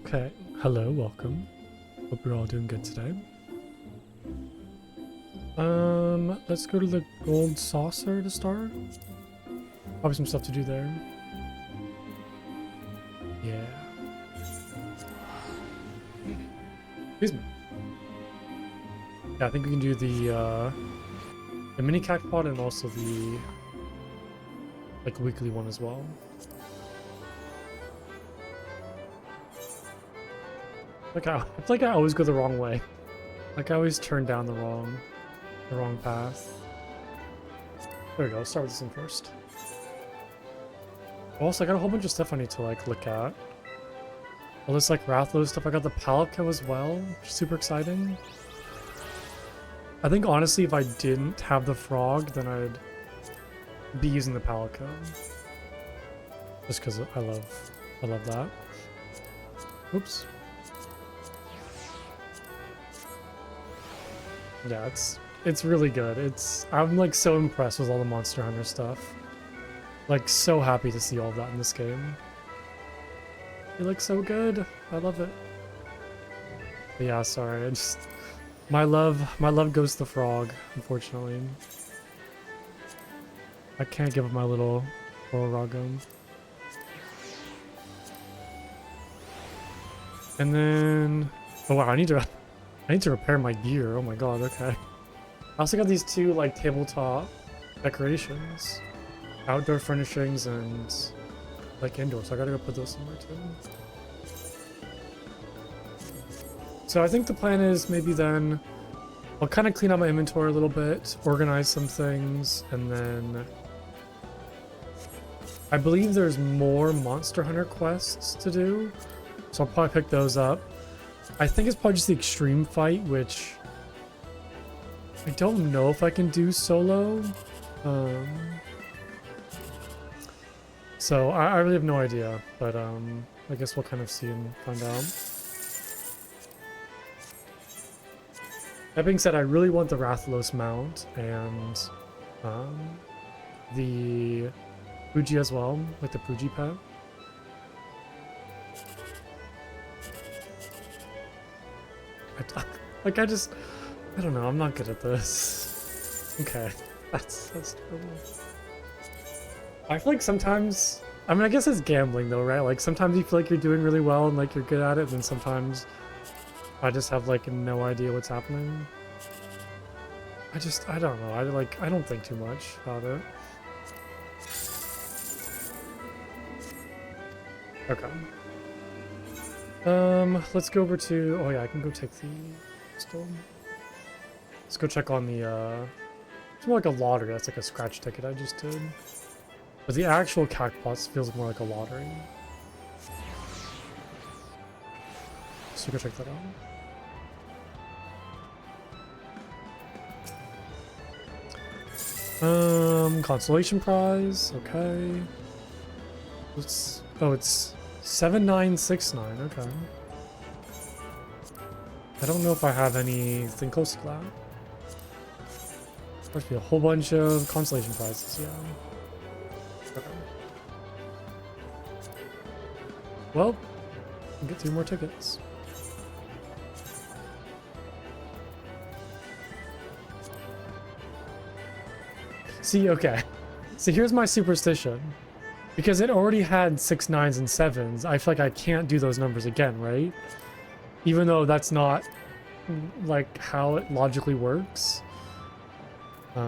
Okay, hello, welcome. Hope you're all doing good today. Let's go to the gold saucer to start. Probably some stuff to do there. Yeah. Excuse me. Yeah, I think we can do the mini cactpot and also the like weekly one as well. Like I feel like I always go the wrong way. Like I always turn down the wrong path. There we go. Let's start with this one first. Also, I got a whole bunch of stuff I need to like look at. All this like Rathlow stuff. I got the Palico as well, which is super exciting. I think honestly, if I didn't have the frog, then I'd be using the Palico. Just because I love that. Oops. Yeah, it's really good. I'm like so impressed with all the Monster Hunter stuff. Like so happy to see all of that in this game. It looks so good. I love it. But yeah, sorry. My love goes to the frog, unfortunately. I can't give up my little Ragum. And then oh wow, I need to repair my gear. Oh my god, okay. I also got these two like tabletop decorations. Outdoor furnishings and like indoor, so I gotta go put those somewhere too. So I think the plan is maybe then I'll kind of clean out my inventory a little bit, organize some things, and then I believe there's more Monster Hunter quests to do, so I'll probably pick those up. I think it's probably just the extreme fight, which I don't know if I can do solo. So I really have no idea, but I guess we'll kind of see and find out. That being said, I really want the Rathalos mount and the Fuji as well, like the Fuji pet. Like I don't know, I'm not good at this. Okay, that's terrible. I feel like sometimes, I mean, I guess it's gambling though, right? Like sometimes you feel like you're doing really well and like you're good at it, and then sometimes I just have like no idea what's happening. I don't know. I don't think too much about it. Okay. Let's go over to, oh yeah, I can go take the pistol. Let's go check on the, it's more like a lottery. That's like a scratch ticket I just did. But the actual cactpots feels more like a lottery. So go check that out. Consolation prize, okay. It's 7969, okay. I don't know if I have anything close to that. Must be a whole bunch of consolation prizes, yeah. Okay. Well, we'll get 3 more tickets. See, okay. So here's my superstition. Because it already had 6 9s and 7s, I feel like I can't do those numbers again, right? Even though that's not like how it logically works. You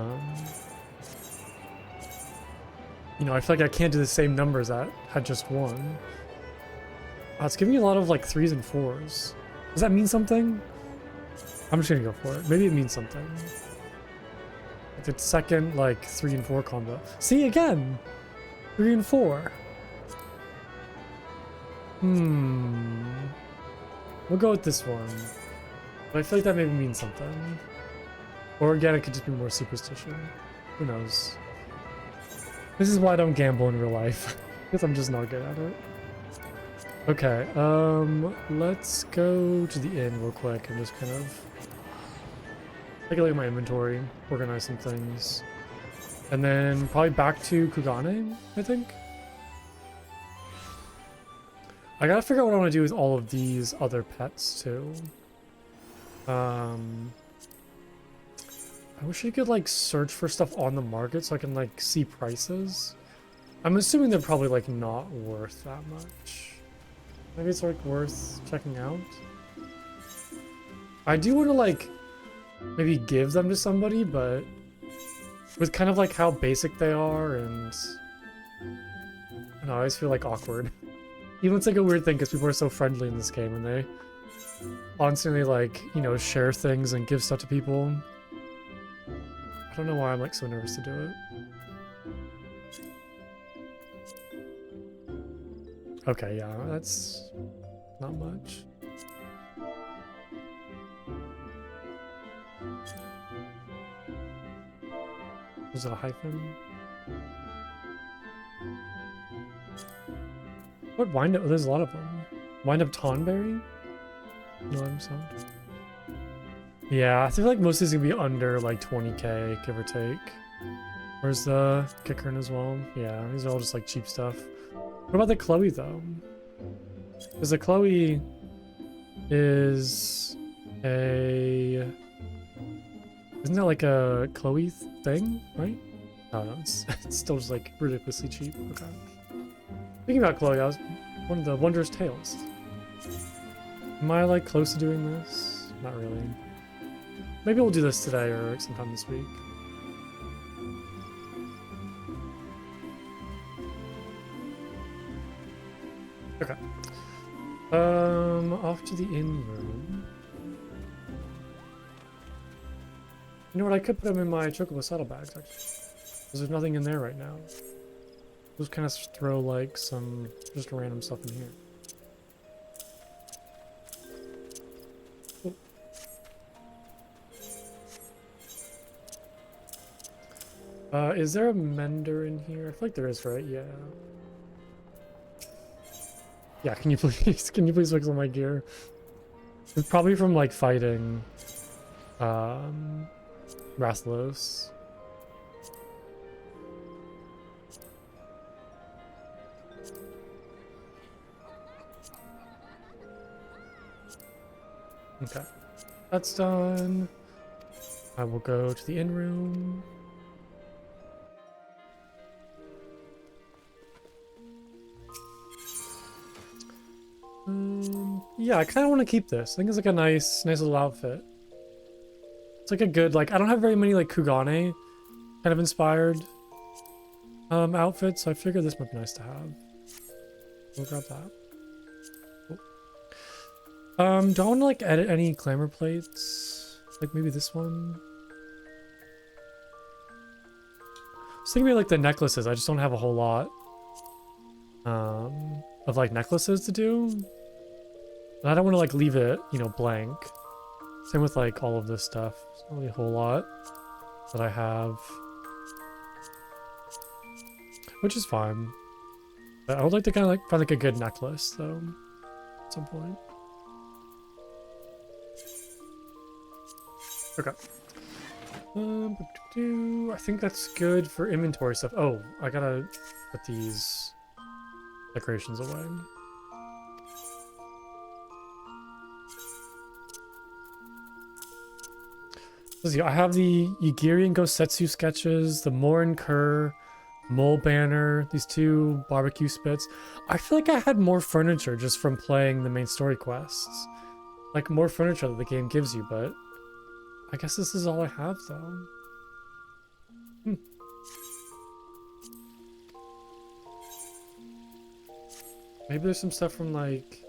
know, I feel like I can't do the same numbers that had just 1. It's giving me a lot of like 3s and 4s. Does that mean something? I'm just gonna go for it. Maybe it means something. Like the second like 3 and 4 combo. See again! 3 and 4. We'll go with this one. But I feel like that maybe means something. Or again, it could just be more superstition. Who knows? This is why I don't gamble in real life. Because I'm just not good at it. Okay, let's go to the inn real quick and just kind of take a look at my inventory, organize some things. And then probably back to Kugane, I think. I gotta figure out what I want to do with all of these other pets too. I wish I could like search for stuff on the market so I can like see prices. I'm assuming they're probably like not worth that much. Maybe it's like worth checking out. I do want to like maybe give them to somebody, but with kind of like how basic they are, and I don't know, I always feel like awkward. Even it's like a weird thing because people are so friendly in this game and they constantly like, you know, share things and give stuff to people. I don't know why I'm like so nervous to do it. Okay, yeah, that's not much. Is it a hyphen? What wind up? Oh, there's a lot of them. Wind up Tonberry? No, I'm sorry. Yeah, I feel like most of these gonna be under like 20k, give or take. Where's the Kickern as well? Yeah, these are all just like cheap stuff. What about the Chloe though? Because the Chloe is a... Isn't that like a Chloe thing, right? Oh no, it's still just like ridiculously cheap. Okay. Thinking about Chloe, I was one of the Wondrous Tales. Am I like close to doing this? Not really. Maybe we'll do this today or sometime this week. Okay. Off to the inn room. You know what? I could put them in my chocobo saddlebags actually, because there's nothing in there right now. Just kind of throw like some just random stuff in here. Is there a mender in here? I feel like there is, right? Yeah. Yeah, can you please fix all my gear? It's probably from like fighting Raslos. Okay. That's done. I will go to the inn room. Yeah, I kind of want to keep this. I think it's like a nice little outfit. It's like a good, like, I don't have very many like Kugane kind of inspired outfits, so I figured this might be nice to have. We'll grab that. Cool. Do I want to like edit any glamour plates? Like maybe this one? I was thinking maybe like the necklaces. I just don't have a whole lot of like necklaces to do. And I don't want to like leave it, you know, blank. Same with like all of this stuff. There's not really a whole lot that I have, which is fine. But I would like to kind of like find like a good necklace though, at some point. Okay. I think that's good for inventory stuff. Oh, I gotta put these decorations away. Let's see, I have the Yugiri Gosetsu sketches, the Morin Kerr, Mole Banner, these two barbecue spits. I feel like I had more furniture just from playing the main story quests. Like more furniture that the game gives you, but I guess this is all I have though. Maybe there's some stuff from like...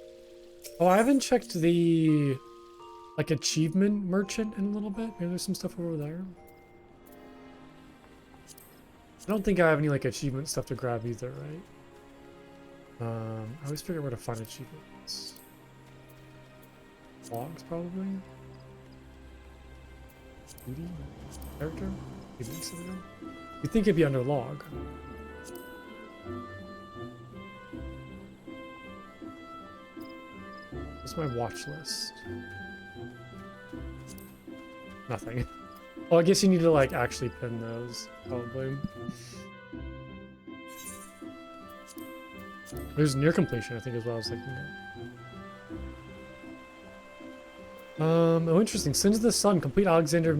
Oh, I haven't checked the like achievement merchant in a little bit. Maybe there's some stuff over there. I don't think I have any like achievement stuff to grab either, right? I always figure out where to find achievements. Logs probably. Beauty? Character? You'd think it'd be under log. What's my watch list? Nothing. Oh, I guess you need to like actually pin those, probably. There's near completion, I think, is what I was thinking of. Oh, interesting. Sins of the Sun. Complete Alexander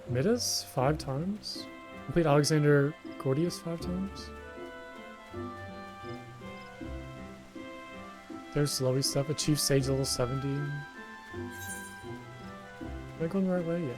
Midas 5 times. Complete Alexander Gordius 5 times. There's slowy stuff. Achieve Sage level 70. Am I going the right way? Yeah.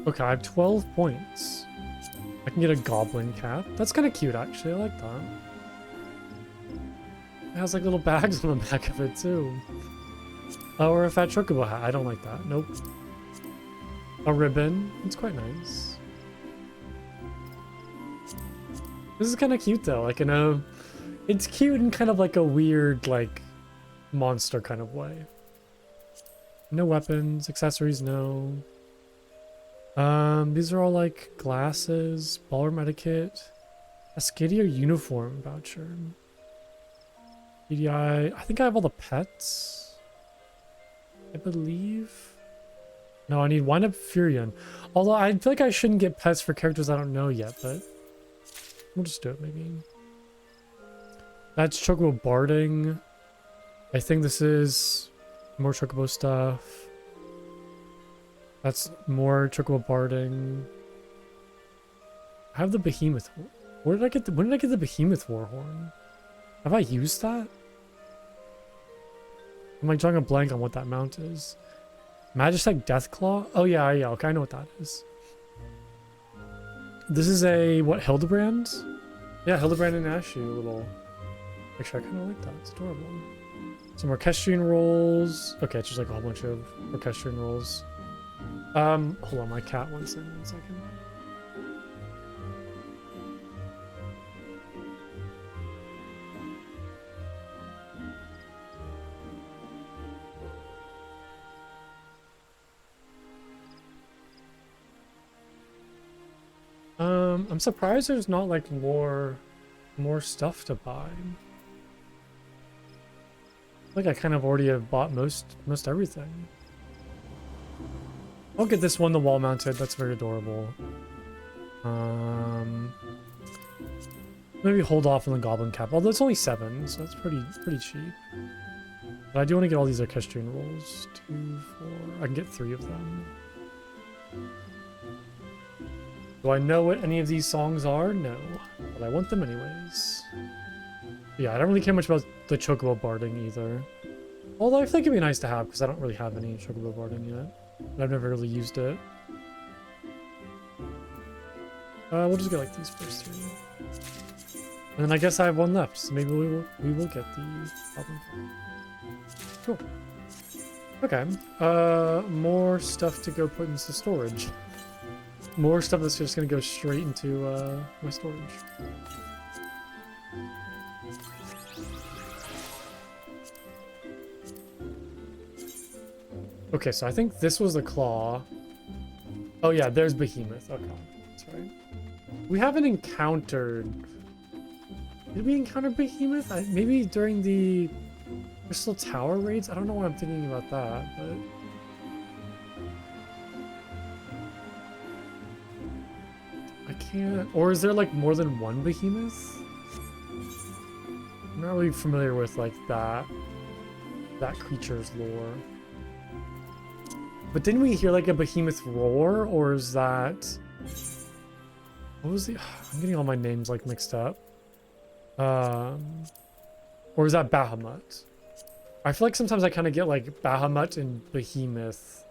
Okay, I have 12 points. I can get a goblin cap. That's kind of cute, actually. I like that. It has like little bags on the back of it, too. Oh, or a fat chocobo hat. I don't like that. Nope. A ribbon. It's quite nice. This is kind of cute, though. Like, in a... It's cute in kind of like a weird, like, monster kind of way. No weapons. Accessories, no. These are all like glasses, ballroom etiquette, a skater uniform voucher. EDI, I think I have all the pets. I believe. No, I need Wind-Up Furion. Although I feel like I shouldn't get pets for characters I don't know yet, but we'll just do it maybe. That's Chocobo Barding. I think this is more Chocobo stuff. That's more Chocobo Barding. I have the Behemoth. Where did I get the? When did I get the Behemoth Warhorn? Have I used that? I'm like drawing a blank on what that mount is. Magitech Deathclaw? Oh yeah, yeah. Okay, I know what that is. This is a what? Hildebrand? Yeah, Hildebrand and Ashu. Little. Actually, I kind of like that. It's adorable. Some orchestrion rolls. Okay, it's just like a whole bunch of orchestrion rolls. Hold on, my cat wants in 1 second. I'm surprised there's not like more stuff to buy. Like I kind of already have bought most everything. I'll get this one, the wall mounted. That's very adorable. Maybe hold off on the goblin cap. Although it's only 7, so that's pretty cheap. But I do want to get all these orchestrion rolls. 2, 4. I can get 3 of them. Do I know what any of these songs are? No, but I want them anyways. Yeah, I don't really care much about the Chocobo Barding either. Although I think it'd be nice to have because I don't really have any Chocobo Barding yet. But I've never really used it. We'll just get like these first 3. And then I guess I have 1 left, so maybe we will get the goblin. Cool. Okay. More stuff to go put into storage. More stuff that's just gonna go straight into my storage. Okay, so I think this was the claw. Oh yeah, there's Behemoth. Okay, that's right. We haven't encountered... Did we encounter Behemoth? Maybe during the Crystal Tower raids? I don't know why I'm thinking about that, but... I can't... Or is there like more than one Behemoth? I'm not really familiar with like that creature's lore. But didn't we hear like a Behemoth roar, or is that... What was the... I'm getting all my names like mixed up. Or is that Bahamut? I feel like sometimes I kind of get like Bahamut and Behemoth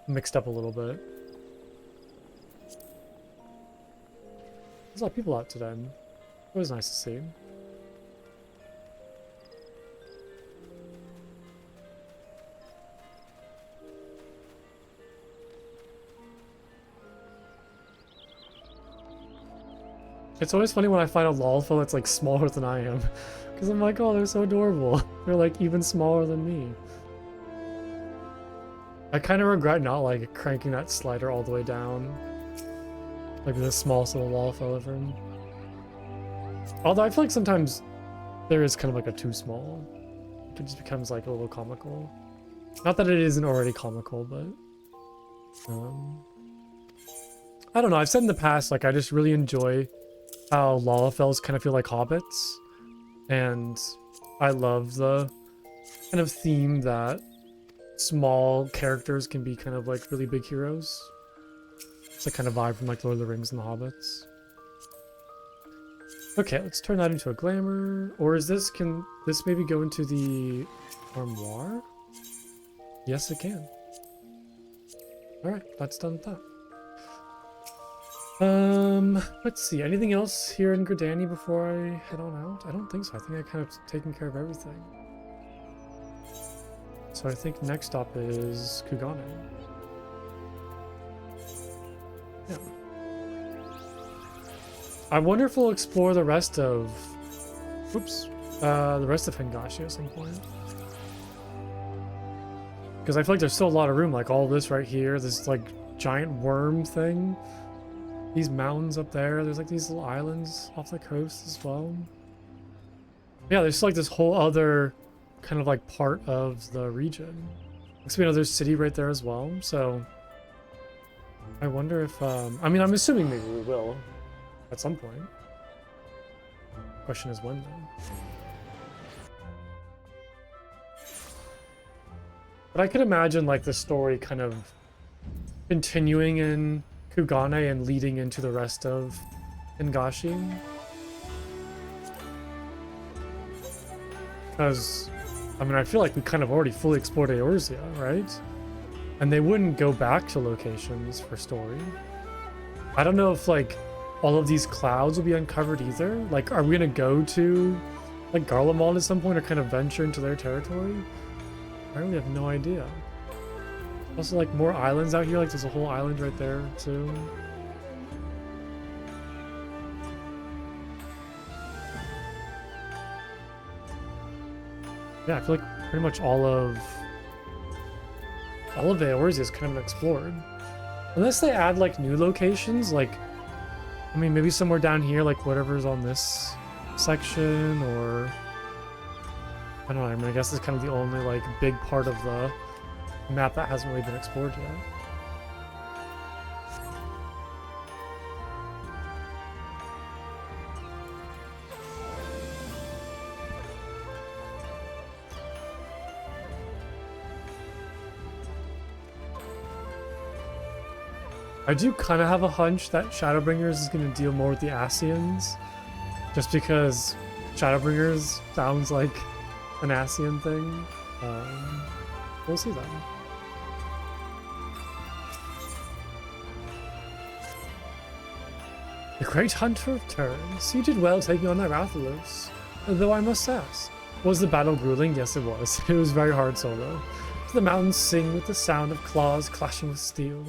mixed up a little bit. There's a lot of people out today. It was nice to see. It's always funny when I find a Lalfell that's like smaller than I am. Because I'm like, oh, they're so adorable. They're like even smaller than me. I kind of regret not like cranking that slider all the way down. Like the smallest little Lalfell ever. Although I feel like sometimes there is kind of like a too small. It just becomes like a little comical. Not that it isn't already comical, but I don't know. I've said in the past, like I just really enjoy how Lalafells kind of feel like hobbits, and I love the kind of theme that small characters can be kind of like really big heroes. It's a kind of vibe from like Lord of the Rings and the Hobbits. Okay, let's turn that into a glamour. Or is this, can this maybe go into the armoire? Yes, it can. Alright, that's done with that. Let's see. Anything else here in Gridani before I head on out? I don't think so. I think I kind of taken care of everything. So I think next stop is Kugane. Yeah. I wonder if we'll explore the rest of... Oops. The rest of Hengashi at some point. Because I feel like there's still a lot of room. Like all this right here. This like giant worm thing. These mountains up there. There's like these little islands off the coast as well. Yeah, there's like this whole other kind of like part of the region. Looks to be another city right there as well. So I wonder if I mean, I'm assuming maybe we will at some point. Question is when though. But I could imagine like the story kind of continuing in Kugane and leading into the rest of Hengashi. Because, I mean, I feel like we kind of already fully explored Eorzea, right? And they wouldn't go back to locations for story. I don't know if, like, all of these clouds will be uncovered either. Like, are we going to go to, like, Garlemald at some point or kind of venture into their territory? I really have no idea. Also, like, more islands out here. Like, there's a whole island right there, too. Yeah, I feel like pretty much all of Eorzea is kind of explored. Unless they add, like, new locations, like... I mean, maybe somewhere down here, like, whatever's on this section, or... I don't know, I mean, I guess it's kind of the only, like, big part of the map that hasn't really been explored yet. I do kind of have a hunch that Shadowbringers is going to deal more with the Ascians, just because Shadowbringers sounds like an Ascian thing. We'll see that. The great hunter returns. You did well taking on that Rathalos. Though I must ask, was the battle grueling? Yes, it was. It was very hard solo. The mountains sing with the sound of claws clashing with steel.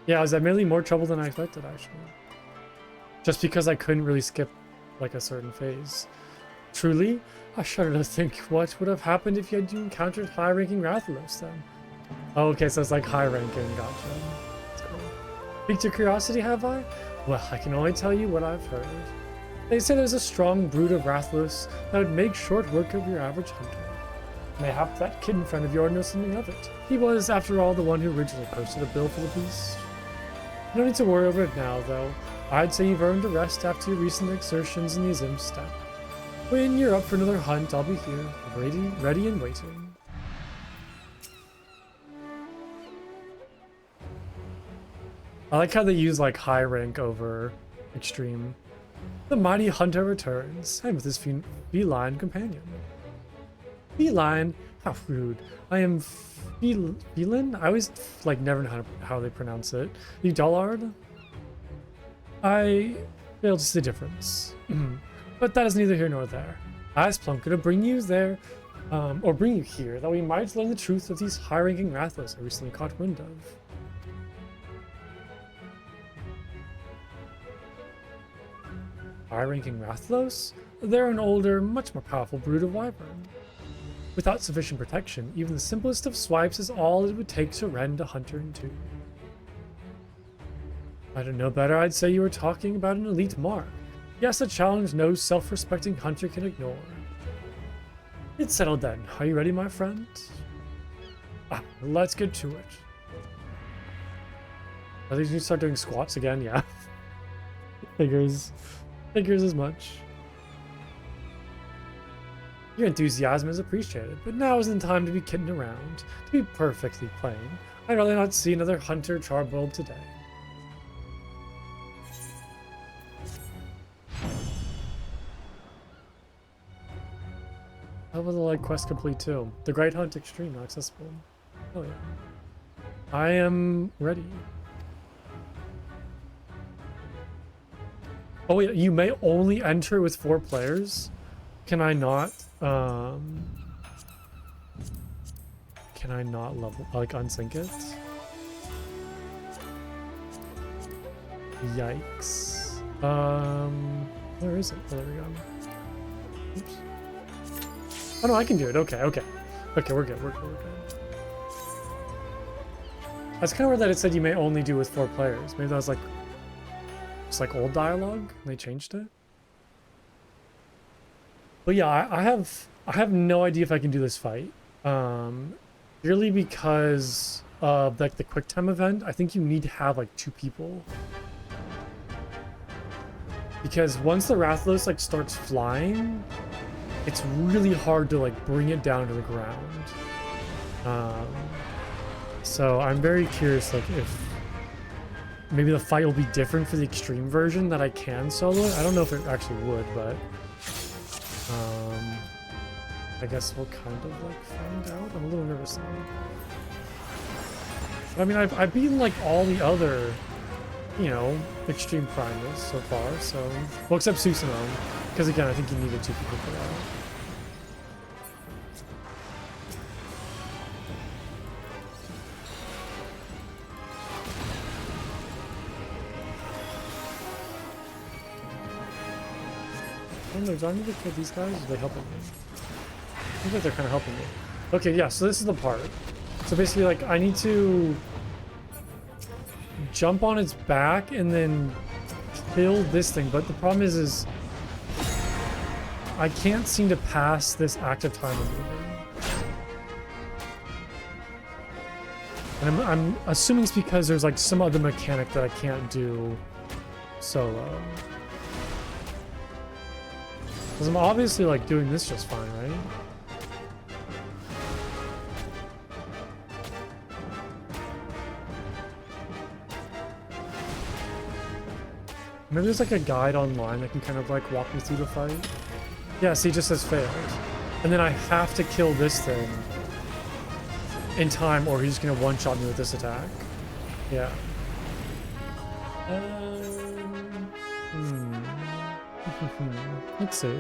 Yeah, I was admittedly more trouble than I expected, actually. Just because I couldn't really skip, like, a certain phase. Truly, I shudder to think what would have happened if you had encountered high-ranking Rathalos, then. Oh, okay, so it's like high-ranking, gotcha. That's cool. Piqued your curiosity, have I? Well, I can only tell you what I've heard. They say there's a strong brood of Rathalos that would make short work of your average hunter. Mayhap that kid in front of yours knows something of it. He was, after all, the one who originally posted a bill for the beast. No need to worry over it now, though. I'd say you've earned a rest after your recent exertions in the Azim steppe. When you're up for another hunt, I'll be here, ready and waiting. I like how they use, like, high rank over extreme. The mighty hunter returns, and with his feline companion. Feline? How rude. I am Feline? I always, like, never know how they pronounce it. You dullard? I fail to see the difference. But that is neither here nor there. I asked Plunker to bring you there, or bring you here, that we might learn the truth of these high-ranking Rathalos I recently caught wind of. high-ranking Rathalos? They're an older, much more powerful brood of wyvern. Without sufficient protection, even the simplest of swipes is all it would take to rend a hunter in two. If I didn't know better, I'd say you were talking about an elite mark. Yes, a challenge no self-respecting hunter can ignore. It's settled then. Are you ready, my friend? Let's get to it. Are these you start doing squats again? Yeah. Figures as much. Your enthusiasm is appreciated, but now isn't the time to be kidding around. To be perfectly plain, I'd rather not see another hunter charboiled today. How about the like quest complete too? The Great Hunt Extreme, not accessible. Oh yeah. I am ready. Oh yeah, you may only enter with 4 players. Can I not level like unsync it? Yikes. Where is it? Oh, there we go. Oops. Oh no, I can do it. Okay, we're good. That's kind of weird that it said you may only do with 4 players. Maybe that was like it's like old dialogue and they changed it. But yeah, I have no idea if I can do this fight. Purely because of like the quick time event, I think you need to have like 2 people. Because once the Rathalos like starts flying, it's really hard to like bring it down to the ground. So I'm very curious like if maybe the fight will be different for the extreme version that I can solo it. I don't know if it actually would, but I guess we'll kind of like find out. I'm a little nervous now. I mean, I've beaten like all the other, you know, extreme primals so far. So, well, except Susanoo, because again, I think you needed 2 people for that. I don't know, do I need to kill these guys? Or are they helping me? I think that they're kind of helping me. Okay, yeah, so this is the part. So basically, like, I need to jump on its back and then kill this thing. But the problem is I can't seem to pass this active time maneuver. And I'm assuming it's because there's like some other mechanic that I can't do solo. Because I'm obviously like doing this just fine, right? Maybe there's like a guide online that can kind of like walk me through the fight. Yeah, see, it just says failed. And then I have to kill this thing in time or he's gonna one-shot me with this attack. Yeah. Let's see.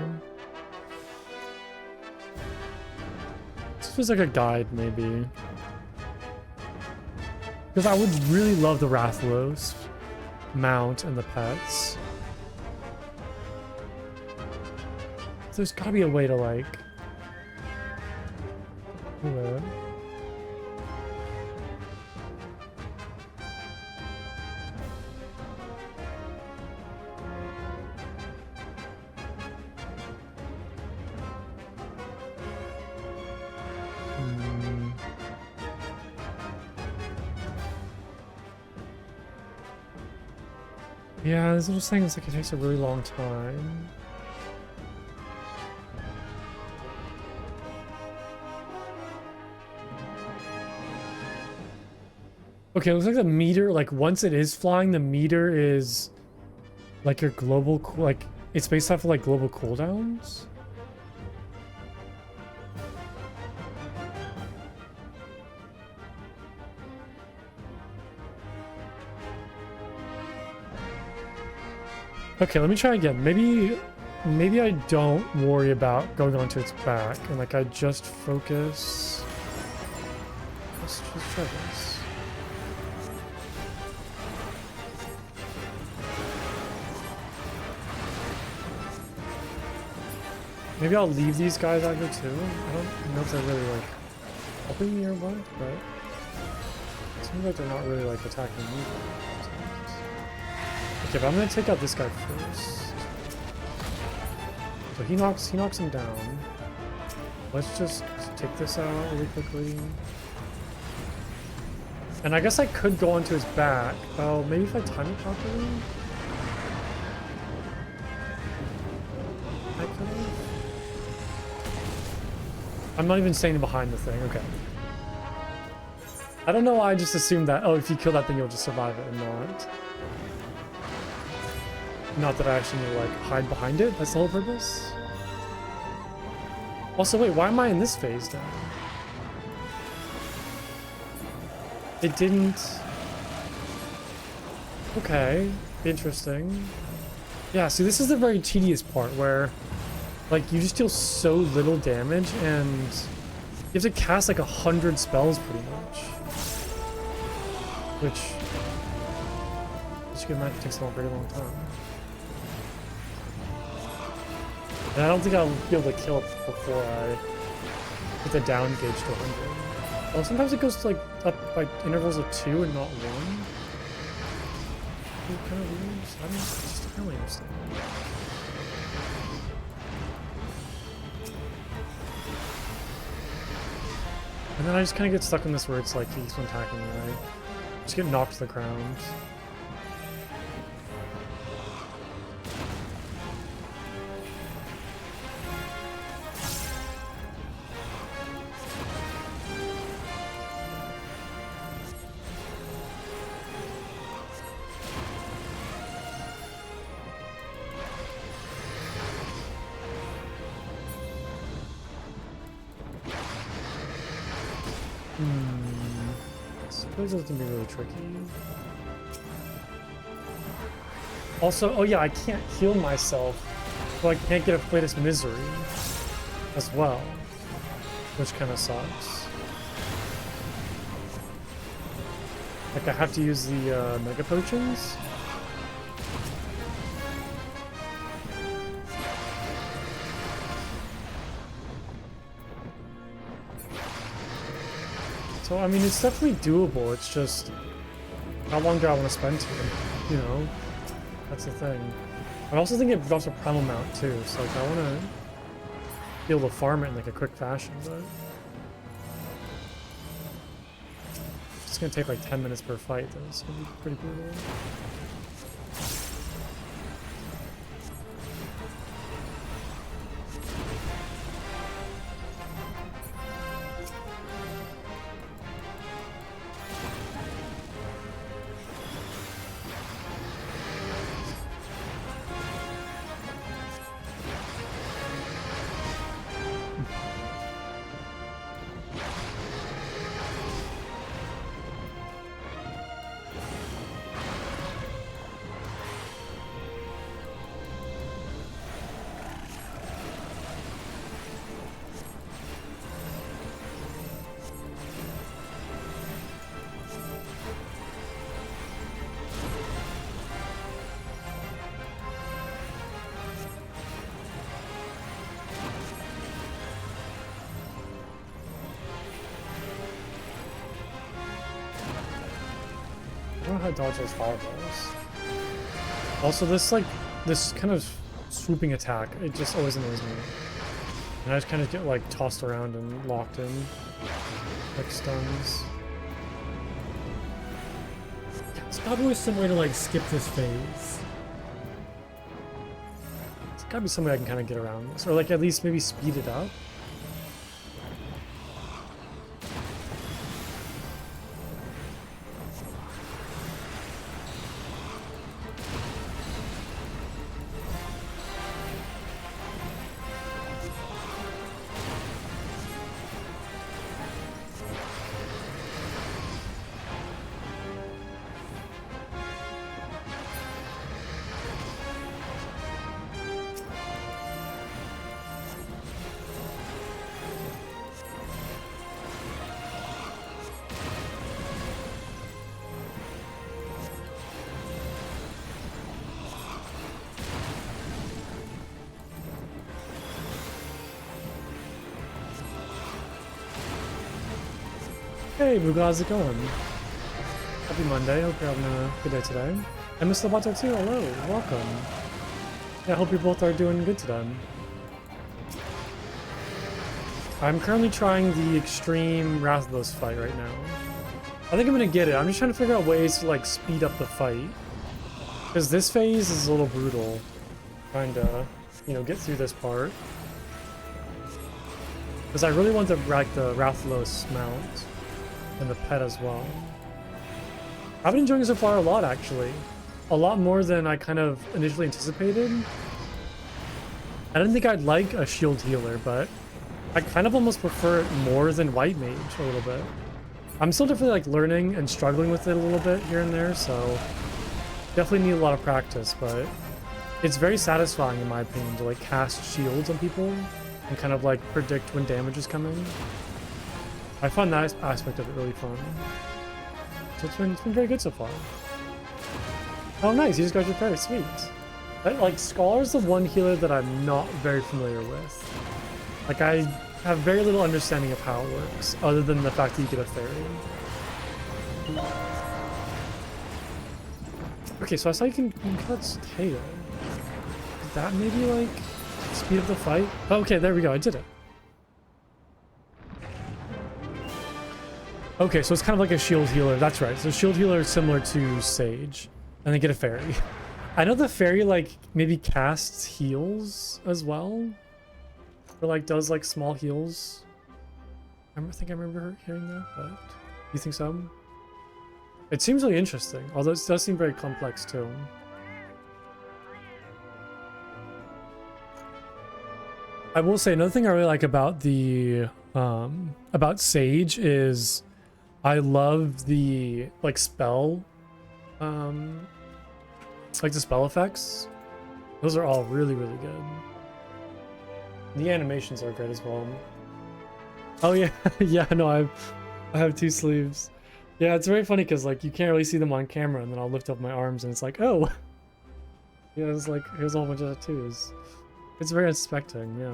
This feels like a guide, maybe. Because I would really love the Rathalos mount and the pets. There's gotta be a way to like do it. Yeah, this little thing is like it takes a really long time. Okay, it looks like the meter, like once it is flying, the meter is like your global, like it's based off of like global cooldowns. Okay, let me try again. Maybe I don't worry about going onto its back and like I just focus. Let's just try this. Maybe I'll leave these guys out here too. I don't know if they're really like helping me or what, but it seems like they're not really like attacking me. Okay, but I'm gonna take out this guy first. So he knocks him down. Let's just take this out really quickly. And I guess I could go onto his back. Oh, maybe if I time it properly? I could have. I'm not even staying behind the thing, okay. I don't know why I just assumed that, oh, if you kill that thing, you'll just survive it and not. Not that I actually need to, like, hide behind it. That's the whole purpose. Also, wait, why am I in this phase now? It didn't... Okay, interesting. Yeah, see, this is the very tedious part where, like, you just deal so little damage and you have to cast, like, 100 spells pretty much. Which, as you can imagine, takes a very long time. And I don't think I'll be able to kill it before I get the down gauge to 100. Well, sometimes it goes to, like, up by intervals of 2 and not 1. It's kind of weird. I don't really understand. And then I just kind of get stuck in this where it's like he keeps on attacking me, right? Just get knocked to the ground. I suppose it's gonna be really tricky. Also, oh yeah, I can't heal myself, so I can't get a Flatus Misery as well, which kind of sucks. Like, I have to use the Mega Potions. So, I mean, it's definitely doable, it's just, how long do I want to spend to it, you know? That's the thing. I also think it drops a primal mount, too, so, like, I want to be able to farm it in, like, a quick fashion, but... It's gonna take, like, 10 minutes per fight, though, it's gonna be pretty brutal. I don't know how to dodge those fireballs. Also, this kind of swooping attack, it just always annoys me. And I just kind of get, like, tossed around and locked in, like stuns. There's probably some way to, like, skip this phase. There's gotta be some way I can kind of get around this, or, like, at least maybe speed it up. Hey, Booga, how's it going? Happy Monday. Hope you're having a good day today. And Mr. Lovato too. Hello, welcome. Yeah, I hope you both are doing good today. I'm currently trying the extreme Rathalos fight right now. I think I'm gonna get it. I'm just trying to figure out ways to like speed up the fight. Because this phase is a little brutal. Trying to, you know, get through this part. Because I really want the Rathalos mount. And the pet as well. I've been enjoying it so far a lot, actually. A lot more than I kind of initially anticipated. I didn't think I'd like a shield healer, but I kind of almost prefer it more than White Mage a little bit. I'm still definitely like learning and struggling with it a little bit here and there, so definitely need a lot of practice, but it's very satisfying in my opinion to like cast shields on people and kind of like predict when damage is coming. I find that aspect of it really fun. So it's been very good so far. Oh nice, you just got your parry, sweet. Like Scholar's the one healer that I'm not very familiar with. Like I have very little understanding of how it works, other than the fact that you get a fairy. Okay, so I saw you can cut its tail. Did that maybe like speed up the fight? Oh, okay, there we go, I did it. Okay, so it's kind of like a shield healer. That's right. So shield healer is similar to Sage. And they get a fairy. I know the fairy like maybe casts heals as well. Or like does like small heals. I think I remember hearing that, but you think so? It seems really interesting, although it does seem very complex too. I will say another thing I really like about the about Sage is I love the like spell like the spell effects. Those are all really good. The animations are great as well. Oh yeah, yeah, no, I have two sleeves. Yeah, it's very funny because like you can't really see them on camera, and then I'll lift up my arms and it's like, oh, yeah, it's like here's a whole bunch of tattoos. It's very unsuspecting, yeah.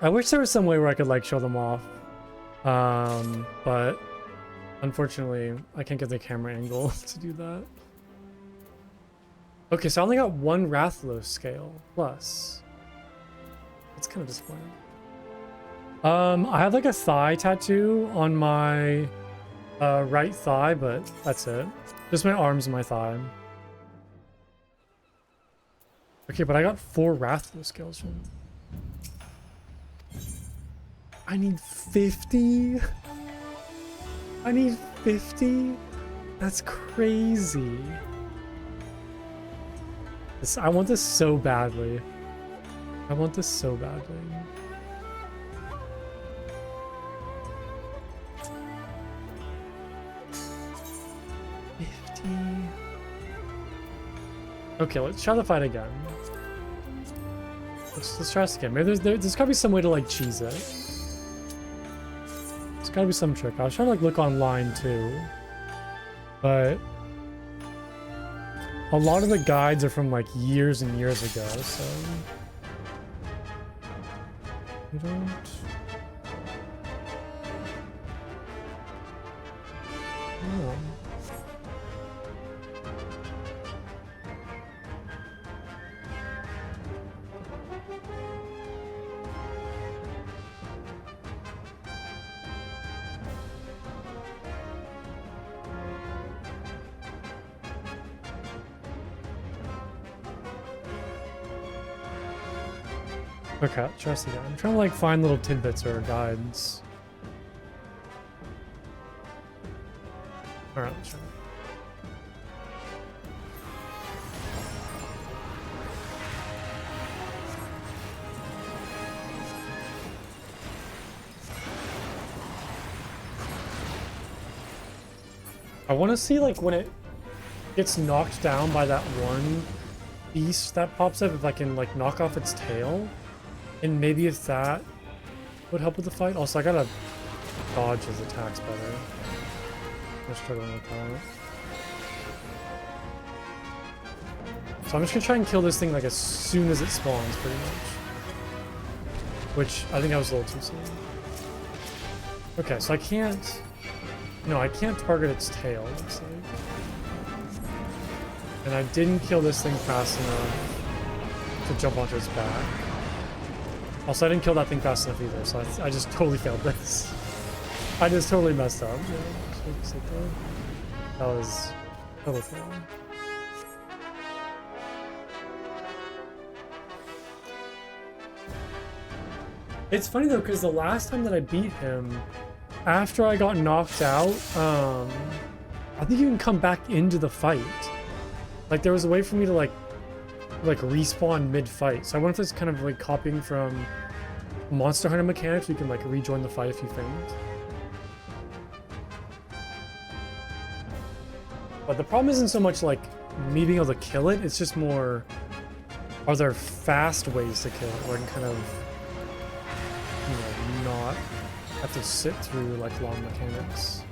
I wish there was some way where I could like show them off, but unfortunately I can't get the camera angle to do that. Okay, so I only got one Rathalos scale plus. That's kind of disappointing. I have like a thigh tattoo on my right thigh, but that's it. Just my arms and my thigh. Okay, but I got 4 Rathalos scales from. I need 50? I need 50? That's crazy. I want this so badly. I want this so badly. Okay, let's try the fight again. Let's try this again. Maybe there's gotta be some way to like cheese it. There's gotta be some trick. I was trying to like look online too, but a lot of the guides are from like years and years ago, so we don't. Oh. Okay, try this again. I'm trying to like find little tidbits or guides. Alright, let's try. I want to see like when it gets knocked down by that one beast that pops up, if I can like knock off its tail. And maybe if that would help with the fight. Also, I gotta dodge his attacks better. I'm struggling with that. So I'm just gonna try and kill this thing like as soon as it spawns, pretty much. Which I think I was a little too soon. Okay, so I can't... No, I can't target its tail, it looks like. And I didn't kill this thing fast enough to jump onto its back. Also, I didn't kill that thing fast enough either, so I just totally failed this. I just totally messed up. Yeah, that was totally fail. It's funny though, because the last time that I beat him, after I got knocked out, I think you can come back into the fight. Like there was a way for me to like respawn mid-fight. So I wonder if it's kind of like copying from Monster Hunter mechanics. You can like rejoin the fight if you faint. But the problem isn't so much like me being able to kill it. It's just more, are there fast ways to kill it where I can kind of, you know, not have to sit through like long mechanics.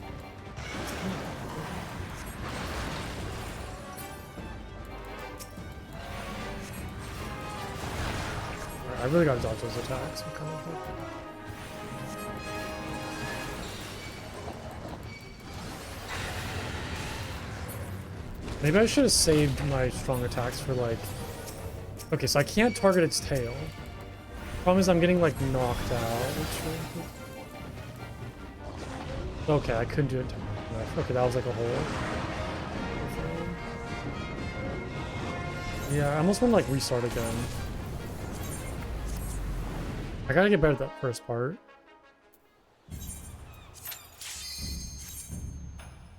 I really gotta dodge those attacks. I'm kind of like... Maybe I should have saved my strong attacks for like... Okay, so I can't target its tail. Problem is I'm getting like knocked out. Okay, I couldn't do it. Okay, that was like a hole. Yeah, I almost want to like restart again. I gotta get better at that first part.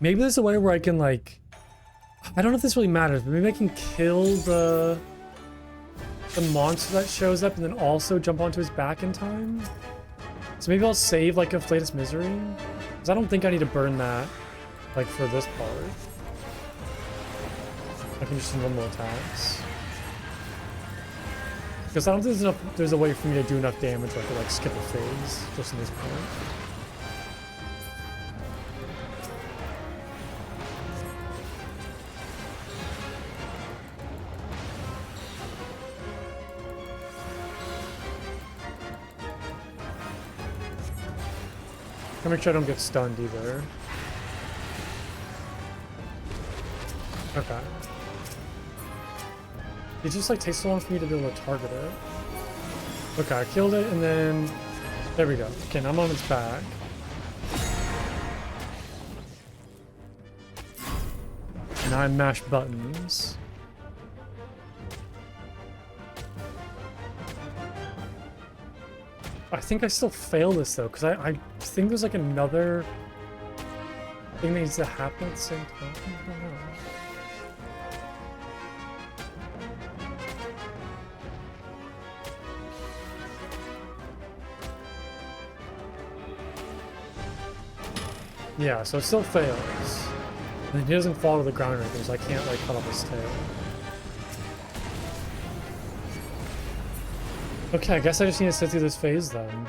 Maybe there's a way where I can like... I don't know if this really matters, but maybe I can kill the monster that shows up and then also jump onto his back in time. So maybe I'll save like a Flatus Misery. Because I don't think I need to burn that like for this part. I can just do normal attacks. Because I don't think there's a way for me to do enough damage where I could like skip a phase just in this point. I'll make sure I don't get stunned either. Okay. It just like takes so long for me to be able to target it. Okay, I killed it and then... There we go. Okay, now I'm on its back. And I mash buttons. I think I still fail this though, because I think there's like another thing that needs to happen at the same time. I don't know. Yeah, so it still fails. And he doesn't fall to the ground or anything, so I can't like cut off his tail. Okay, I guess I just need to sit through this phase then.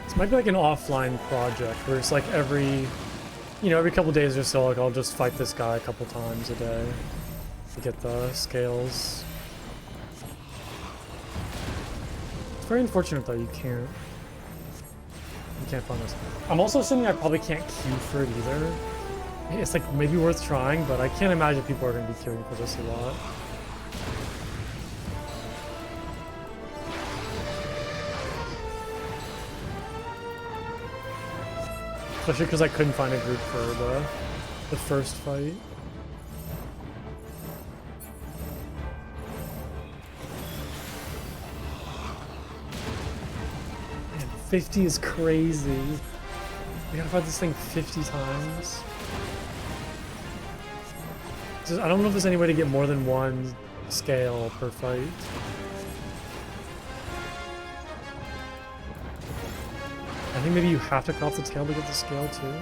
This might be like an offline project where it's like every couple days or so, like I'll just fight this guy a couple times a day to get the scales. It's very unfortunate though, you can't find this. I'm also assuming I probably can't queue for it either. It's like maybe worth trying, but I can't imagine people are going to be queuing for this a lot. Especially because I couldn't find a group for the first fight. Man, 50 is crazy. I gotta fight this thing 50 times. I don't know if there's any way to get more than one scale per fight. I think maybe you have to cut off the tail to get the scale too.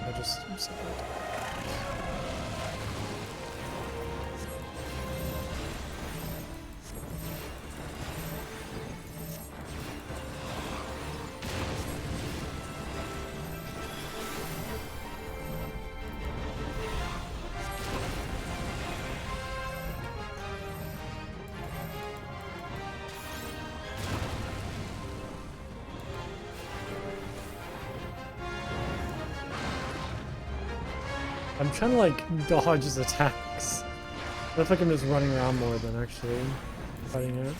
I just set that. I'm trying to like dodge his attacks. I feel like I'm just running around more than actually fighting it.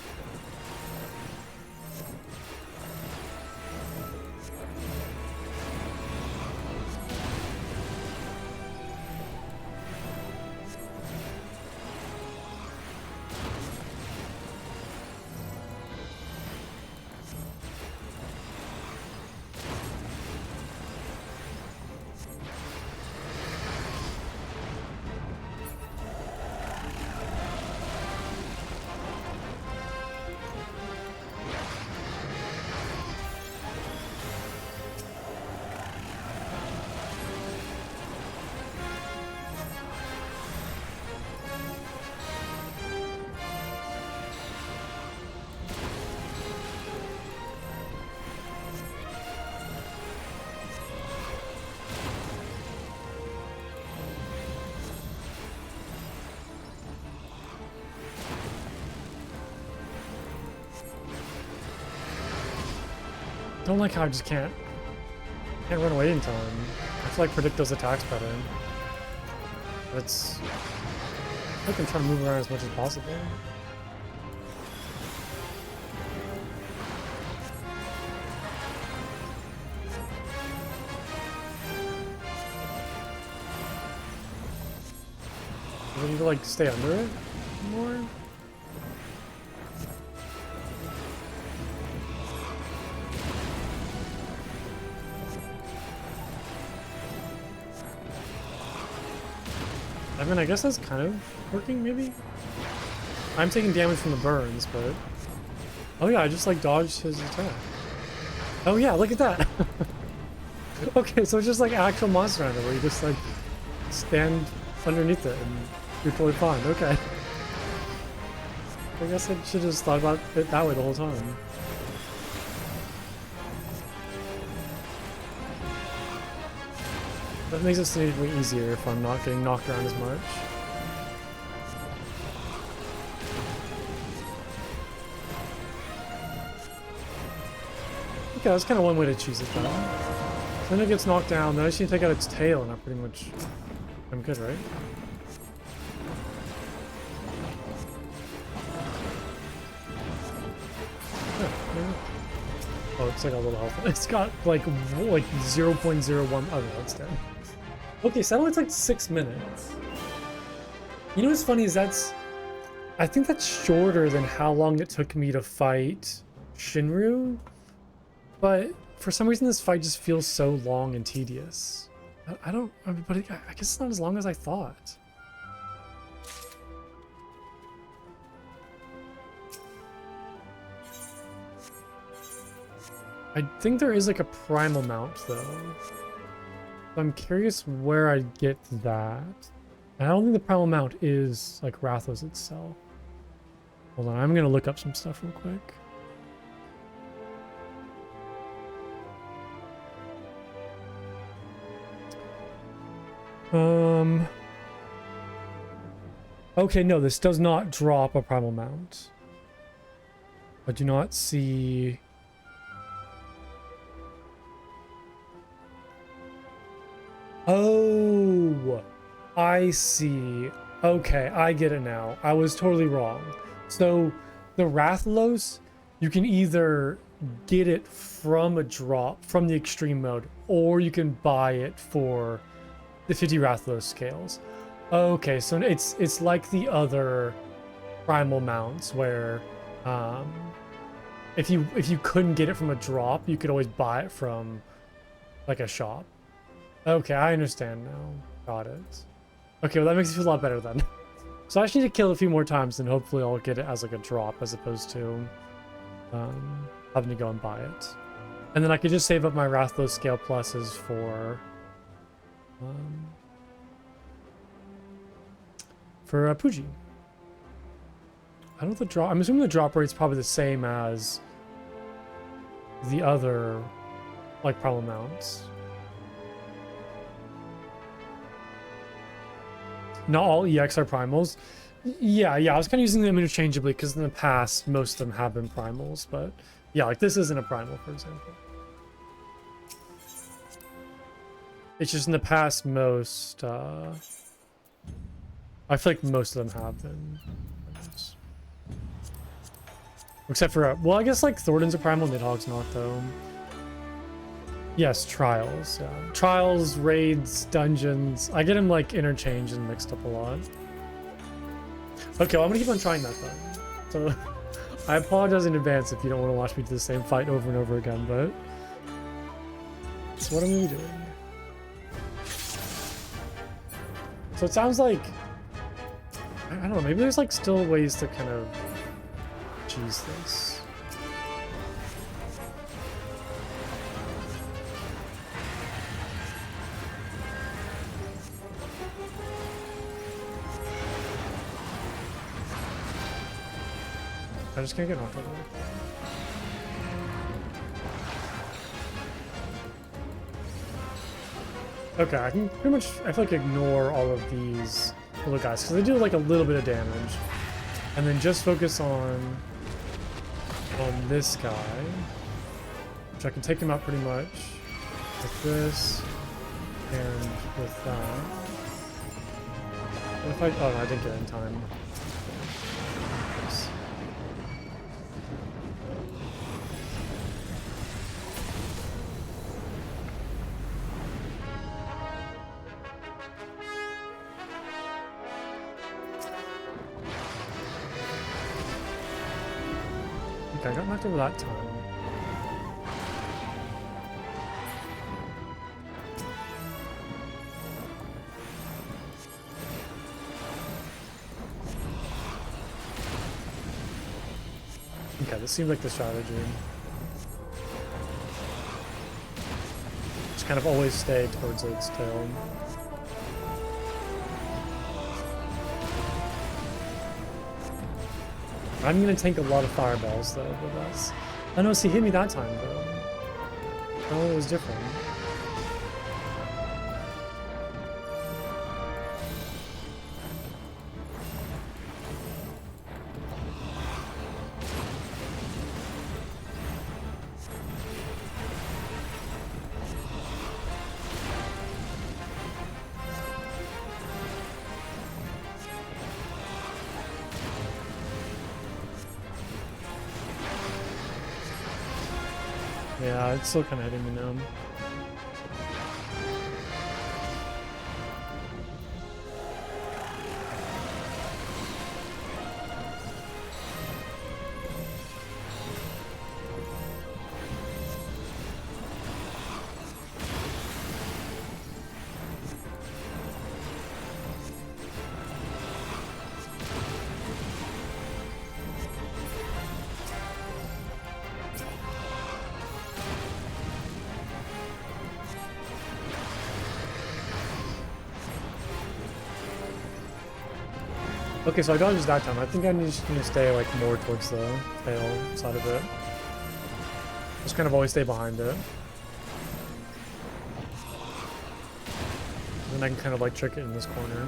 I don't like how I just can't run away in time. I feel like predict those attacks better. But it's I think I'm trying to move around as much as possible. Do I need to like stay under it more? I mean, I guess that's kind of working, maybe? I'm taking damage from the burns, but... Oh yeah, I just, like, dodged his attack. Oh yeah, look at that! Okay, so it's just, like, actual Monster Hunter, where you just, like, stand underneath it, and you're totally fine. Okay. I guess I should have just thought about it that way the whole time. That makes it significantly easier if I'm not getting knocked around as much. Okay, that's kind of one way to choose it though. Then it gets knocked down, then I just need to take out its tail and I'm good, right? Yeah. Oh, it's like a little health. It's got like 0.01. Oh, no, it's dead. Okay, so it's like 6 minutes. You know what's funny is I think that's shorter than how long it took me to fight Shinryu. But for some reason this fight just feels so long and tedious. I don't, but I guess it's not as long as I thought. I think there is like a primal mount though. I'm curious where I'd get that. I don't think the primal mount is like Rathos itself. Hold on, I'm gonna look up some stuff real quick. Okay, no, this does not drop a primal mount. I do not see... Oh, I see. Okay, I get it now. I was totally wrong. So the Rathalos, you can either get it from a drop from the extreme mode, or you can buy it for the 50 Rathalos scales. Okay, so it's like the other primal mounts where if you couldn't get it from a drop, you could always buy it from like a shop. Okay, I understand now. Got it. Okay, well that makes me feel a lot better then. So I just need to kill it a few more times and hopefully I'll get it as like a drop as opposed to having to go and buy it. And then I could just save up my Rathalos scale pluses for Puji. I don't know the drop. I'm assuming the drop rate's probably the same as the other like primal mounts. Not all EX are primals. Yeah, I was kind of using them interchangeably because in the past most of them have been primals, but yeah, like this isn't a primal, for example. It's just in the past most, I feel like most of them have been. Except for, well, I guess like Thornton's a primal, Nidhogg's not though. Yes, trials, yeah. Trials, raids, dungeons. I get them like interchanged and mixed up a lot. Okay, well, I'm gonna keep on trying that then. So, I apologize in advance if you don't want to watch me do the same fight over and over again, but that's what I'm gonna be doing. So it sounds like, I don't know, maybe there's like still ways to kind of cheese this. I just can't get knocked over. Okay, I can pretty much, I feel like, ignore all of these little guys because they do like a little bit of damage, and then just focus on this guy, which I can take him out pretty much with this and with that. And if I, oh no, I didn't get it in time. Okay, I got knocked over that time. Okay, this seems like the strategy. Just kind of always stay towards its tail. I'm gonna tank a lot of fireballs though with us. I know, he hit me that time though. Oh, it was different. Yeah, it's still kind of hitting me now. Okay, so I dodged that time. I think I just need to stay like more towards the tail side of it. Just kind of always stay behind it. And then I can kind of like trick it in this corner.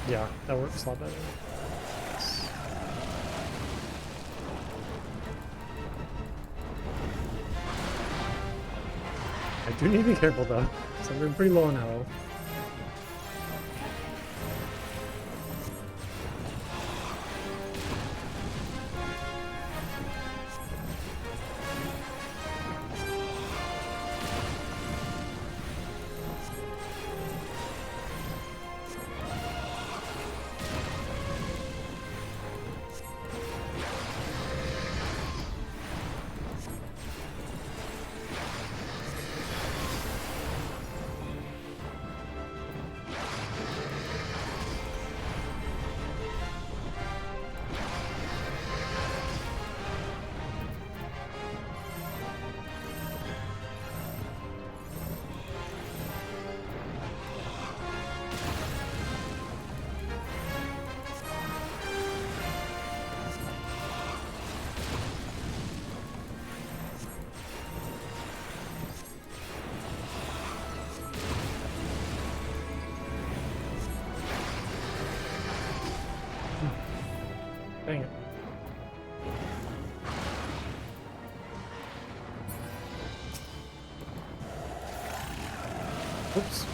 Yeah, that works a lot better. I do need to be careful though, because I'm pretty low on health. Dang it. Oops.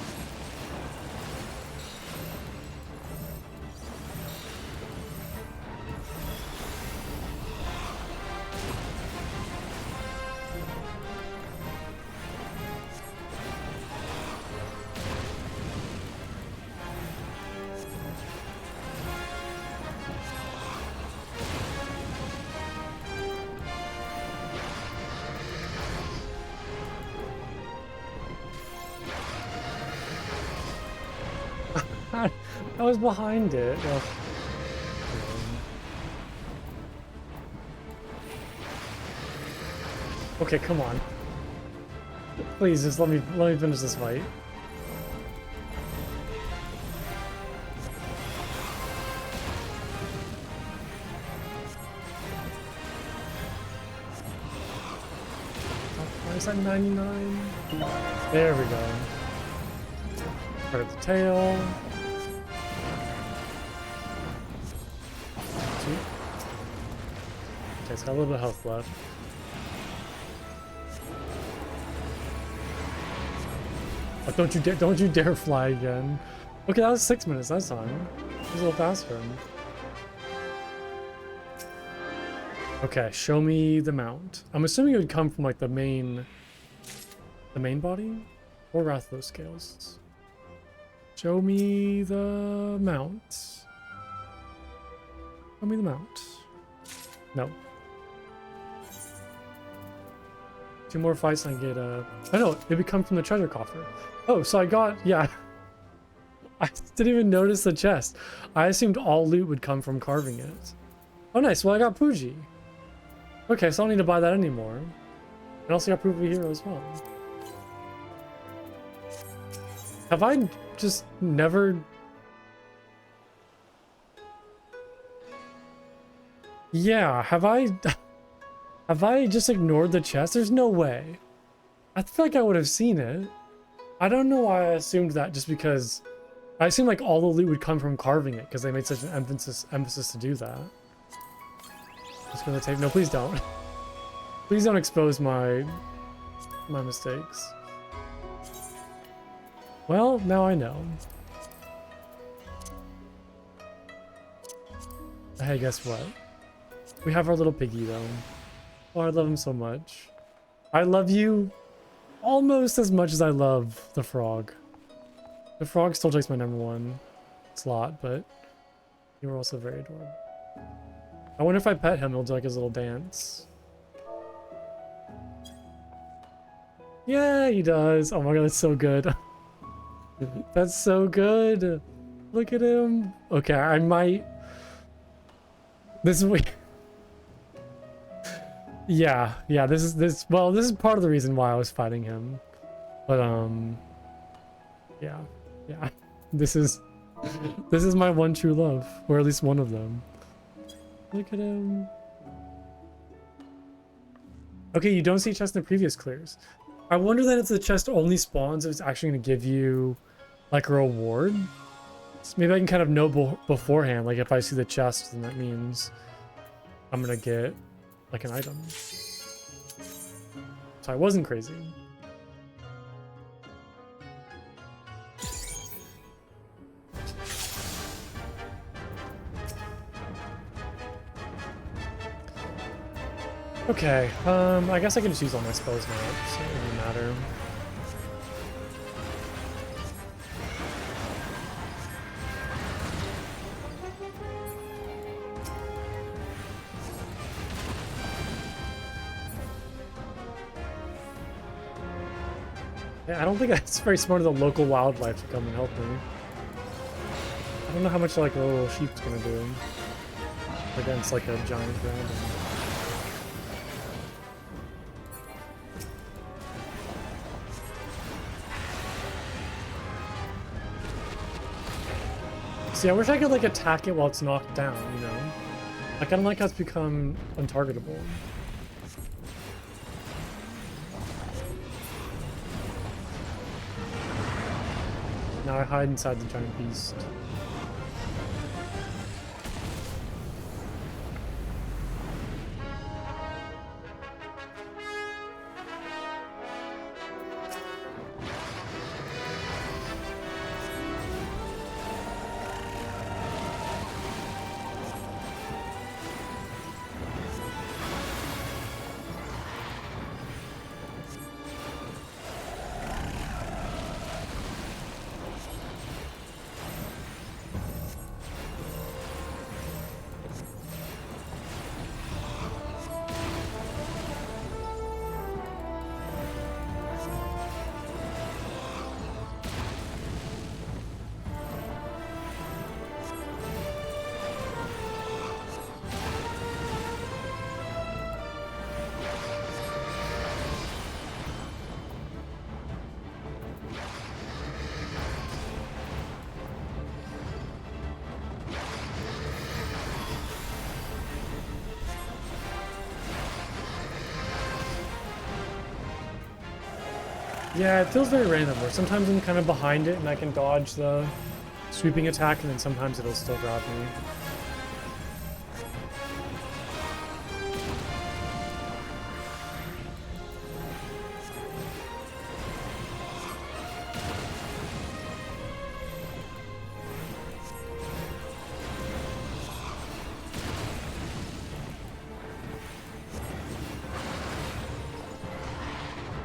I was behind it. Ugh. Okay, come on. Please, just let me finish this fight. Why is that 99? There we go. Part of the tail. Okay, it's got a little bit of health left. Oh, don't you dare fly again. Okay, that was 6 minutes, that's fine. It was a little faster. Okay, show me the mount. I'm assuming it would come from like the main body or Rathlos scales. Show me the mount. Show me the mount. No. 2 more fights and I get oh no, it would come from the treasure coffer. Oh, so I got, yeah. I didn't even notice the chest. I assumed all loot would come from carving it. Oh nice, well I got Pooji. Okay, so I don't need to buy that anymore. And also got Proof of a Hero as well. Have I just never... Yeah, have I just ignored the chest? There's no way. I feel like I would have seen it. I don't know why I assumed that, just because I assumed like all the loot would come from carving it because they made such an emphasis to do that. Just gonna take, no, please don't. Please don't expose my mistakes. Well, now I know. Hey, guess what? We have our little piggy though. Oh, I love him so much. I love you almost as much as I love the frog. The frog still takes my #1 slot, but you were also very adorable. I wonder if I pet him, he'll do like his little dance. Yeah, he does. Oh my god, that's so good. That's so good. Look at him. Okay, I might... This is... Yeah, this is part of the reason why I was fighting him. But yeah. This is my one true love, or at least one of them. Look at him. Okay, you don't see chest in the previous clears. I wonder that if the chest only spawns, if it's actually going to give you like a reward. So maybe I can kind of know beforehand, like if I see the chest, then that means I'm going to get like an item. So I wasn't crazy. Okay, I guess I can just use all my spells now, so it doesn't matter. Yeah, I don't think it's very smart of the local wildlife to come and help me. I don't know how much like a little sheep's gonna do against like a giant dragon. See, I wish I could like attack it while it's knocked down, you know? Like, I don't like how it's become untargetable. Now I hide inside the giant beast. Yeah, it feels very random, where sometimes I'm kind of behind it and I can dodge the sweeping attack, and then sometimes it'll still grab me.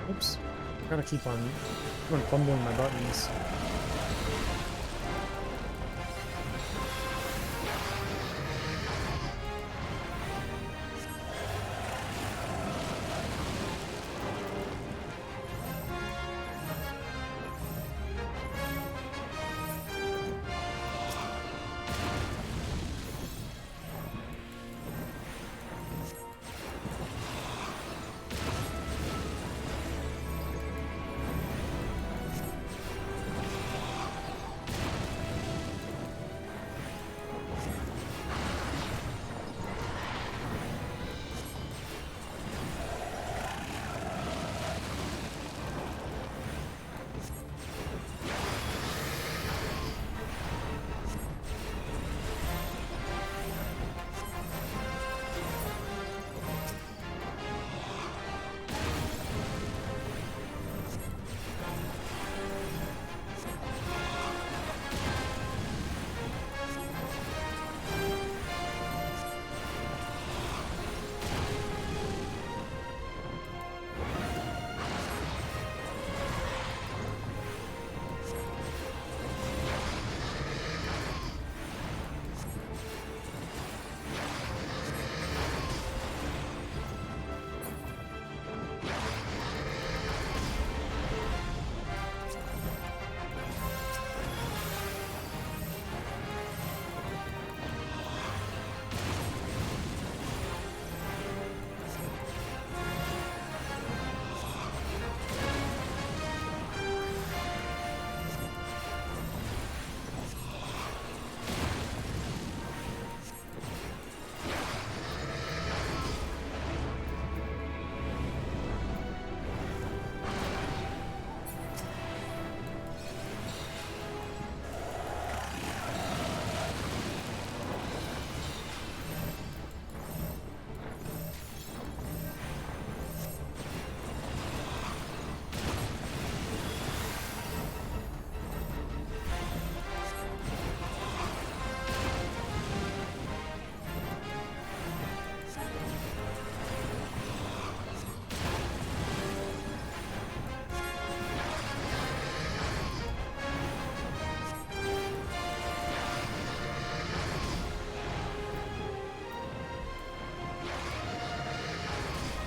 Oops. I gotta keep on fumbling my buttons.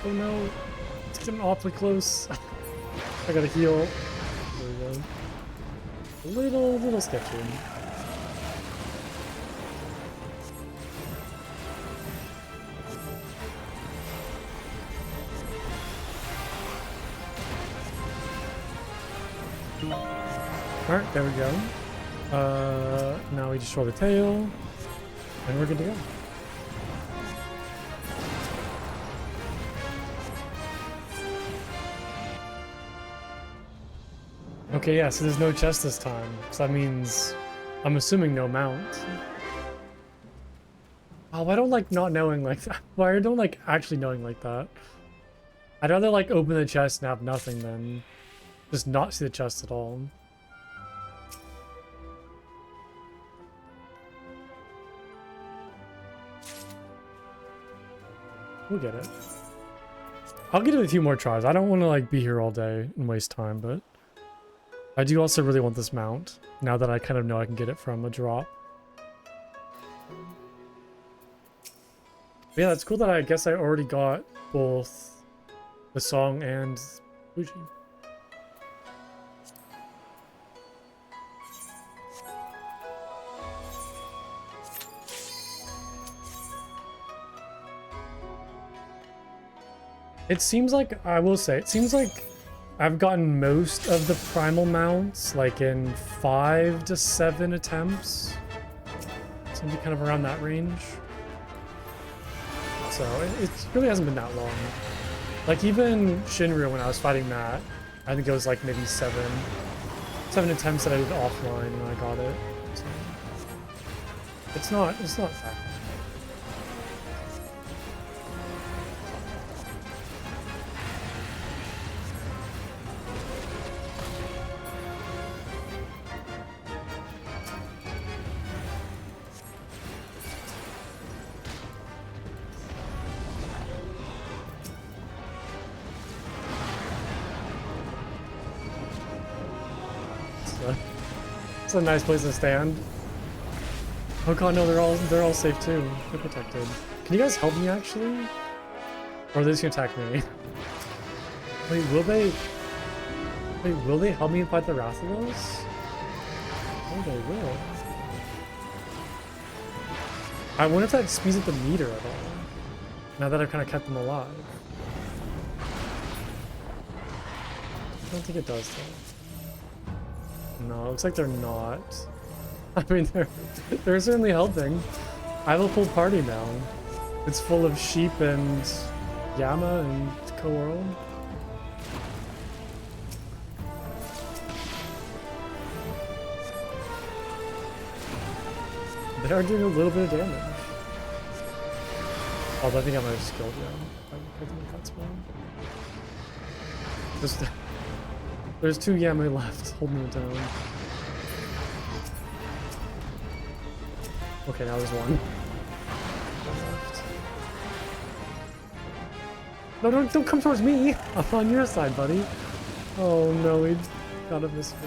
Oh no, it's getting awfully close. I gotta heal. There we go. Little sketchy. Alright, there we go. Now we just roll the tail, and we're good to go. Okay, yeah, so there's no chest this time. So that means, I'm assuming no mount. Oh, I don't like not knowing like that. Why I don't like actually knowing like that. I'd rather like open the chest and have nothing than just not see the chest at all. We'll get it. I'll get it a few more tries. I don't want to like be here all day and waste time, but I do also really want this mount, now that I kind of know I can get it from a drop. But yeah, that's cool that I guess I already got both the song and Fuji. It seems like, I will say, it seems like I've gotten most of the primal mounts, like in 5 to 7 attempts. It's gonna be kind of around that range. So it really hasn't been that long. Like even Shinryu, when I was fighting that, I think it was like maybe 7 attempts that I did offline when I got it. So it's not that. It's a nice place to stand. Oh god, no, they're all safe too. They're protected. Can you guys help me actually? Or are they just gonna attack me? Wait, will they? Wait, will they help me fight the Rathalos? Oh, they will. I wonder if that speeds up the meter at all. Now that I've kind of kept them alive. I don't think it does though. No, it looks like they're not. I mean, they're certainly helping. I have a full party now. It's full of sheep and Yama and Co-World. They are doing a little bit of damage. Although I think I might have skilled them. I think that's one. There's 2 Yama left holding it down. Okay, now there's one. No, don't come towards me! I'm on your side, buddy. Oh no, we got a misfit.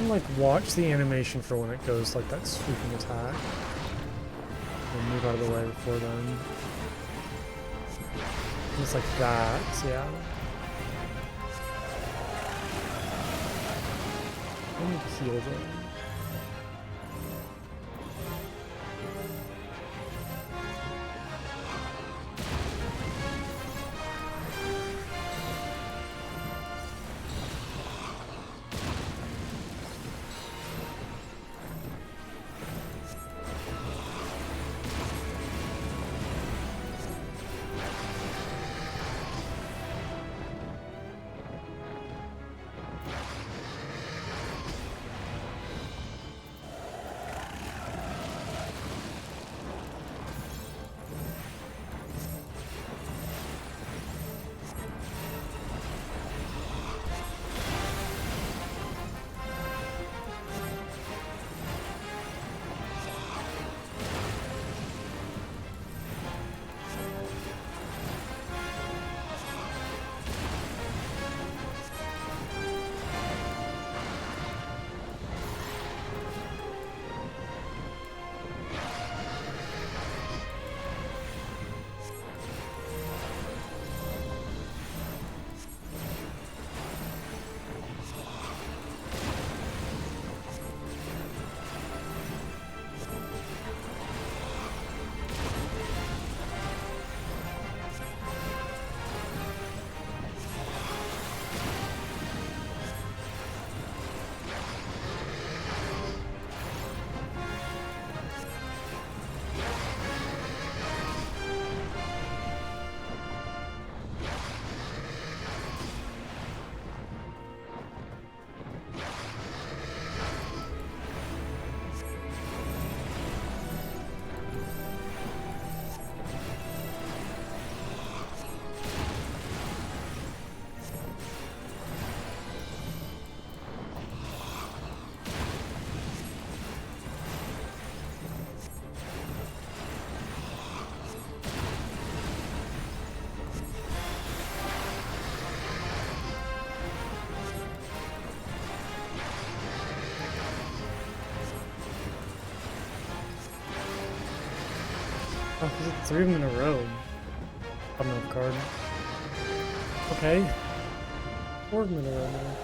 Like watch the animation for when it goes like that sweeping attack and move out of the way before then. Just like that, yeah. I need to heal them. Oh, is it 3 of them in a row? Coming off card. Okay. 4 of them in a row now.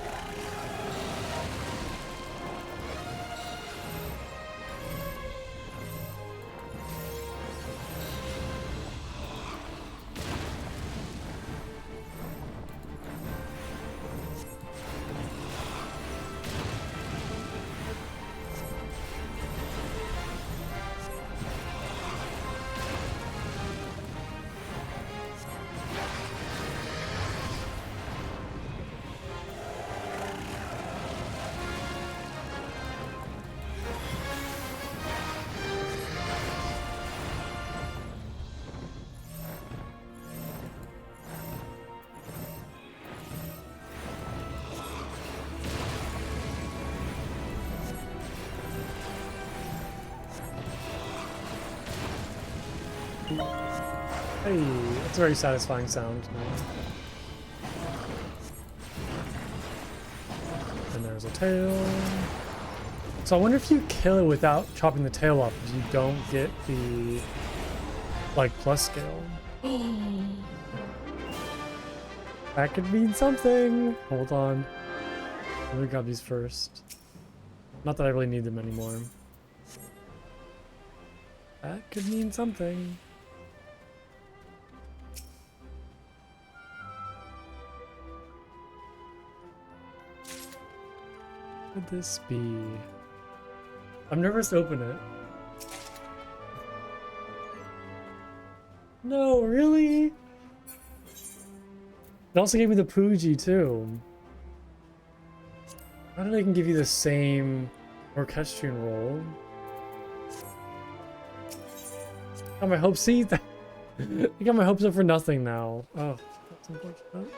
Hey, it's a very satisfying sound. And there's a tail. So I wonder if you kill it without chopping the tail off, if you don't get the like plus scale. That could mean something. Hold on. Let me grab these first. Not that I really need them anymore. That could mean something. What could this be? I'm nervous to open it. No, really? It also gave me the Pooji too. How did I can give you the same orchestrion roll? Got my hopes. See, I got my hopes up for nothing now. Oh, that's unfortunate.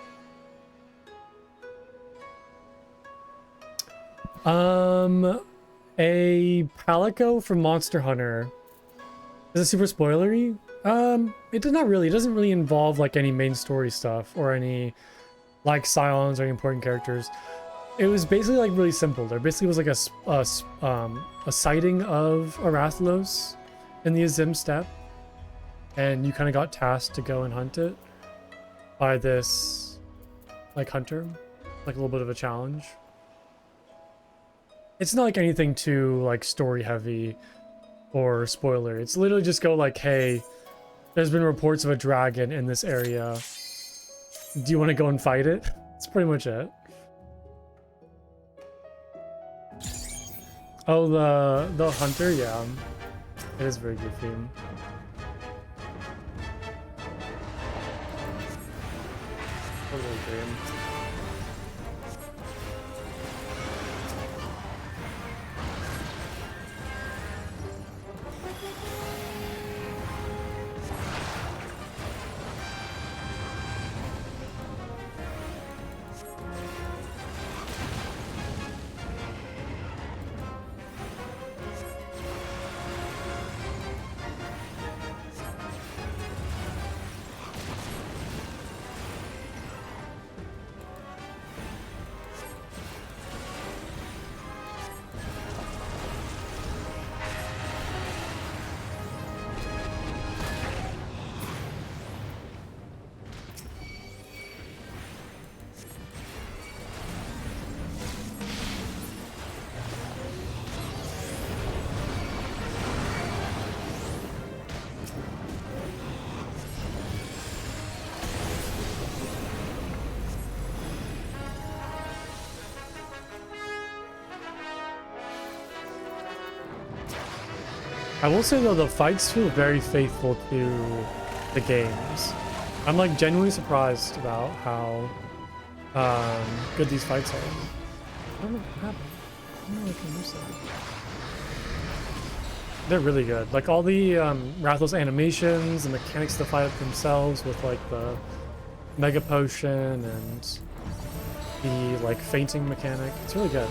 A Palico from Monster Hunter. Is it super spoilery? It does not really. It doesn't really involve like any main story stuff or any like Scions or any important characters. It was basically like really simple. There basically was like a sighting of Arathlos in the Azim steppe, and you kind of got tasked to go and hunt it by this like hunter, like a little bit of a challenge. It's not like anything too like story heavy or spoiler. It's literally just go like, hey, there's been reports of a dragon in this area. Do you want to go and fight it? That's pretty much it. Oh, the hunter, yeah. It is very goofy. Totally agree. I will say though, the fights feel very faithful to the games. I'm like genuinely surprised about how good these fights are. I don't know what happened. I don't know what I can use that. They're really good. Like all the Rathalos animations, the mechanics of the fight themselves with like the Mega Potion and the like fainting mechanic. It's really good.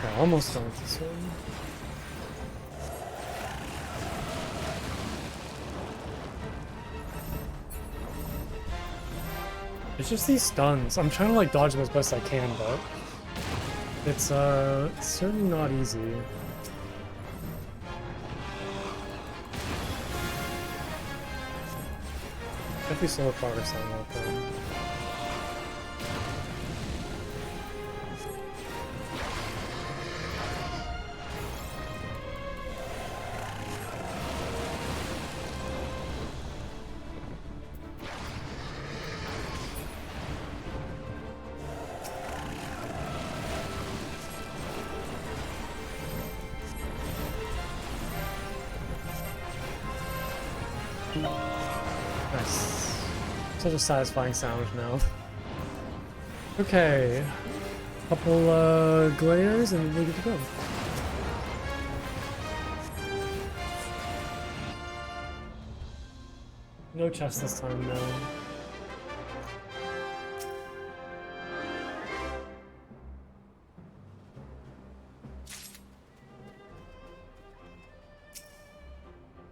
Okay, almost done with this one. It's just these stuns. I'm trying to like dodge them as best I can, but it's certainly not easy. Definitely slower progress on that thing. Nice. Such a satisfying sound now. Okay. Couple glares and we're good to go. No chest this time, no.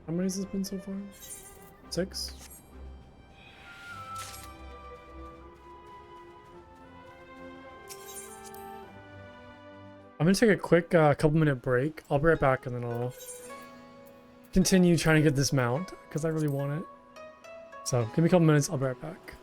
How many has this been so far? 6? I'm gonna take a quick couple minute break. I'll be right back and then I'll continue trying to get this mount because I really want it. So give me a couple minutes, I'll be right back.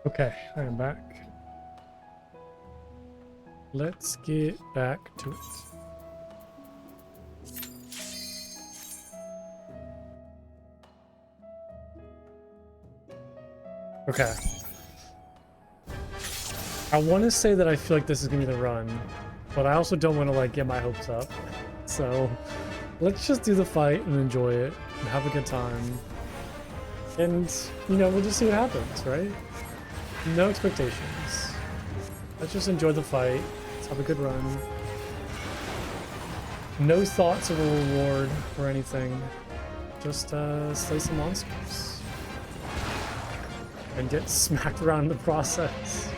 Okay, I am back. Let's get back to it. Okay. I want to say that I feel like this is going to be the run, but I also don't want to like get my hopes up. So let's just do the fight and enjoy it and have a good time. And, you know, we'll just see what happens, right? No expectations. Let's just enjoy the fight. Let's have a good run. No thoughts of a reward or anything. Just slay some monsters. And get smacked around in the process.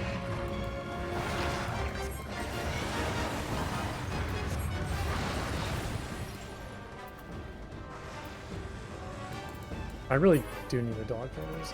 I really do need a dog for those.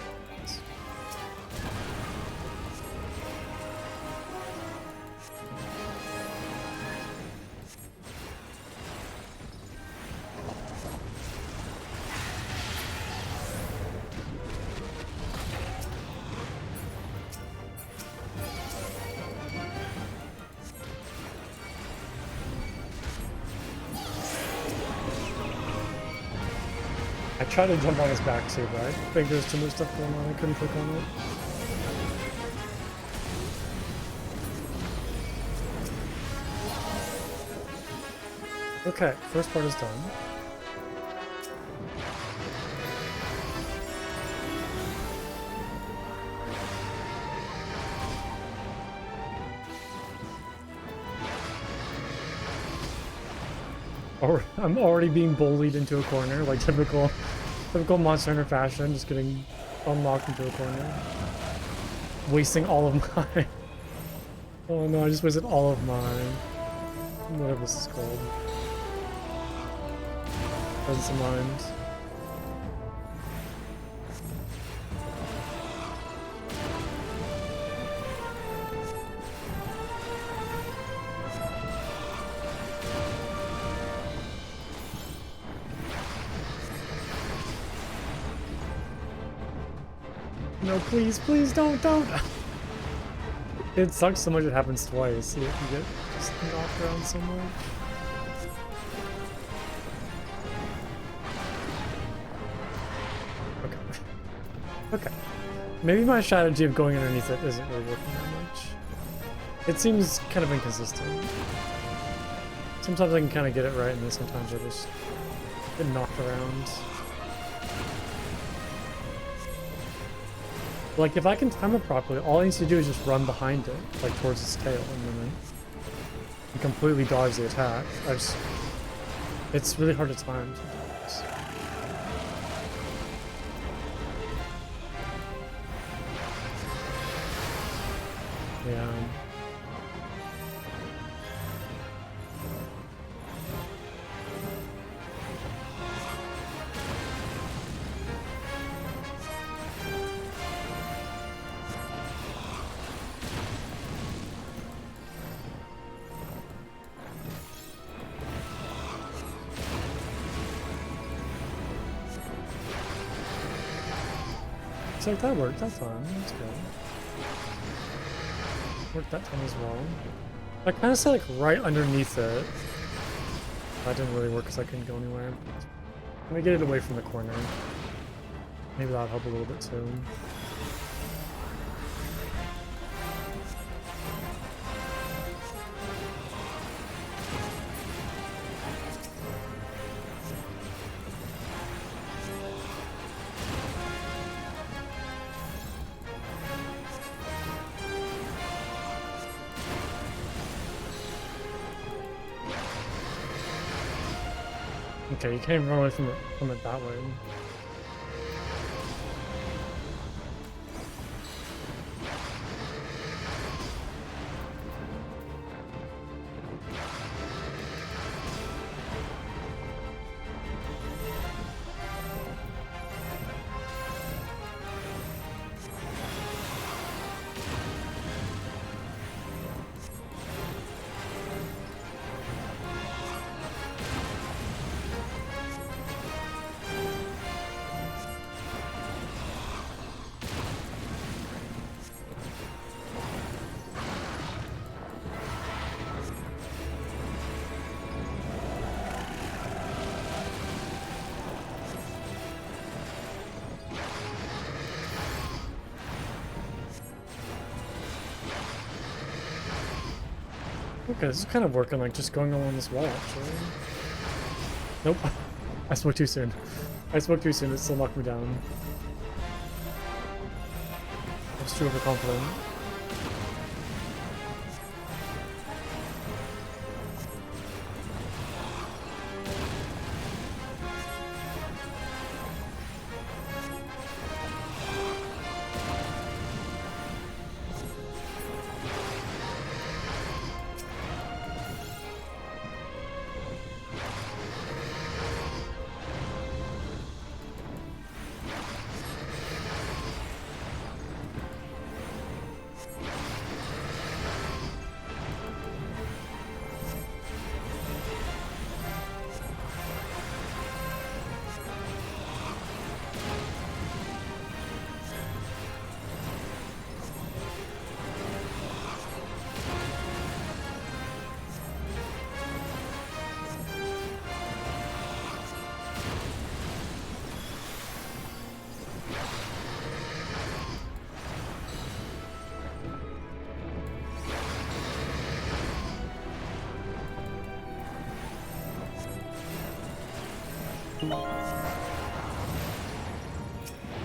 I tried to jump on his back too, but I think there's too much stuff going on. I couldn't click on it. Okay, first part is done. Or I'm already being bullied into a corner, like typical Monster Hunter fashion, just getting unlocked into a corner. Wasting all of my... Oh no, I just wasted all of my... whatever this is called. Presence of mind. No, please, please don't. It sucks so much it happens twice. You get just knocked around so much. Okay. Okay. Maybe my strategy of going underneath it isn't really working that much. It seems kind of inconsistent. Sometimes I can kind of get it right, and then sometimes I just get knocked around. Like, if I can time it properly, all I need to do is just run behind it, like, towards its tail, and then it completely dodge the attack. It's really hard to time sometimes. Yeah. So that worked that time. That's good. Worked that time as well. I kind of set like right underneath it. That didn't really work because I couldn't go anywhere. Let me get it away from the corner. Maybe that'll help a little bit too. Okay, you can't even run away from it that way. Okay, this is kind of working, like just going along this wall, actually. Nope. I spoke too soon. I spoke too soon, it still knocked me down. I was too overconfident.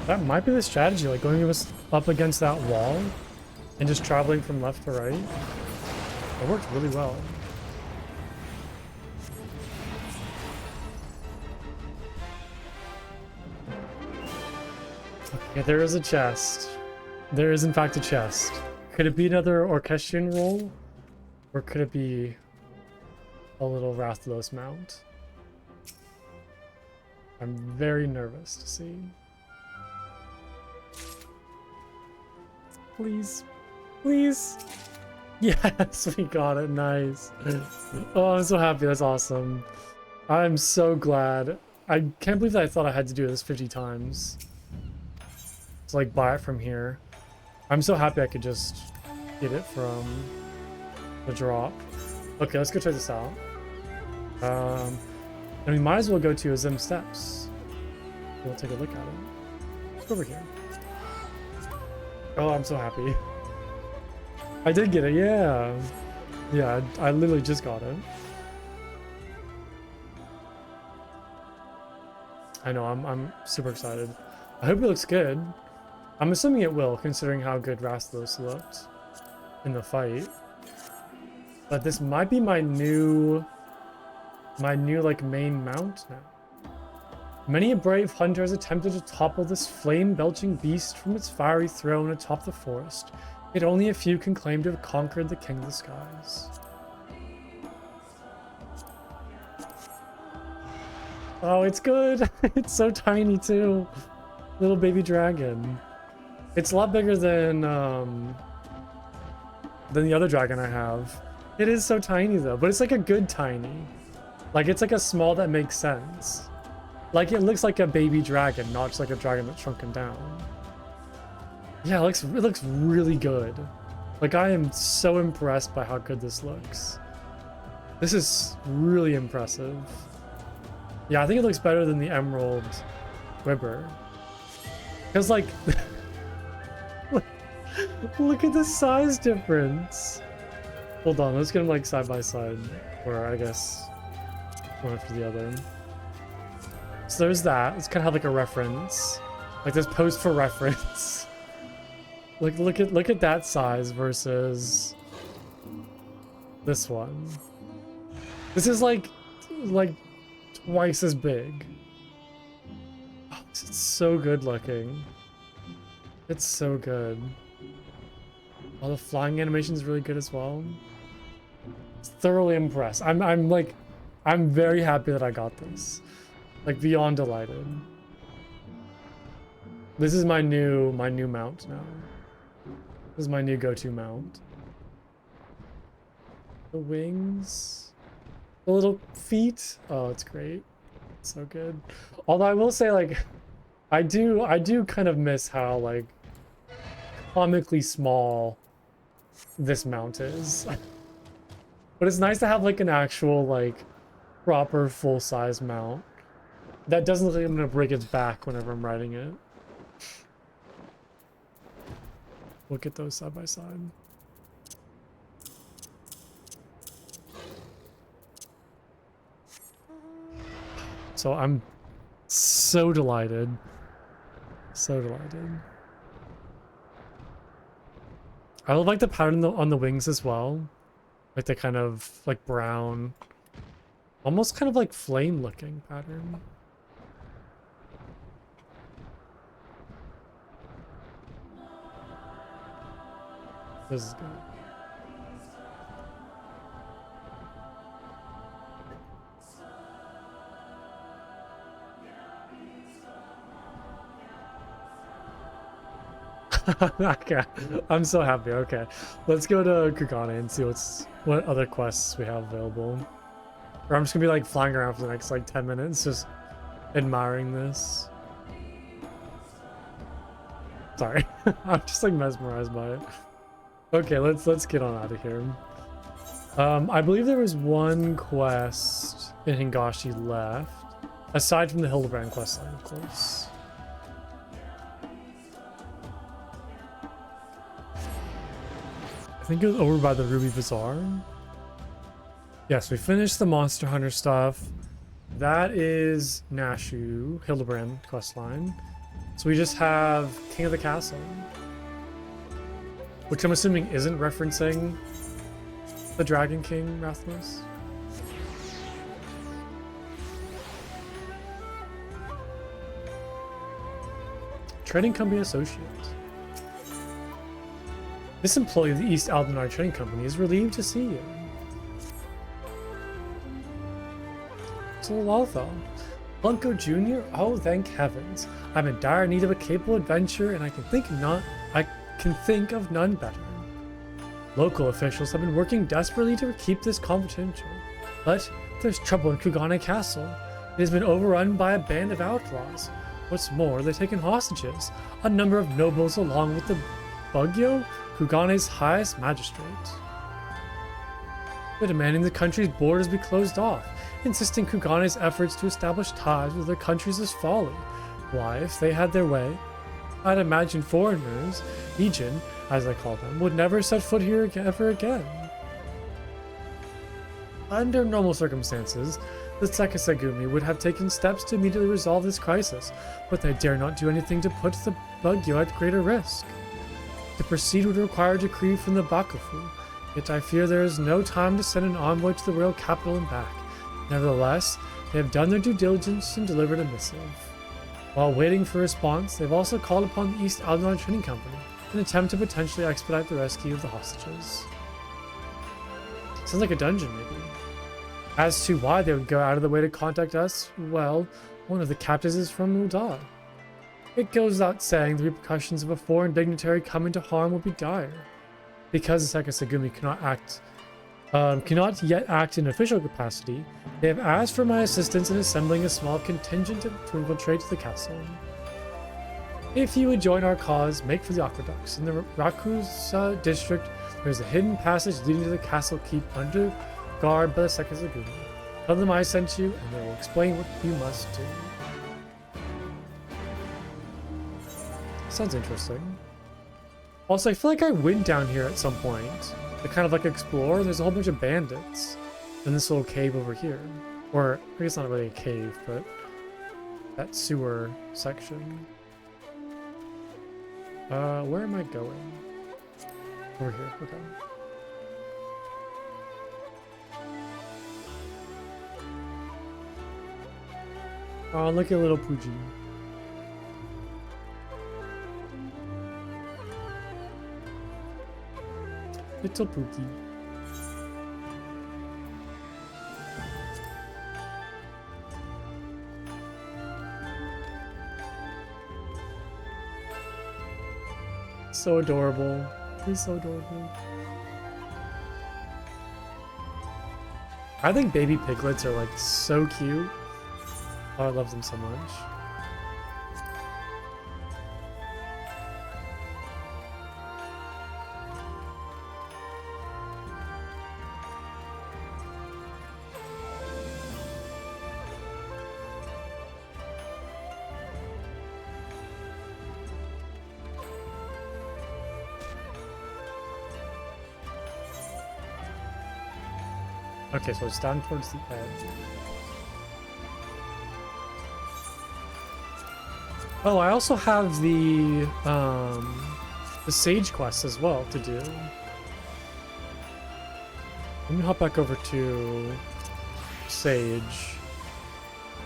That might be the strategy, like going up against that wall and just traveling from left to right. It worked really well. Okay, there is a chest. There is in fact a chest. Could it be another Orchestrion roll? Or could it be a little Rathalos mount? I'm very nervous to see. Please. Please. Yes, we got it. Nice. Oh, I'm so happy. That's awesome. I'm so glad. I can't believe that I thought I had to do this 50 times. To like buy it from here. I'm so happy I could just get it from the drop. Okay, let's go check this out. And we might as well go to Azim Steps. We'll take a look at it. Let's go over here. Oh, I'm so happy. I did get it, yeah. Yeah, I literally just got it. I know, I'm super excited. I hope it looks good. I'm assuming it will, considering how good Rathalos looked in the fight. But this might be my new like main mount now. Many a brave hunter has attempted to topple this flame-belching beast from its fiery throne atop the forest. Yet only a few can claim to have conquered the King of the Skies. Oh, it's good! It's so tiny too. Little baby dragon. It's a lot bigger than the other dragon I have. It is so tiny though, but it's like a good tiny. Like it's like a small that makes sense. Like it looks like a baby dragon, not just like a dragon that's shrunken down. Yeah, it looks really good. Like I am so impressed by how good this looks. This is really impressive. Yeah, I think it looks better than the Emerald Wibber. Because like, look at the size difference. Hold on, let's get them like side by side, or I guess one after the other. So there's that. It's kind of have like a reference, like this pose for reference. Like look at that size versus this one. This is like twice as big. Oh, it's so good looking. It's so good. Oh, the flying animation is really good as well. Thoroughly impressed. I'm very happy that I got this. Like beyond delighted. This is my new mount now. This is my new go-to mount. The wings, the little feet. Oh, it's great. It's so good. Although I will say, like, I do kind of miss how like comically small this mount is. But it's nice to have like an actual like proper full-size mount that doesn't look like I'm gonna break its back whenever I'm riding it. Look at those side by side. So I'm so delighted. So delighted. I love like the pattern on the wings as well. Like the kind of like brown, almost kind of like flame looking pattern. This is good. Okay, I'm so happy. Okay, let's go to Kugane and see what other quests we have available. Or I'm just gonna be like flying around for the next like 10 minutes, just admiring this. Sorry, I'm just like mesmerized by it. Okay, let's get on out of here. I believe there was one quest in Hingashi left, aside from the Hildebrand questline, of course. I think it was over by the Ruby Bazaar. Yes, we finished the Monster Hunter stuff. That is Nashu, Hildebrand questline. So we just have King of the Castle, which I'm assuming isn't referencing the Dragon King Rathalos. Trading Company Associate. This employee of the East Aldenar Trading Company is relieved to see you. So Lotho. Blunko Jr.? Oh, thank heavens. I'm in dire need of a capable adventurer, and I can think of none better. Local officials have been working desperately to keep this confidential, but there's trouble in Kugane Castle. It has been overrun by a band of outlaws. What's more, they've taken hostages a number of nobles along with the Bugyo, Kugane's highest magistrate. They're demanding the country's borders be closed off, insisting Kugane's efforts to establish ties with their countries is folly. Why, if they had their way, I'd imagine foreigners, Ijin, as I call them, would never set foot here ever again. Under normal circumstances, the Sekisagumi would have taken steps to immediately resolve this crisis, but they dare not do anything to put the Bugyo at greater risk. To proceed would require a decree from the Bakufu, yet I fear there is no time to send an envoy to the royal capital and back. Nevertheless, they have done their due diligence and delivered a missive. While waiting for a response, they've also called upon the East Aldenar Trading Company in an attempt to potentially expedite the rescue of the hostages. Sounds like a dungeon, maybe. As to why they would go out of the way to contact us, well, one of the captives is from Uda. It goes without saying the repercussions of a foreign dignitary coming to harm will be dire. Because the Sekisagumi cannot yet act in official capacity, they have asked for my assistance in assembling a small contingent to infiltrate the castle. If you would join our cause, make for the aqueducts. In the Rakusa district, there is a hidden passage leading to the castle keep under guard by the Sekisagumi. Tell them I sent you, and they will explain what you must do. Sounds interesting. Also, I feel like I went down here at some point to kind of like explore. There's a whole bunch of bandits in this little cave over here. Or, I guess not really a cave, but that sewer section. Where am I going? Over here, okay. Oh, look at little Pooji. Little Pookie. So adorable. He's so adorable. I think baby piglets are like so cute. Oh, I love them so much. Okay, so it's down towards the edge. Oh, I also have the Sage quest as well to do. Let me hop back over to Sage.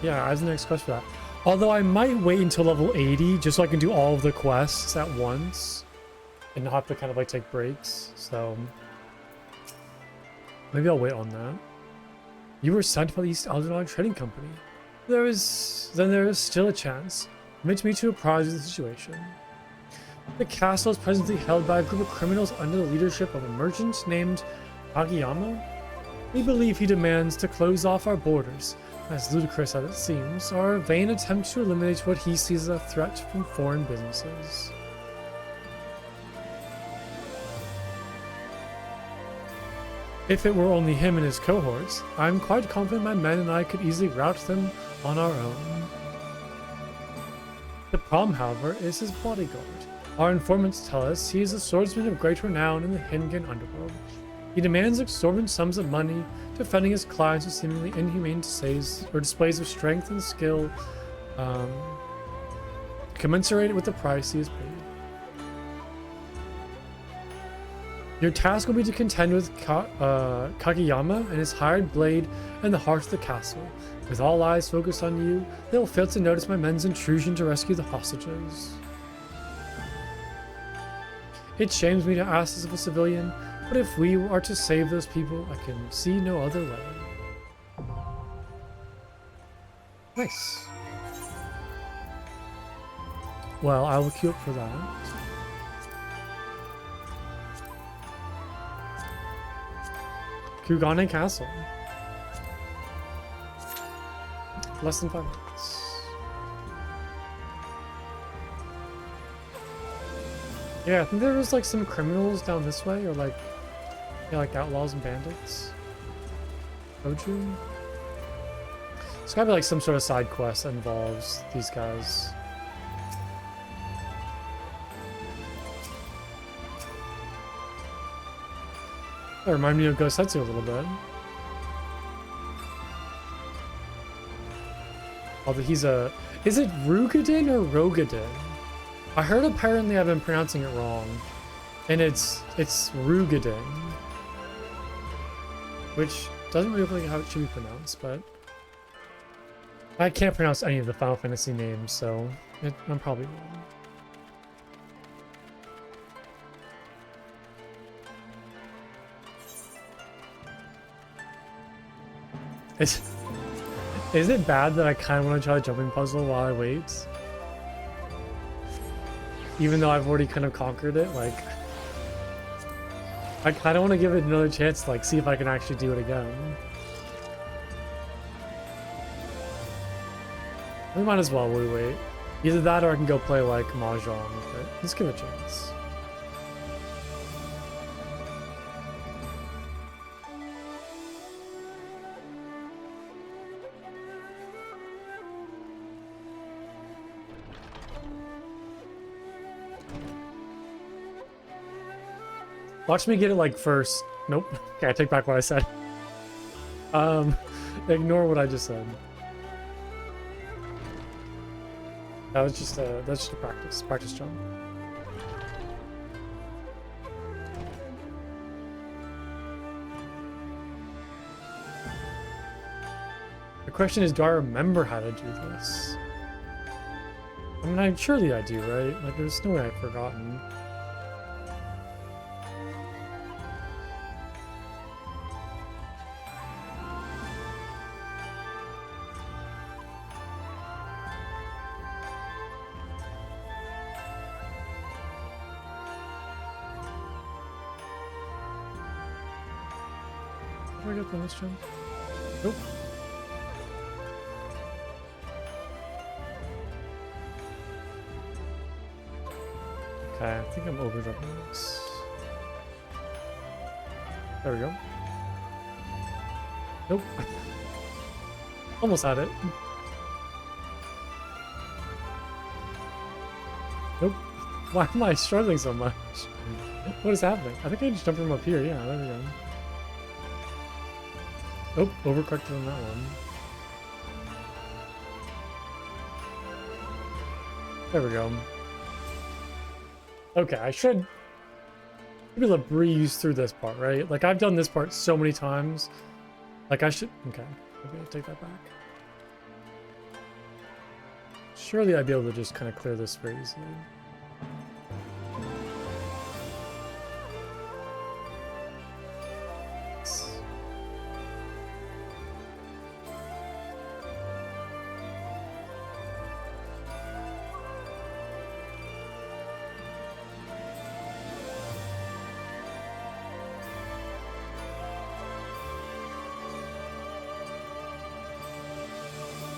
Yeah, I have the next quest for that. Although I might wait until level 80 just so I can do all of the quests at once and not have to kind of like take breaks. So maybe I'll wait on that. You were sent by the East Eldonog Trading Company. There is still a chance. Permit me to apprise you of the situation. The castle is presently held by a group of criminals under the leadership of a merchant named Agiyama. We believe he demands to close off our borders. As ludicrous as it seems, our vain attempt to eliminate what he sees as a threat from foreign businesses. If it were only him and his cohorts, I'm quite confident my men and I could easily rout them on our own. The problem, however, is his bodyguard. Our informants tell us he is a swordsman of great renown in the Hingan underworld. He demands exorbitant sums of money, defending his clients with seemingly inhumane displays of strength and skill, commensurate with the price he has paid. Your task will be to contend with Kageyama and his hired blade in the heart of the castle. With all eyes focused on you, they will fail to notice my men's intrusion to rescue the hostages. It shames me to ask this of a civilian, but if we are to save those people, I can see no other way. Nice. Well, I will queue up for that. Kugane Castle. Less than 5 minutes. Yeah, I think there was like some criminals down this way, or like, yeah, like outlaws and bandits. Oju? It's gotta be like some sort of side quest that involves these guys. That reminded me of Gosetsu a little bit. Although he's a... Is it Rugadin or Rogadin? I heard apparently I've been pronouncing it wrong. And it's Rugadin. Which doesn't really look like how it should be pronounced, but... I can't pronounce any of the Final Fantasy names, so I'm probably wrong. Is it bad that I kind of want to try the jumping puzzle while I wait? Even though I've already kind of conquered it, like... I kind of want to give it another chance, like, see if I can actually do it again. We might as well wait. Either that or I can go play, like, Mahjong, but let's give it a chance. Watch me get it like first. Nope. Okay, I take back what I said. Ignore what I just said. That was just that's just a practice jump. The question is, do I remember how to do this? I mean, surely I do, right? Like, there's no way I've forgotten. Did I get the last jump? Nope. Okay, I think I'm overjumping this. There we go. Nope. Almost had it. Nope. Why am I struggling so much? What is happening? I think I just jumped from up here. Yeah, there we go. Oh, overcorrected on that one. There we go. Okay, I should be able to breeze through this part, right? Like, I've done this part so many times. Like, I should... Okay, maybe I'll take that back. Surely I'd be able to just kind of clear this very easily.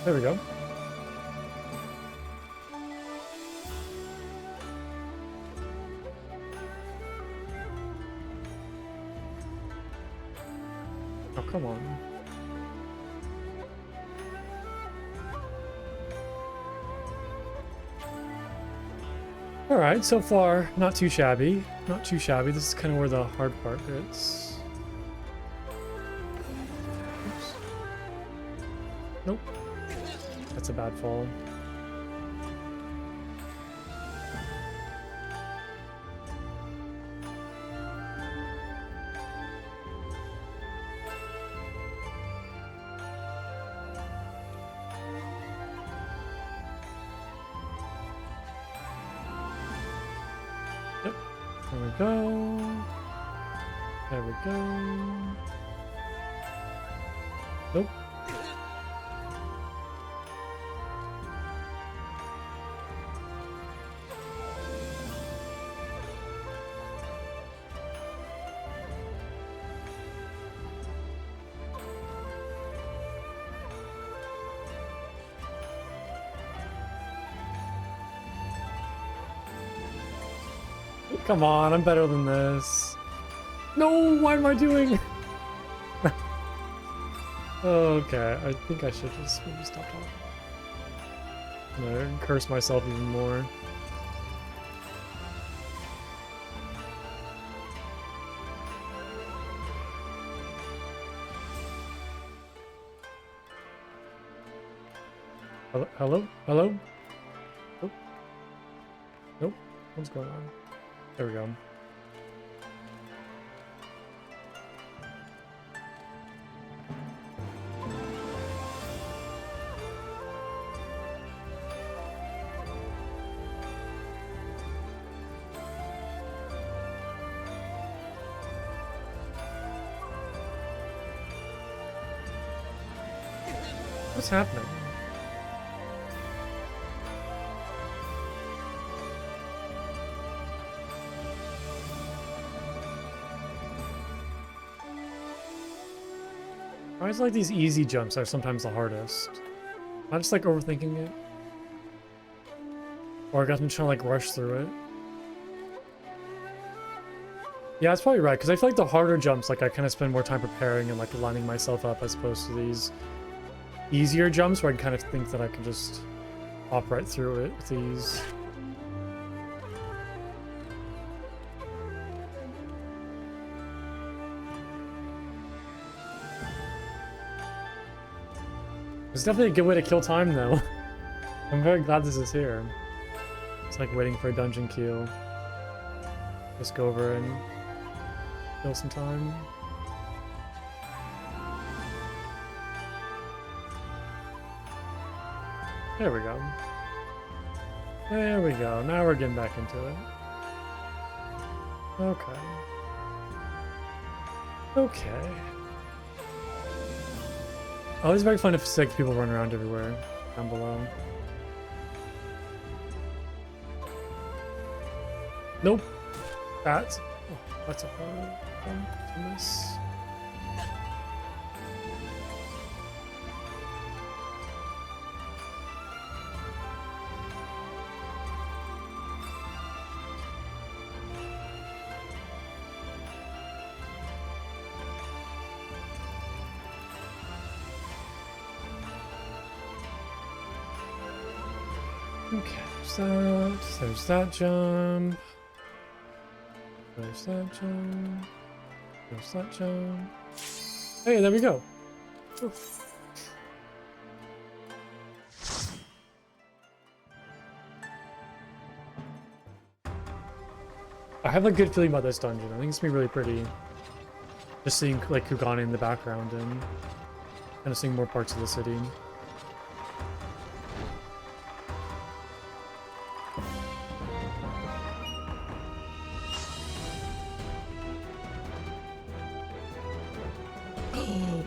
There we go. Oh, come on. Alright, so far, not too shabby. Not too shabby. This is kind of where the hard part hits. Oops. Nope. That's a bad fall. Yep. There we go. There we go. Nope. Come on, I'm better than this. No, why am I doing? Okay, I think I should just maybe stop talking. I'm gonna curse myself even more. Hello? Hello? Hello? Nope. Nope. What's going on? There we go. What's happening? Why is like these easy jumps are sometimes the hardest? Am I just like overthinking it? Or I guess I'm trying to like rush through it. Yeah, that's probably right, because I feel like the harder jumps, like I kind of spend more time preparing and like lining myself up as opposed to these easier jumps where I kind of think that I can just hop right through it with ease. It's definitely a good way to kill time, though. I'm very glad this is here. It's like waiting for a dungeon queue. Just go over and kill some time. There we go. There we go. Now we're getting back into it. Okay. Okay. Oh, it's very fun if sick people run around everywhere down below. Nope. That's a hard one to miss. Okay, there's that jump. There's that jump. There's that jump. Hey, there we go. Ooh. I have a good feeling about this dungeon. I think it's gonna be really pretty. Just seeing like Kugane in the background and kind of seeing more parts of the city.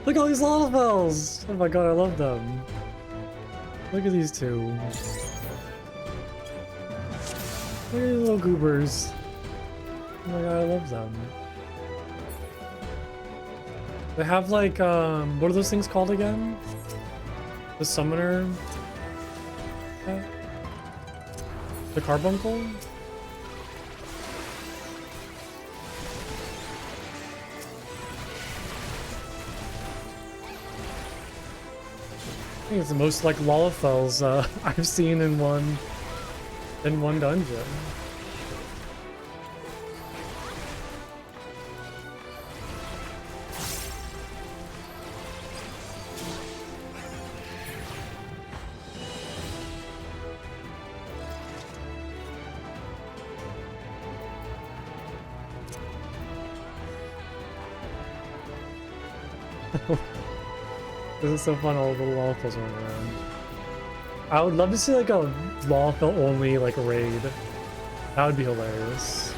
Look at all these Lalafels! Oh my god, I love them. Look at these two. Look at these little goobers. Oh my god, I love them. They have like, what are those things called again? The summoner? The carbuncle? I think it's the most like Lalafels I've seen in one dungeon. This is so fun, all the Lalafels running around. I would love to see like a Lalafell only like raid. That would be hilarious.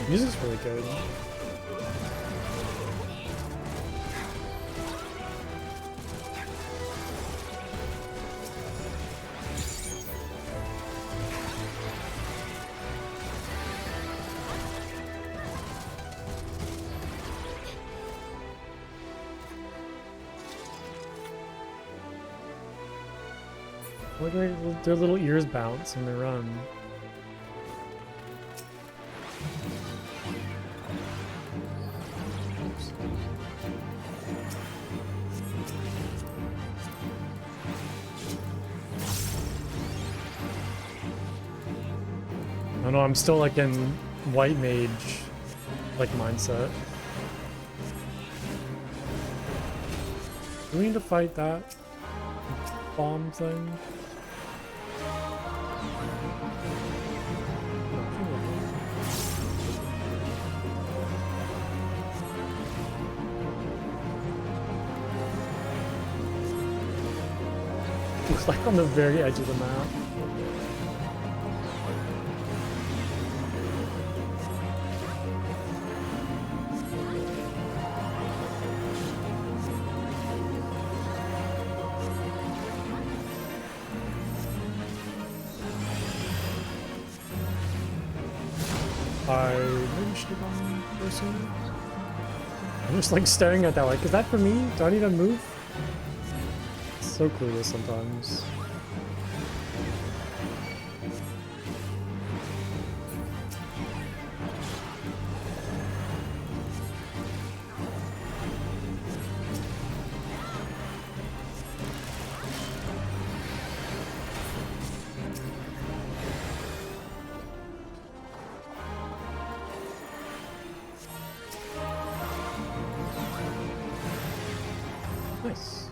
Music's really good. Look at their little ears bounce when they run. I know, I'm still like in white mage like mindset. Do we need to fight that bomb thing? It's like on the very edge of the map. Maybe should have gone person. I'm just like staring at that like, is that for me? Do I need to move? It's so clueless sometimes. Nice.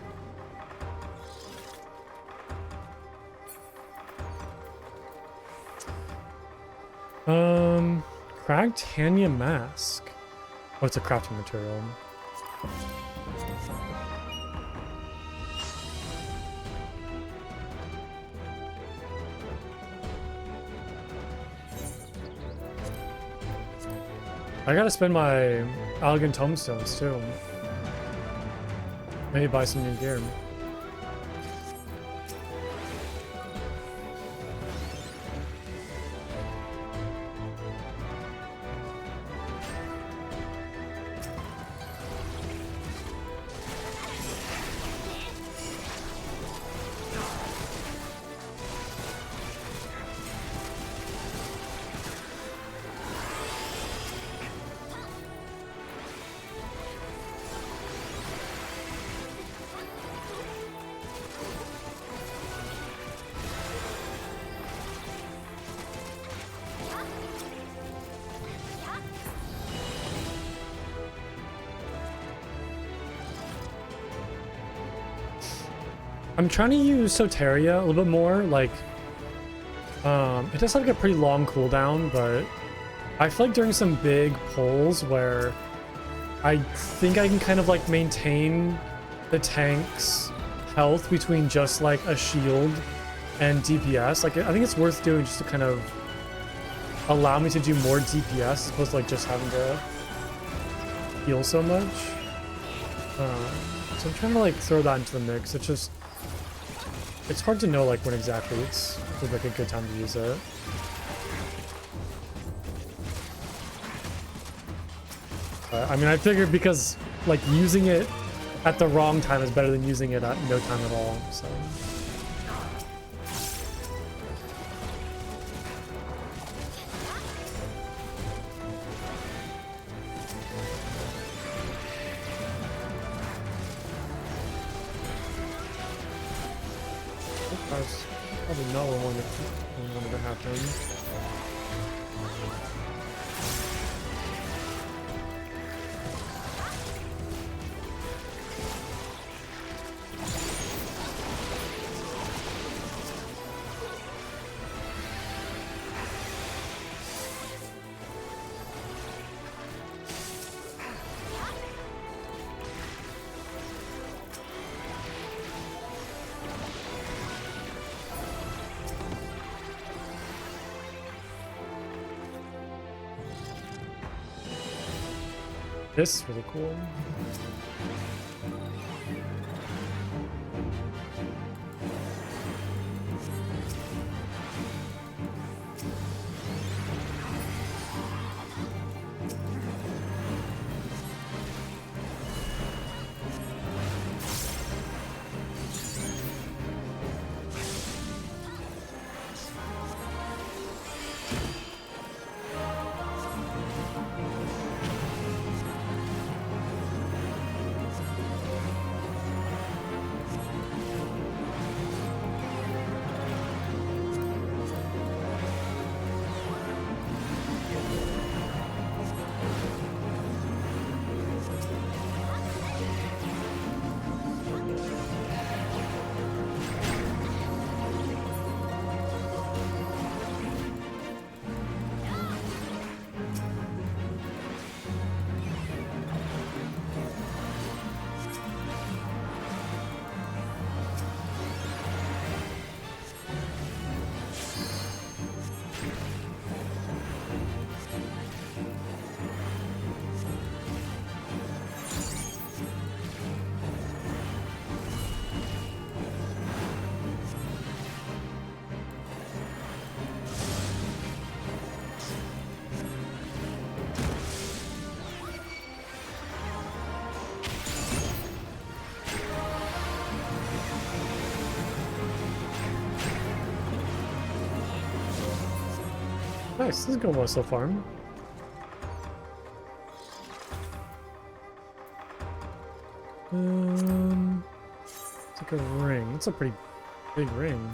Cracked Hanya mask. Oh, it's a crafting material. I gotta spend my elegant tomestones too. Maybe buy some new gear. I'm trying to use Soteria a little bit more. Like, it does have like a pretty long cooldown, but I feel like during some big pulls where I think I can kind of like maintain the tank's health between just like a shield and DPS. Like, I think it's worth doing just to kind of allow me to do more DPS as opposed to like just having to heal so much. So I'm trying to like throw that into the mix. It's hard to know like when exactly it's like a good time to use it. But, I mean, I figured because like using it at the wrong time is better than using it at no time at all. So. That's probably not what I wanted to happen. This is really cool. Nice, this is going well so far. It's like a ring. It's a pretty big ring.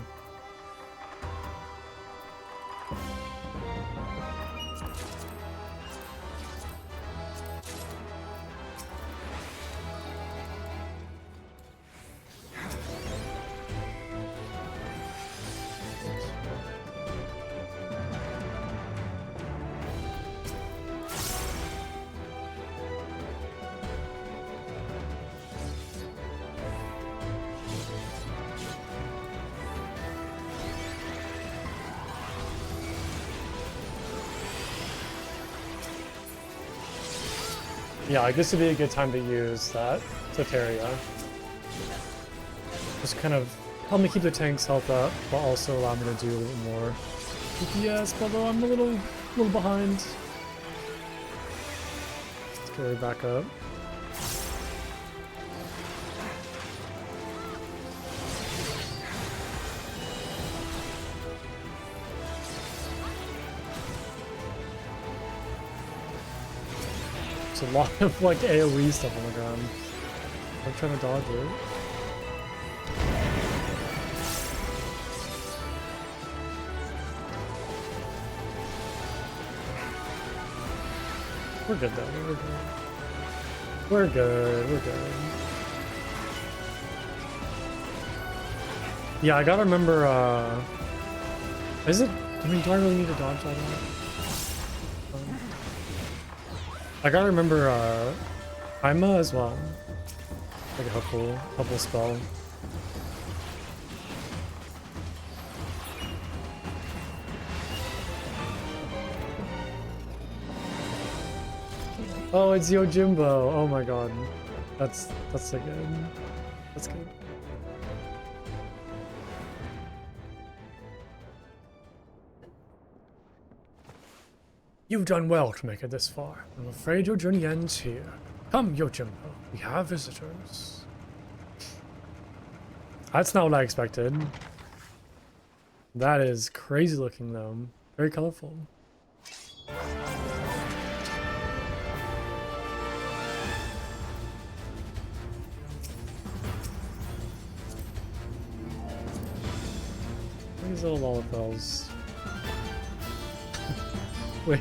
Yeah, like this would be a good time to use that Soteria. Just kind of help me keep the tank's health up, but also allow me to do a little more DPS, although I'm a little behind. Let's carry back up. A lot of like AoE stuff on the ground. I'm trying to dodge it. We're good though. We're good. We're good. We're good. Yeah, I gotta remember, is it, I mean, do I really need to dodge all that? I gotta remember, Ima as well. Like a helpful spell. Oh, it's Yojimbo. Oh my god. That's so good. That's good. You've done well to make it this far. I'm afraid your journey ends here. Come, Yojimbo. We have visitors. That's not what I expected. That is crazy looking though. Very colorful. These little lollipels. Wait.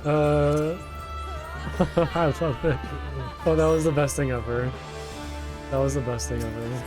I love it. Oh, that was the best thing ever. That was the best thing ever.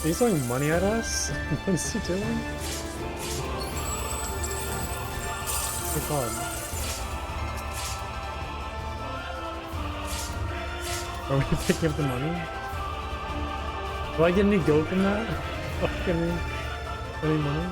He's throwing money at us? What is he doing? Oh god. Are we picking up the money? Do I get any gold from that? Do I get any money?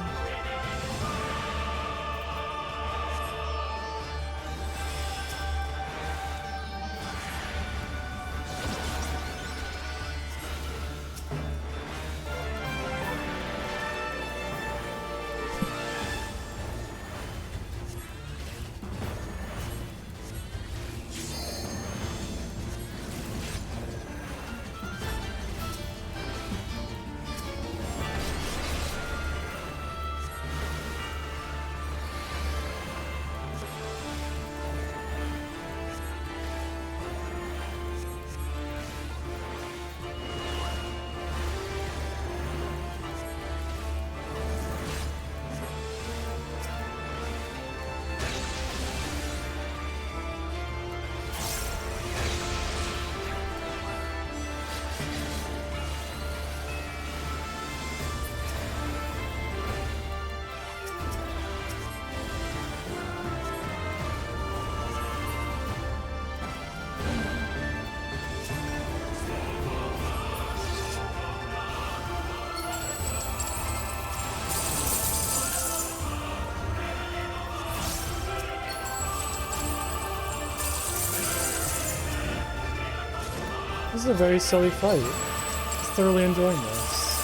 This is a very silly fight. I'm thoroughly enjoying this.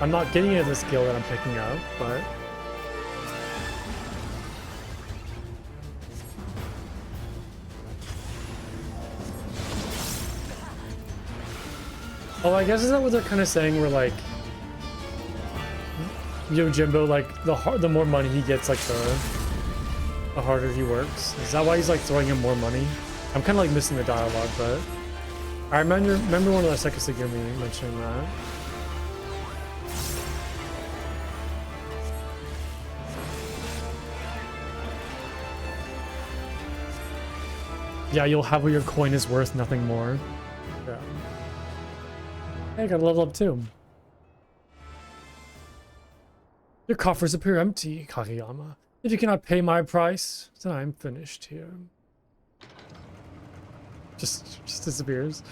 I'm not getting into the skill that I'm picking up, but... Oh, I guess is that what they're kind of saying? We're like... Yojimbo, like, the more money he gets, like, the harder he works. Is that why he's, like, throwing him more money? I'm kind of, like, missing the dialogue, but... I remember one of the Sekisugumi mentioning that. Yeah, you'll have what your coin is worth, nothing more. Yeah. Hey, I got a level up, too. Your coffers appear empty, Kageyama. If you cannot pay my price, then I'm finished here. Just disappears.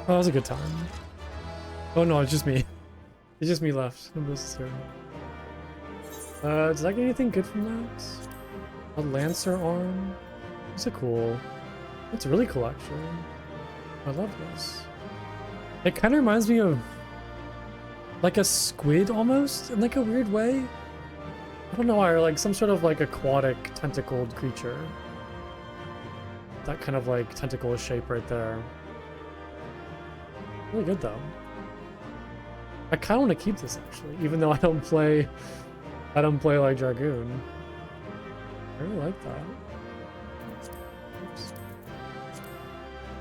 Oh, that was a good time. Oh no, it's just me. It's just me left. Nobody else is here. Did I get anything good from that? A Lancer arm. It's a cool. It's really cool, actually. I love this. It kind of reminds me of like a squid almost, in like a weird way. I don't know why, or like some sort of like aquatic tentacled creature. That kind of like tentacle shape right there. Really good though. I kind of want to keep this actually, even though I don't play like Dragoon. I really like that. Oops.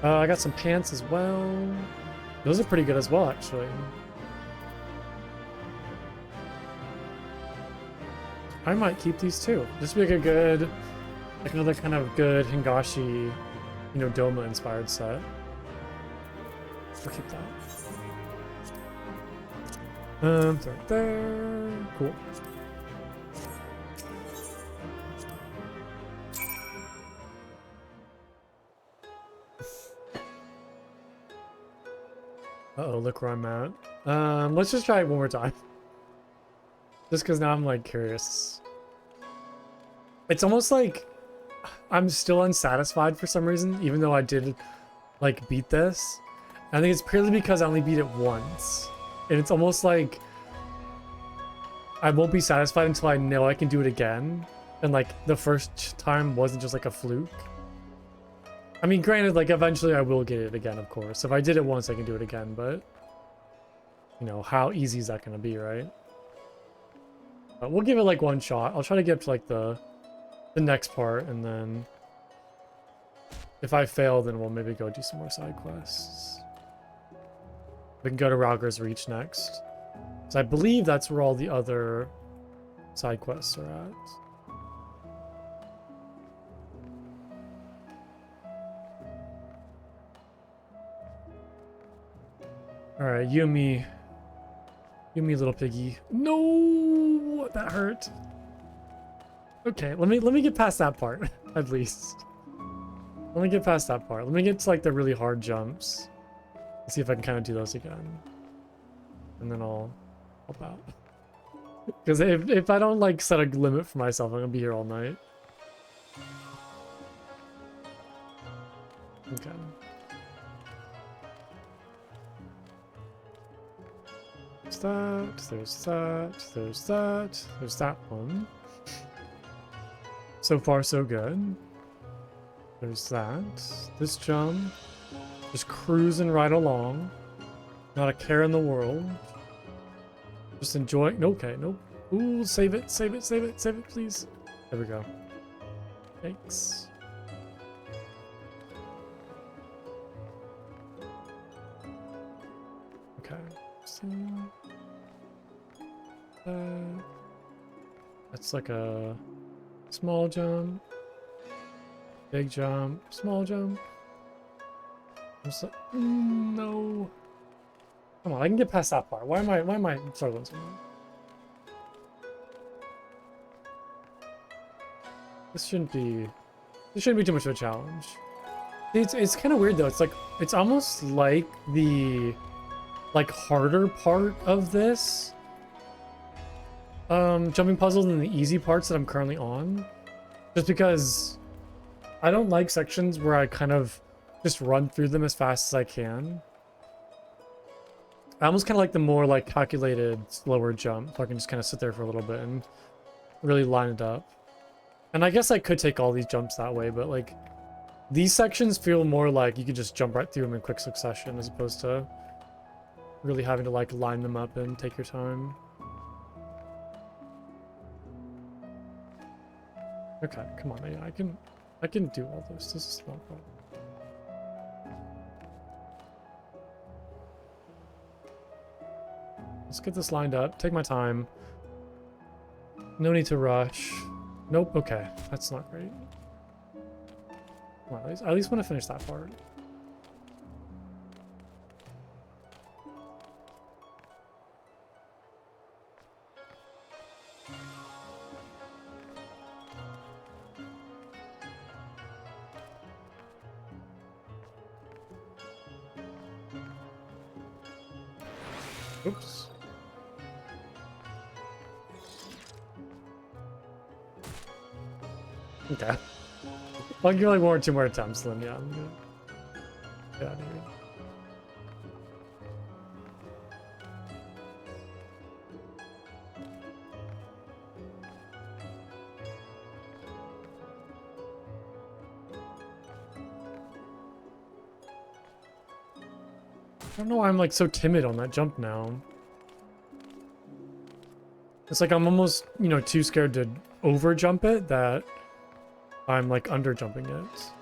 I got some pants as well. Those are pretty good as well, actually. I might keep these too. This would be like a good, like another kind of good Hingashi, you know, Doma inspired set. We'll keep that. It's right there. Cool. Uh-oh, look where I'm at. Let's just try it one more time. Just because now I'm like curious. It's almost like I'm still unsatisfied for some reason, even though I did like beat this. I think it's purely because I only beat it once. And it's almost like I won't be satisfied until I know I can do it again. And like the first time wasn't just like a fluke. I mean, granted, like eventually I will get it again, of course. If I did it once, I can do it again, but you know, how easy is that going to be, right? But we'll give it like one shot. I'll try to get up to like the next part, and then if I fail, then we'll maybe go do some more side quests. We can go to Rauger's Reach next. So I believe that's where all the other side quests are at. Alright, you and me, little piggy. No, that hurt. Okay, let me get past that part, at least. Let me get past that part. Let me get to like the really hard jumps. See if I can kind of do those again. And then I'll help out. Because if I don't like set a limit for myself, I'm gonna be here all night. Okay. There's there's that one. So far, so good. There's that. This jump. Just cruising right along. Not a care in the world. Just enjoying. Okay, nope. Ooh, save it, please. There we go. Thanks. Okay. So, that's like a small jump, big jump, small jump. No. Come on, I can get past that part. Why am I struggling so much? This shouldn't be too much of a challenge. It's kind of weird though. It's almost like the harder part of this jumping puzzle than the easy parts that I'm currently on. Just because I don't like sections where I kind of just run through them as fast as I can. I almost kind of like the more like calculated, slower jump, so I can just kind of sit there for a little bit and really line it up. And I guess I could take all these jumps that way, but like these sections feel more like you could just jump right through them in quick succession as opposed to really having to like line them up and take your time. Okay, come on, yeah, I can do all this. This is not a problem. Let's get this lined up. Take my time. No need to rush. Nope. Okay, that's not great. Well, I at least want to finish that part. Oops. Okay. I'll give like 1 or 2 more attempts, then yeah, I'm good. Get out of here. I don't know why I'm like so timid on that jump now. It's like I'm almost, you know, too scared to over jump it that I'm like under jumping it.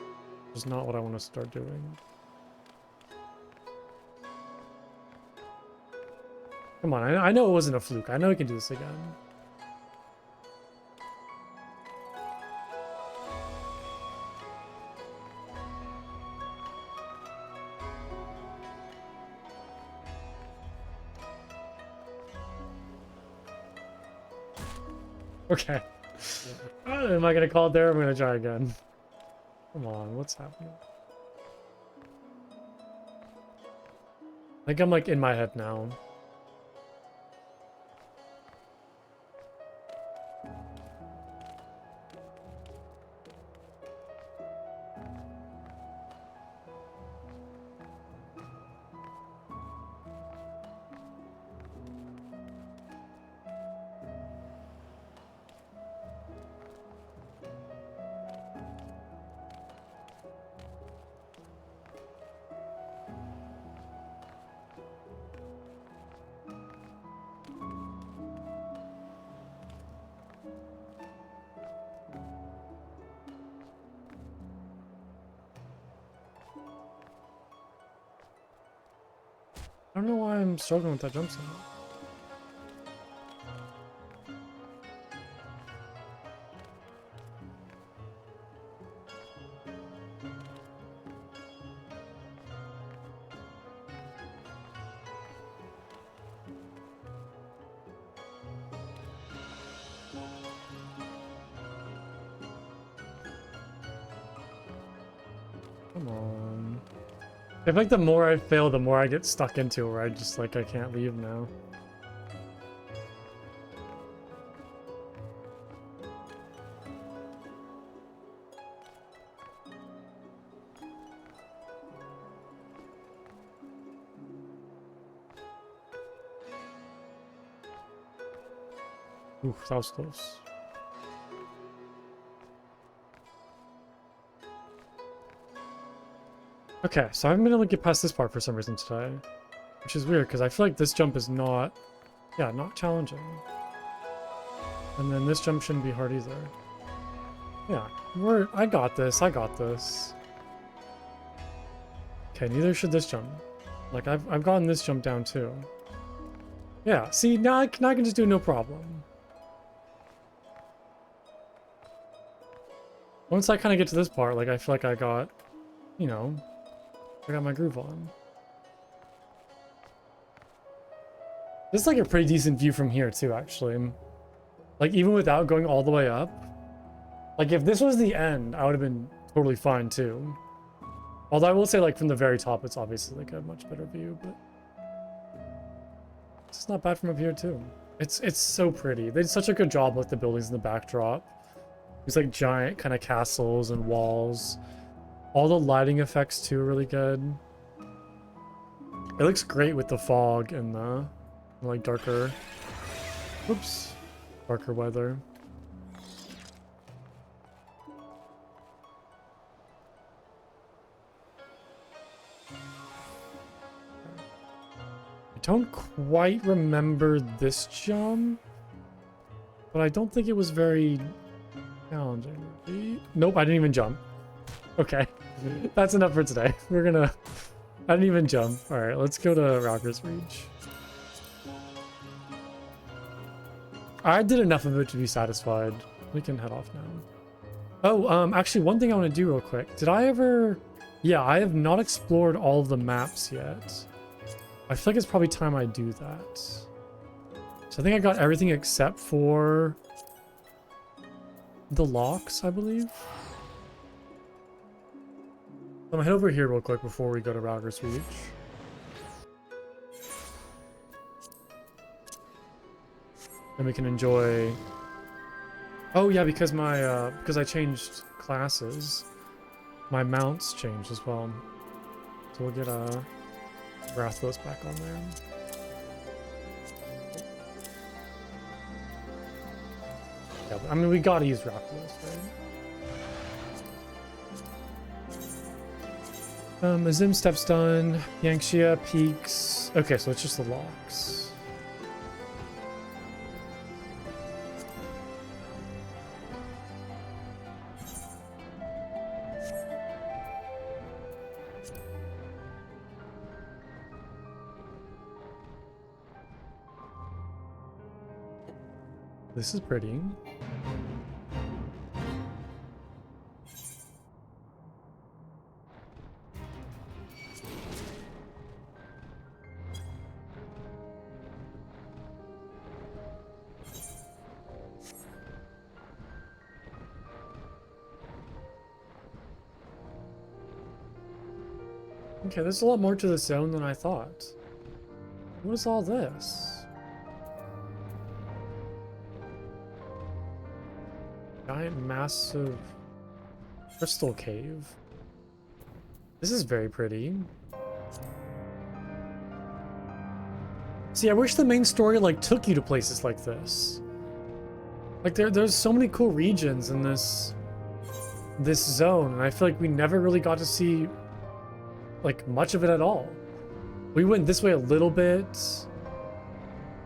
Which is not what I want to start doing. Come on, I know it wasn't a fluke. I know we can do this again. Okay. Am I gonna call it there? I'm gonna try again. Come on, what's happening? I think I'm like in my head now. I don't know why I'm struggling with that jump so much. Come on. I feel like the more I fail, the more I get stuck into it, where I just like I can't leave now. Oof, that was close. Okay, so I haven't been able to get past this part for some reason today. Which is weird, because I feel like this jump is not... Yeah, not challenging. And then this jump shouldn't be hard either. Yeah, I got this, I got this. Okay, neither should this jump. Like, I've gotten this jump down too. Yeah, see, now I can just do it no problem. Once I kind of get to this part, like, I feel like I got, you know... I got my groove on. This is like a pretty decent view from here too, actually. Like even without going all the way up. Like if this was the end, I would have been totally fine too. Although I will say like from the very top, it's obviously like a much better view, but it's not bad from up here too. It's so pretty. They did such a good job with the buildings in the backdrop. These like giant kind of castles and walls. All the lighting effects too are really good. It looks great with the fog and the like darker, whoops, darker weather. I don't quite remember this jump, but I don't think it was very challenging. Nope, I didn't even jump. Okay, that's enough for today. I didn't even jump. All right, let's go to Rockers Reach. I did enough of it to be satisfied. We can head off now. Oh, actually, one thing I want to do real quick. Did I ever... Yeah, I have not explored all of the maps yet. I feel like it's probably time I do that. So I think I got everything except for the locks, I believe. I'm gonna head over here real quick before we go to Rockers Reach. Then we can enjoy Oh yeah, because my because I changed classes, my mounts changed as well. So we'll get Rathalos back on there. Yeah, I mean we gotta use Rathalos, right? Azim steps done. Yangxia peaks. Okay, so it's just the locks. This is pretty. Okay, there's a lot more to the zone than I thought. What is all this? Giant, massive crystal cave. This is very pretty. See, I wish the main story like took you to places like this. Like there's so many cool regions in this zone, and I feel like we never really got to see like much of it at all. We went this way a little bit,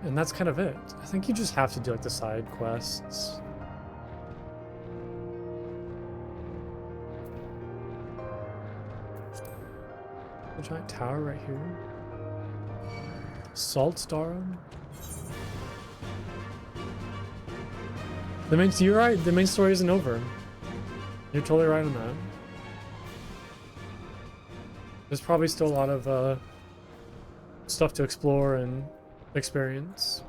and that's kind of it. I think you just have to do like the side quests. A giant tower right here. Salt Star. You're right, the main story isn't over. You're totally right on that. There's probably still a lot of stuff to explore and experience.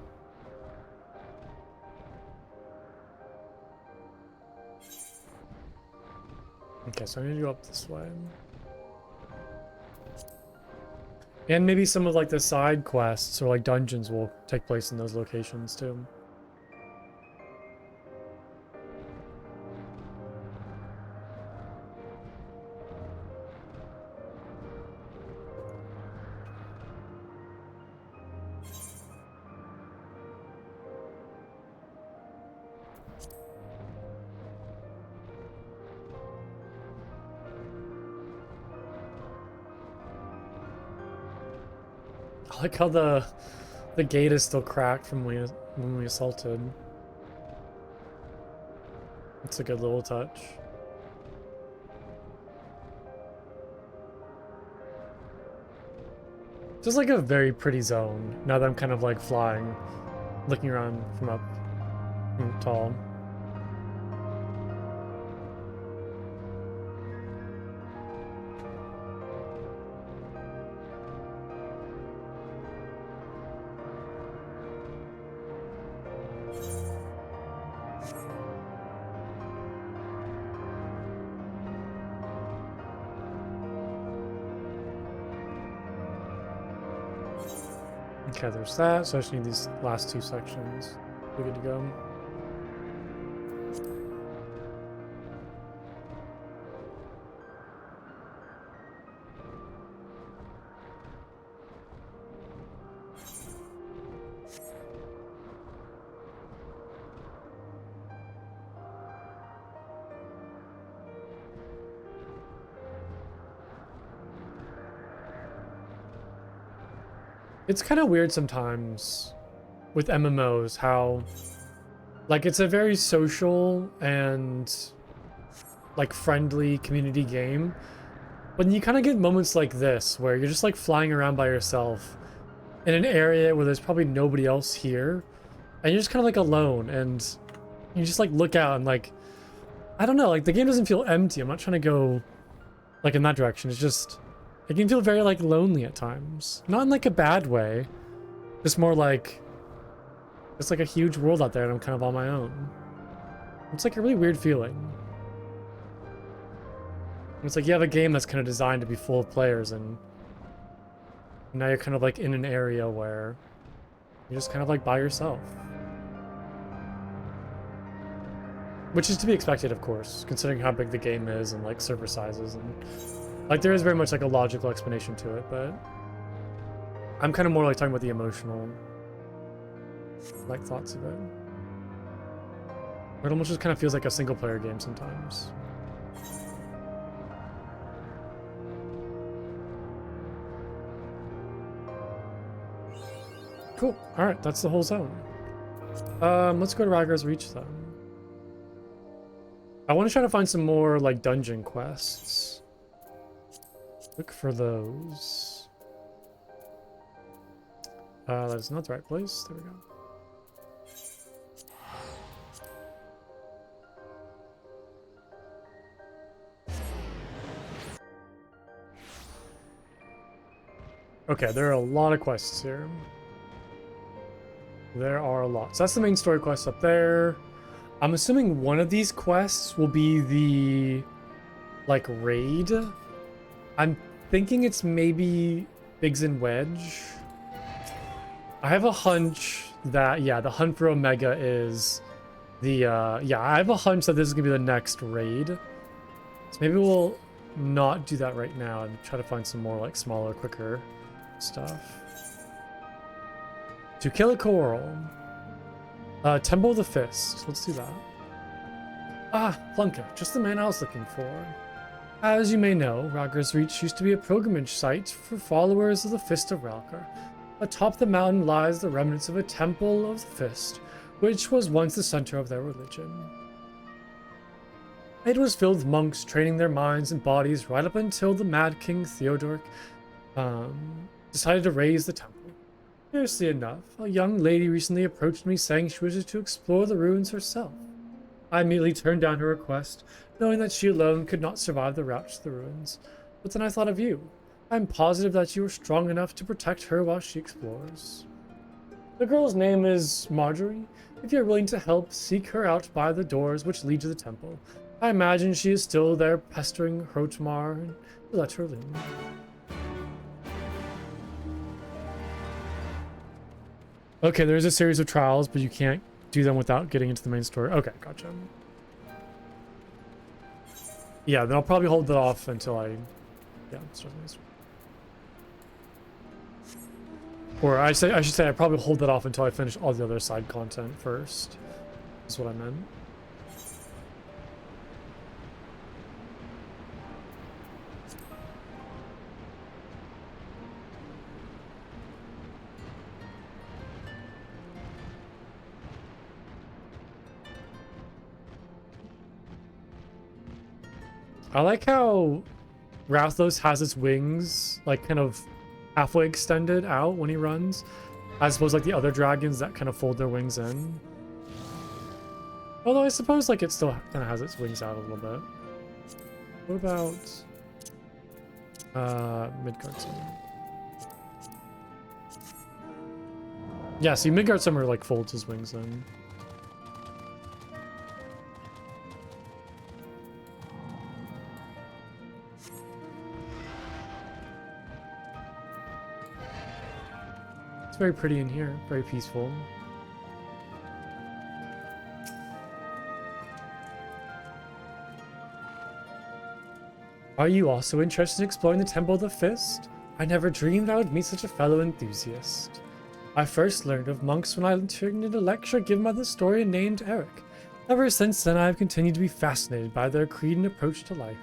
Okay, so I need to go up this way. And maybe some of like the side quests or like dungeons will take place in those locations too. I like how the gate is still cracked from when we assaulted. It's a good little touch. Just like a very pretty zone. Now that I'm kind of like flying, looking around from up from tall. Okay, there's that, so I just need these last two sections. We're good to go. It's kind of weird sometimes with MMOs how like it's a very social and like friendly community game, but then you kind of get moments like this where you're just like flying around by yourself in an area where there's probably nobody else here, and you're just kind of like alone, and you just like look out and like I don't know, like the game doesn't feel empty. I'm not trying to go like in that direction. It's just it can feel very like lonely at times. Not in like a bad way. Just more like it's like a huge world out there and I'm kind of on my own. It's like a really weird feeling. It's like you have a game that's kind of designed to be full of players, and now you're kind of like in an area where you're just kind of like by yourself. Which is to be expected, of course, considering how big the game is and like server sizes, and like there is very much like a logical explanation to it, but I'm kind of more like talking about the emotional like thoughts of it. It almost just kind of feels like a single player game sometimes. Cool. All right, that's the whole zone. Let's go to Ragar's Reach then. I want to try to find some more like dungeon quests. Look for those. That's not the right place. There we go. Okay, there are a lot of quests here. There are a lot. So that's the main story quest up there. I'm assuming one of these quests will be the like raid. I'm thinking it's maybe Biggs and Wedge. I have a hunch that, yeah, the hunt for Omega is the, yeah, I have a hunch that this is gonna be the next raid. So maybe we'll not do that right now and try to find some more like smaller, quicker stuff. To kill a coral. Temple of the Fist. Let's do that. Ah, Plunker, just the man I was looking for. As you may know, Ragar's Reach used to be a pilgrimage site for followers of the Fist of Ralkar. Atop the mountain lies the remnants of a Temple of the Fist, which was once the center of their religion. It was filled with monks training their minds and bodies right up until the Mad King Theodoric decided to raise the temple. Curiously enough, a young lady recently approached me saying she wishes to explore the ruins herself. I immediately turned down her request, knowing that she alone could not survive the route to the ruins. But then I thought of you. I'm positive that you are strong enough to protect her while she explores. The girl's name is Marjorie. If you're willing to help, seek her out by the doors which lead to the temple. I imagine she is still there pestering Hrotmar, and let her leave. Okay, there's a series of trials, but you can't do them without getting into the main story. Okay, gotcha. Yeah, then I'll probably hold that off until I, yeah, start the main story. Or I should say I probably hold that off until I finish all the other side content first. Is what I meant. I like how Rathlos has its wings like kind of halfway extended out when he runs, as opposed to like the other dragons that kind of fold their wings in. Although I suppose like it still kind of has its wings out a little bit. What about Midgard Summer? Yeah, see, Midgard Summer like folds his wings in. It's very pretty in here, very peaceful. Are you also interested in exploring the Temple of the Fist? I never dreamed I would meet such a fellow enthusiast. I first learned of monks when I attended a lecture given by the historian named Eric. Ever since then, I have continued to be fascinated by their creed and approach to life.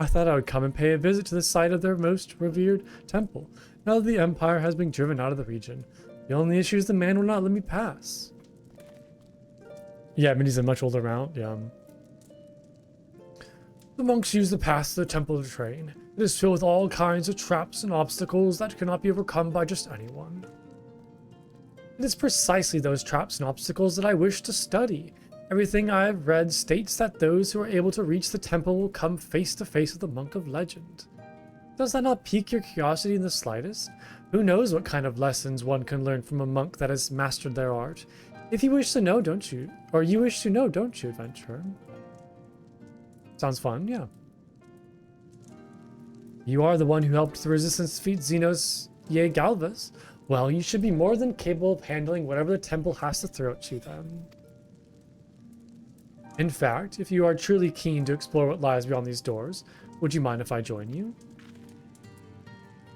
I thought I would come and pay a visit to the site of their most revered temple, now that the Empire has been driven out of the region. The only issue is the man will not let me pass. Yeah, I mean, he's a much older mount, yeah. The monks use the path to the temple to train. It is filled with all kinds of traps and obstacles that cannot be overcome by just anyone. It is precisely those traps and obstacles that I wish to study. Everything I have read states that those who are able to reach the temple will come face to face with the monk of legend. Does that not pique your curiosity in the slightest? Who knows what kind of lessons one can learn from a monk that has mastered their art? If you wish to know, don't you? Or you wish to know, don't you, adventurer? Sounds fun, yeah. You are the one who helped the resistance defeat Xenos Ye Galvas. Well, you should be more than capable of handling whatever the temple has to throw at you then. In fact, if you are truly keen to explore what lies beyond these doors, would you mind if I join you?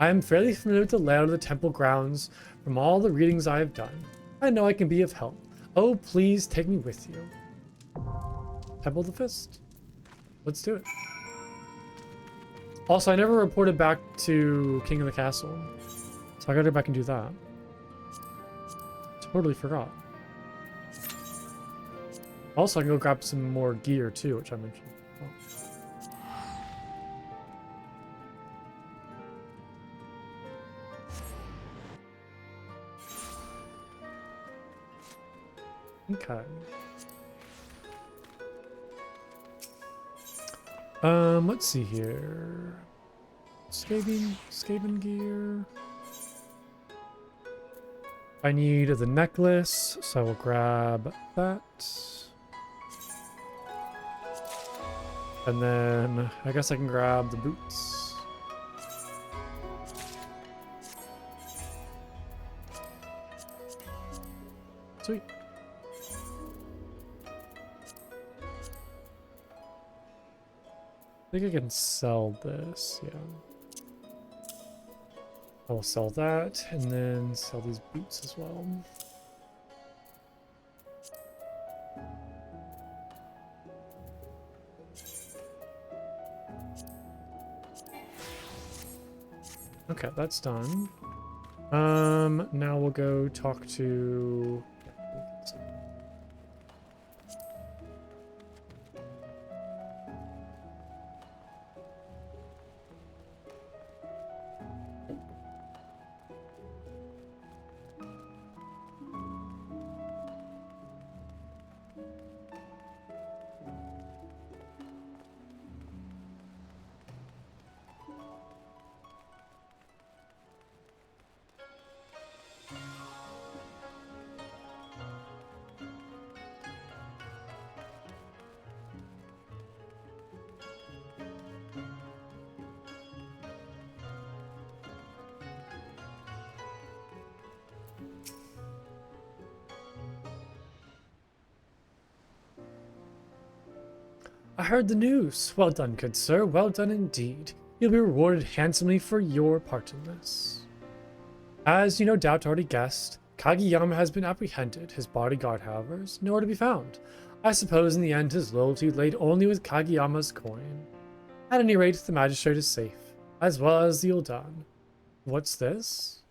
I am fairly familiar with the layout of the temple grounds from all the readings I have done. I know I can be of help. Oh, please take me with you. Temple of the Fist. Let's do it. Also, I never reported back to King of the Castle, so I gotta go back and do that. Totally forgot. Also, I can go grab some more gear too, which I mentioned. Oh. Okay. Let's see here. Skaven gear. I need the necklace, so I will grab that. And then I guess I can grab the boots. Sweet. I think I can sell this, yeah. I will sell that and then sell these boots as well. Okay, that's done. Now we'll go talk to... I heard the news. Well done, good sir. Well done indeed. You'll be rewarded handsomely for your part in this. As you no doubt already guessed, Kageyama has been apprehended. His bodyguard, however, is nowhere to be found. I suppose in the end his loyalty laid only with Kageyama's coin. At any rate, the magistrate is safe, as well as the Uldan. What's this?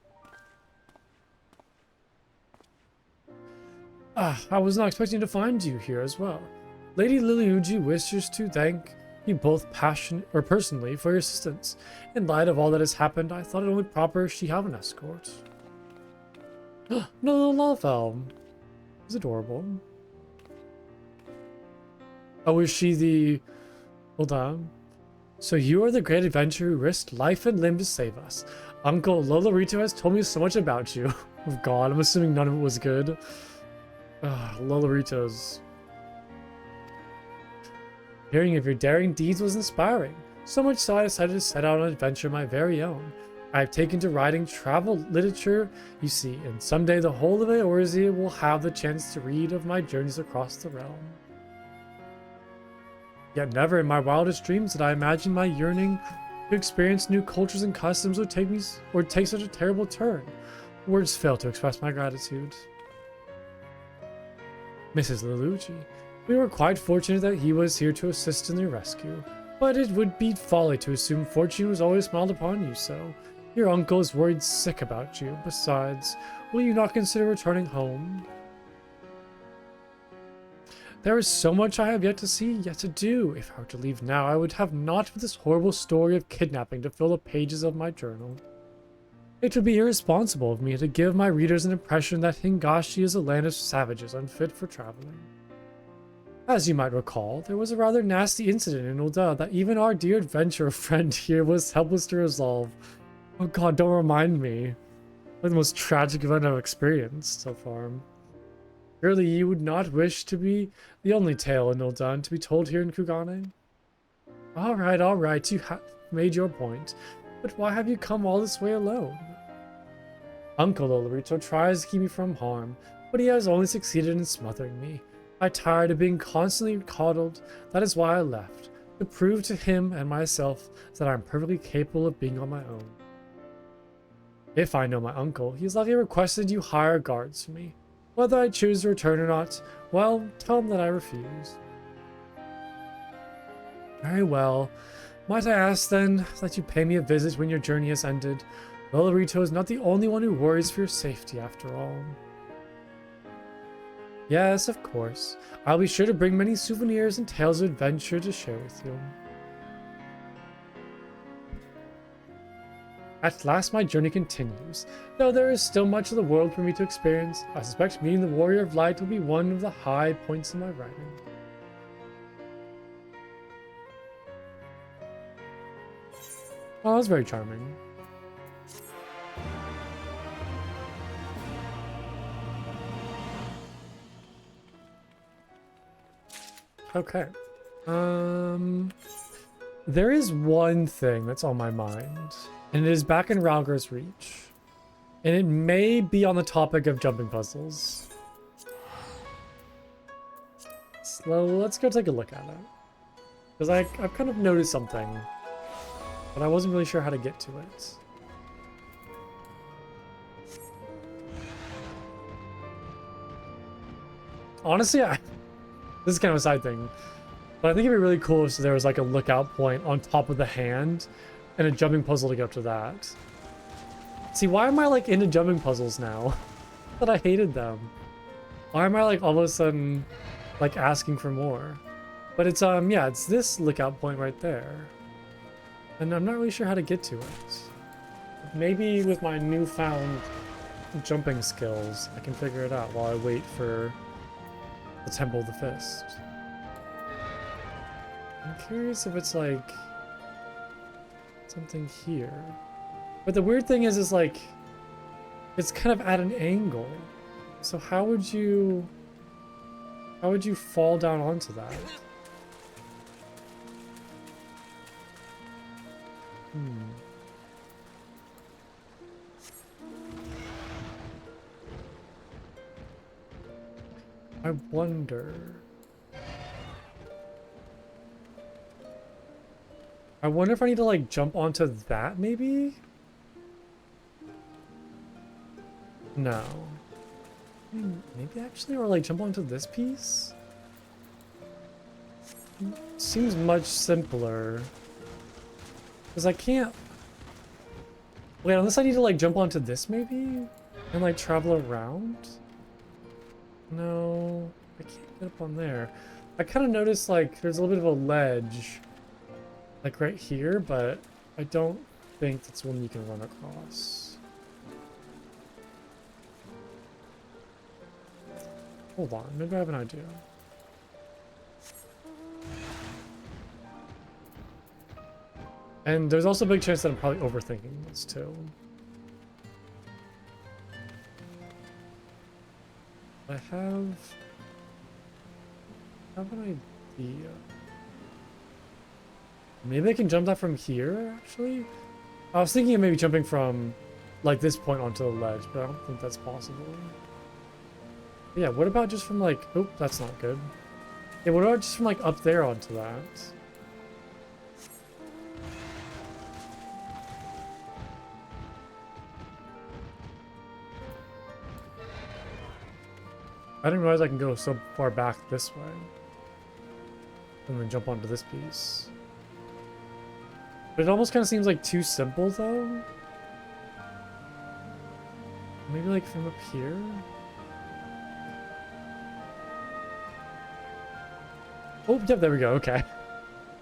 Ah, I was not expecting to find you here as well. Lady Liliuji wishes to thank you both personally for your assistance. In light of all that has happened, I thought it only proper she have an escort. No, little Lalfell. It's adorable. Oh, is she the... Hold on. So you are the great adventurer who risked life and limb to save us. Uncle Lolorito has told me so much about you. Oh god, I'm assuming none of it was good. Loloritos. Hearing of your daring deeds was inspiring. So much so I decided to set out on an adventure of my very own. I have taken to writing travel literature, you see, and someday the whole of Eorzea will have the chance to read of my journeys across the realm. Yet never in my wildest dreams did I imagine my yearning to experience new cultures and customs would take such a terrible turn. Words fail to express my gratitude. Mrs. Liliuji, we were quite fortunate that he was here to assist in your rescue, but it would be folly to assume fortune was always smiled upon you so. Your uncle is worried sick about you. Besides, will you not consider returning home? There is so much I have yet to see, yet to do. If I were to leave now, I would have naught but this horrible story of kidnapping to fill the pages of my journal. It would be irresponsible of me to give my readers an impression that Hingashi is a land of savages unfit for traveling. As you might recall, there was a rather nasty incident in Ulda that even our dear adventurer friend here was helpless to resolve. Oh god, don't remind me. Like the most tragic event I've experienced so far. Surely you would not wish to be the only tale in Uldan to be told here in Kugane? Alright, you have made your point. But why have you come all this way alone? Uncle Lolorito tries to keep me from harm, but he has only succeeded in smothering me. I tired of being constantly coddled. That is why I left, to prove to him and myself that I am perfectly capable of being on my own. If I know my uncle, he has likely requested you hire guards for me. Whether I choose to return or not, well, tell him that I refuse. Very well. Might I ask, then, that you pay me a visit when your journey has ended? Lolorito is not the only one who worries for your safety, after all. Yes, of course. I'll be sure to bring many souvenirs and tales of adventure to share with you. At last my journey continues. Though there is still much of the world for me to experience, I suspect meeting the Warrior of Light will be one of the high points in my writing. Oh, that was very charming. Okay. There is one thing that's on my mind, and it is back in Ralgar's Reach. And it may be on the topic of jumping puzzles. So let's go take a look at it. Because I've kind of noticed something, but I wasn't really sure how to get to it. Honestly, this is kind of a side thing, but I think it'd be really cool if there was like a lookout point on top of the hand and a jumping puzzle to go up to that. See, why am I like into jumping puzzles now? That I hated them. Why am I like all of a sudden like asking for more? But it's yeah, it's this lookout point right there. And I'm not really sure how to get to it. Maybe with my newfound jumping skills, I can figure it out while I wait for the Temple of the Fist. I'm curious if it's like something here. But the weird thing is like it's kind of at an angle. So how would you fall down onto that? I wonder. I wonder if I need to like jump onto that maybe? No. Maybe actually, or like jump onto this piece? Seems much simpler. Because I can't... Wait, unless I need to like jump onto this maybe? And like travel around? No, I can't get up on there. I kind of noticed like there's a little bit of a ledge like right here, but I don't think that's one you can run across. Hold on, maybe I have an idea. And there's also a big chance that I'm probably overthinking this too. I have an idea. Maybe I can jump that from here, actually? I was thinking of maybe jumping from, like, this point onto the ledge, but I don't think that's possible. But yeah, what about just from, like... Oh, that's not good. Yeah, what about just from, like, up there onto that? I didn't realize I can go so far back this way. And then jump onto this piece. But it almost kind of seems like too simple, though. Maybe like from up here? Oh, yep, there we go, okay.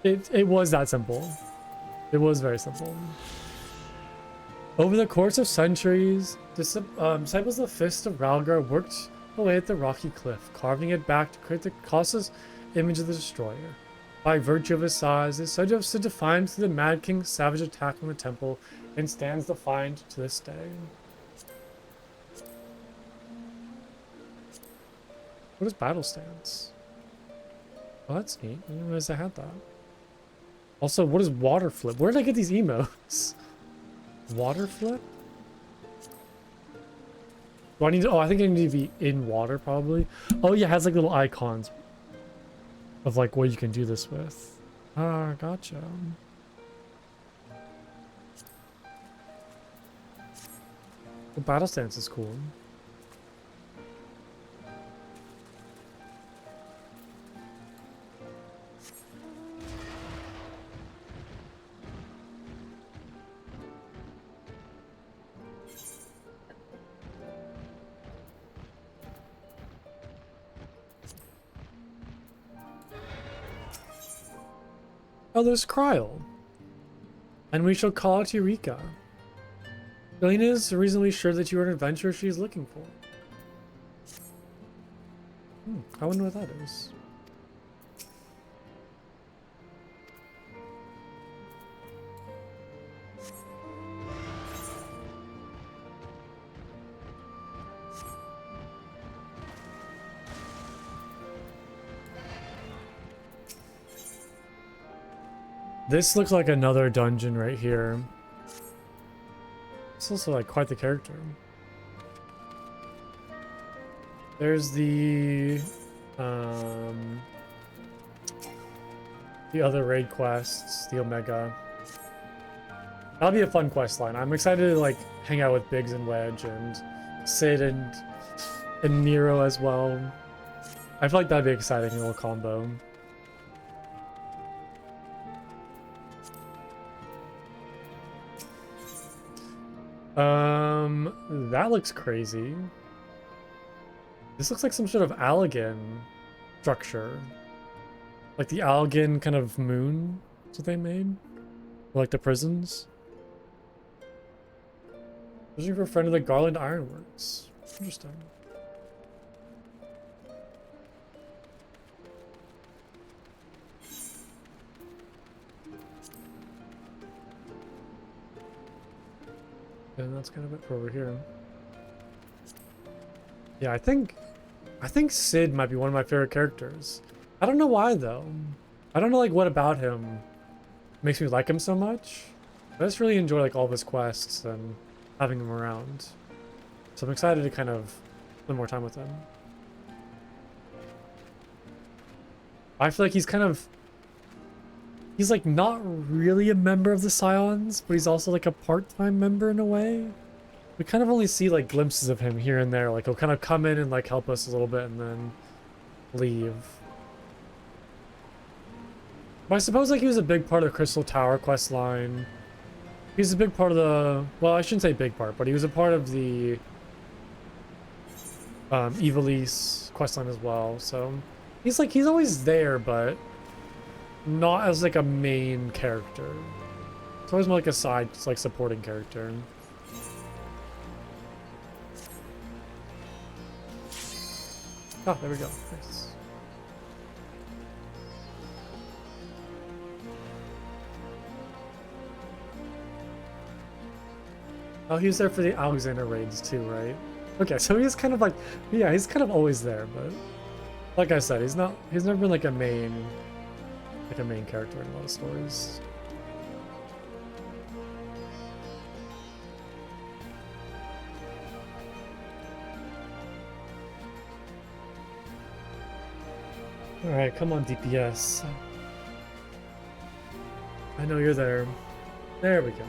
It was that simple. It was very simple. Over the course of centuries, disciples of the Fist of Ralgar worked away at the rocky cliff, carving it back to create the Colossus image of the destroyer. By virtue of his size, this said to have stood defiant to the Mad King's savage attack on the temple, and stands defiant to this day. What is battle stance? Oh, that's neat. I didn't realize I had that. Also, what is water flip? Where did I get these emotes? Water flip? Do I need to, oh, I think I need to be in water probably. Oh yeah, it has like little icons of like what you can do this with. Ah, gotcha. The battle stance is cool. Oh, there's Kryl. And we shall call it Eureka. Selena is reasonably sure that you are an adventurer she is looking for. I wonder what that is. This looks like another dungeon right here. It's also like quite the character. There's the other raid quests, the Omega. That'll be a fun quest line. I'm excited to like hang out with Biggs and Wedge and Sid and Nero as well. I feel like that'd be an exciting little combo. That looks crazy. This looks like some sort of Allegan structure. Like the Allegan kind of moon that they made. Or like the prisons. Looking for a friend of the Garland Ironworks. Interesting. And that's kind of it for over here. Yeah, I think Sid might be one of my favorite characters. I don't know why though. I don't know like what about him makes me like him so much. I just really enjoy like all of his quests and having him around. So I'm excited to kind of spend more time with him. I feel like he's like not really a member of the Scions, but he's also like a part-time member in a way. We kind of only see like glimpses of him here and there. Like he'll kind of come in and like help us a little bit and then leave. But I suppose like he was a big part of the Crystal Tower quest line. He's a big part of the, well, I shouldn't say big part, but he was a part of the Evilise quest line as well. So he's always there, but not as like a main character. It's always more like a side, like supporting character. Oh, there we go. Nice. Oh, he was there for the Alexander raids too, right? Okay, so he's kind of like, yeah, he's kind of always there, but like I said, he's never been like a main character in a lot of stories. Alright, come on, DPS. I know you're there. There we go.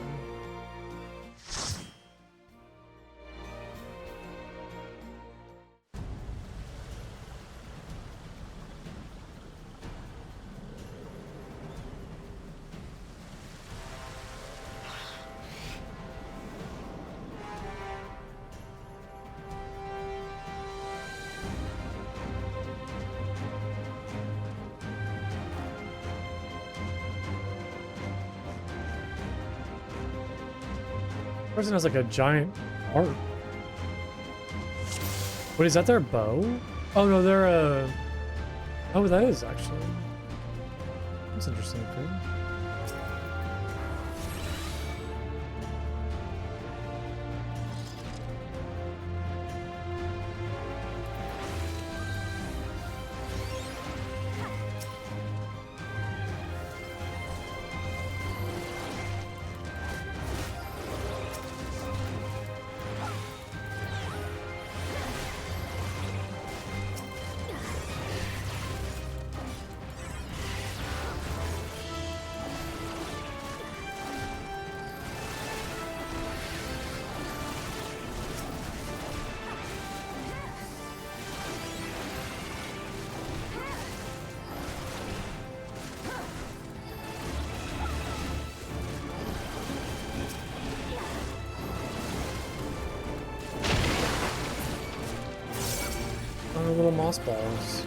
Person has like a giant heart. Wait, is that their bow? Oh no, they're a... Oh, that is actually. That's interesting. Okay. little moss balls.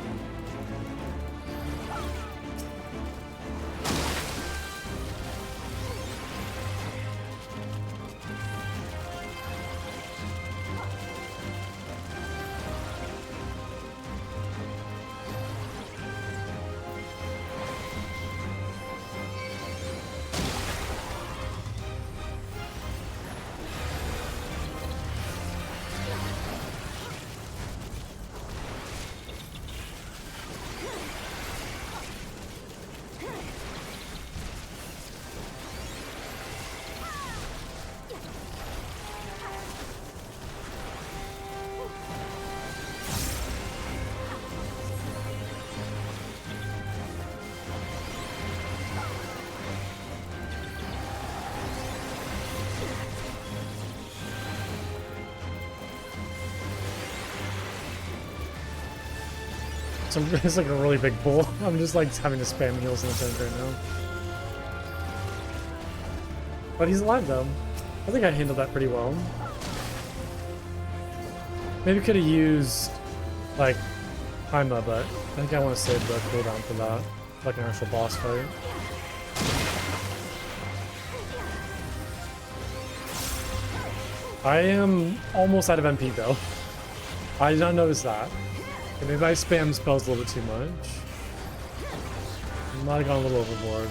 So it's like a really big pool. I'm just like having to spam heals in the tank right now. But he's alive though. I think I handled that pretty well. Maybe could have used like Haima, but I think I want to save the cooldown for that. Like an actual boss fight. I am almost out of MP though. I did not notice that. Okay, maybe I spam spells a little bit too much. I might have gone a little overboard.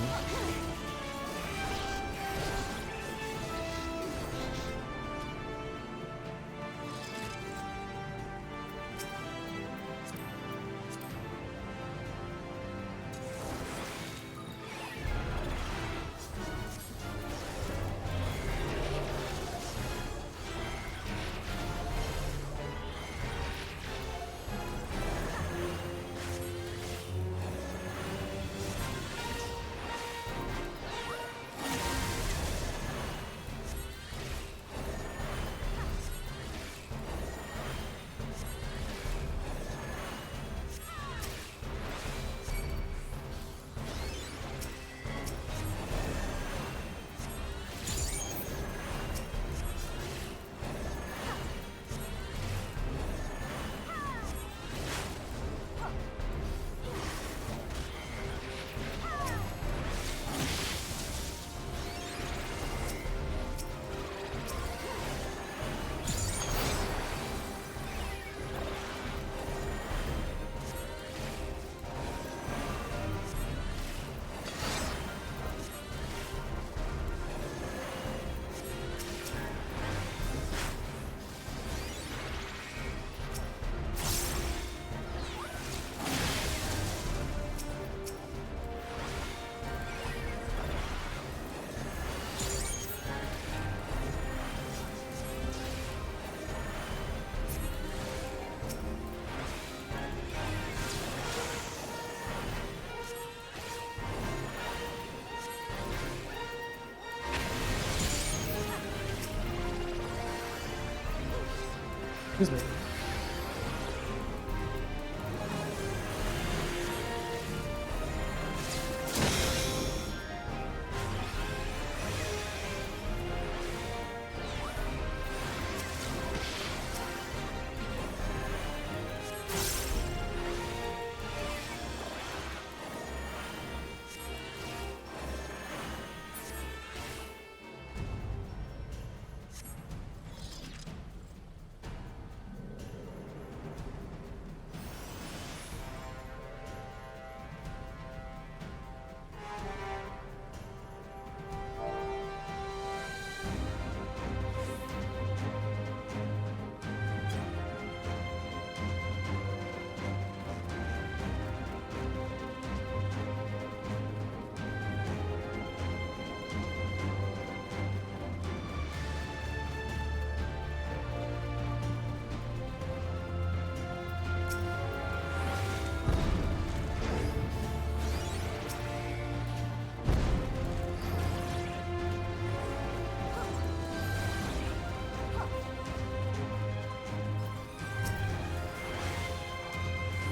Excuse me.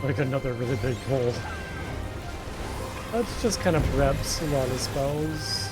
Like another really big hole. That's just kind of reps a lot of spells.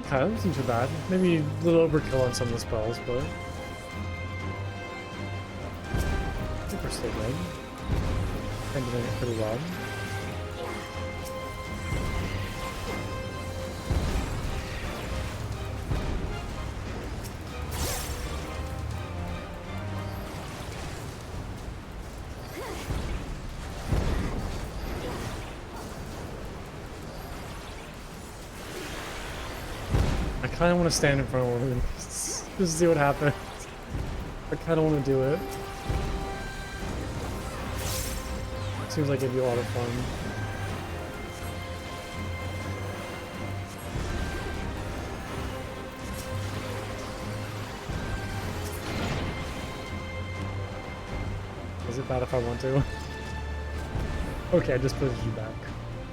Okay, that wasn't too bad. Maybe a little overkill on some of the spells, but I think we're still good. And doing it pretty well. I kind of want to stand in front of one of them just to see what happens. I kind of want to do it. Seems like it'd be a lot of fun. Is it bad if I want to? Okay, I just pushed you back.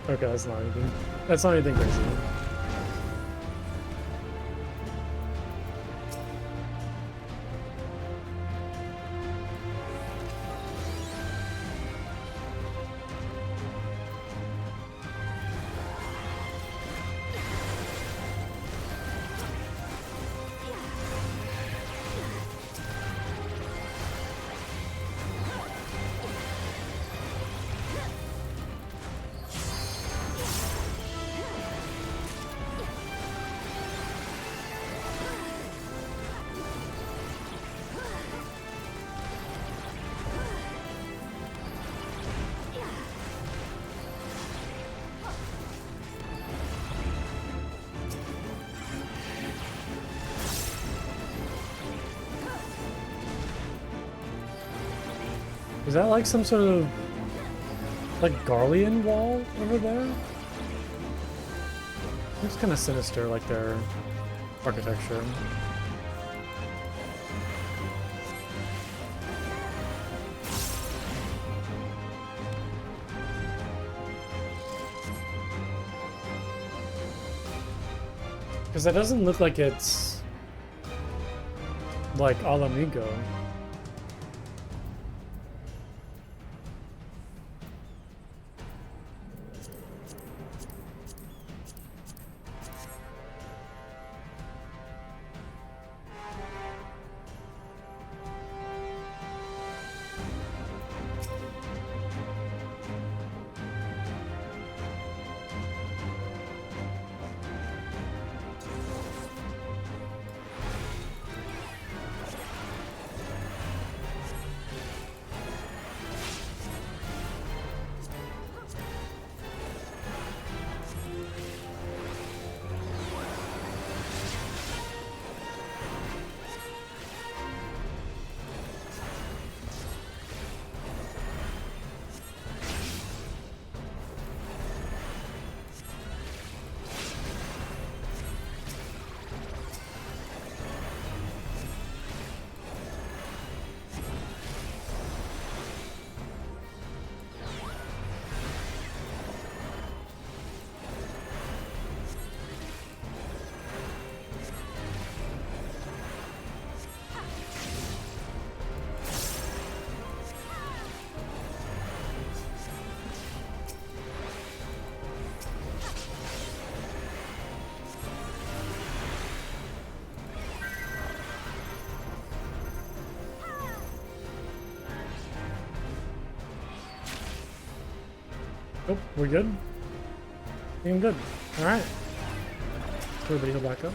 Okay, that's not anything. That's not anything crazy. Is that like some sort of like Garlean wall over there? Looks kind of sinister, like their architecture. Because that doesn't look like it's like Alamigo. Oh, we're good? Feeling good. Alright. Everybody heal back up.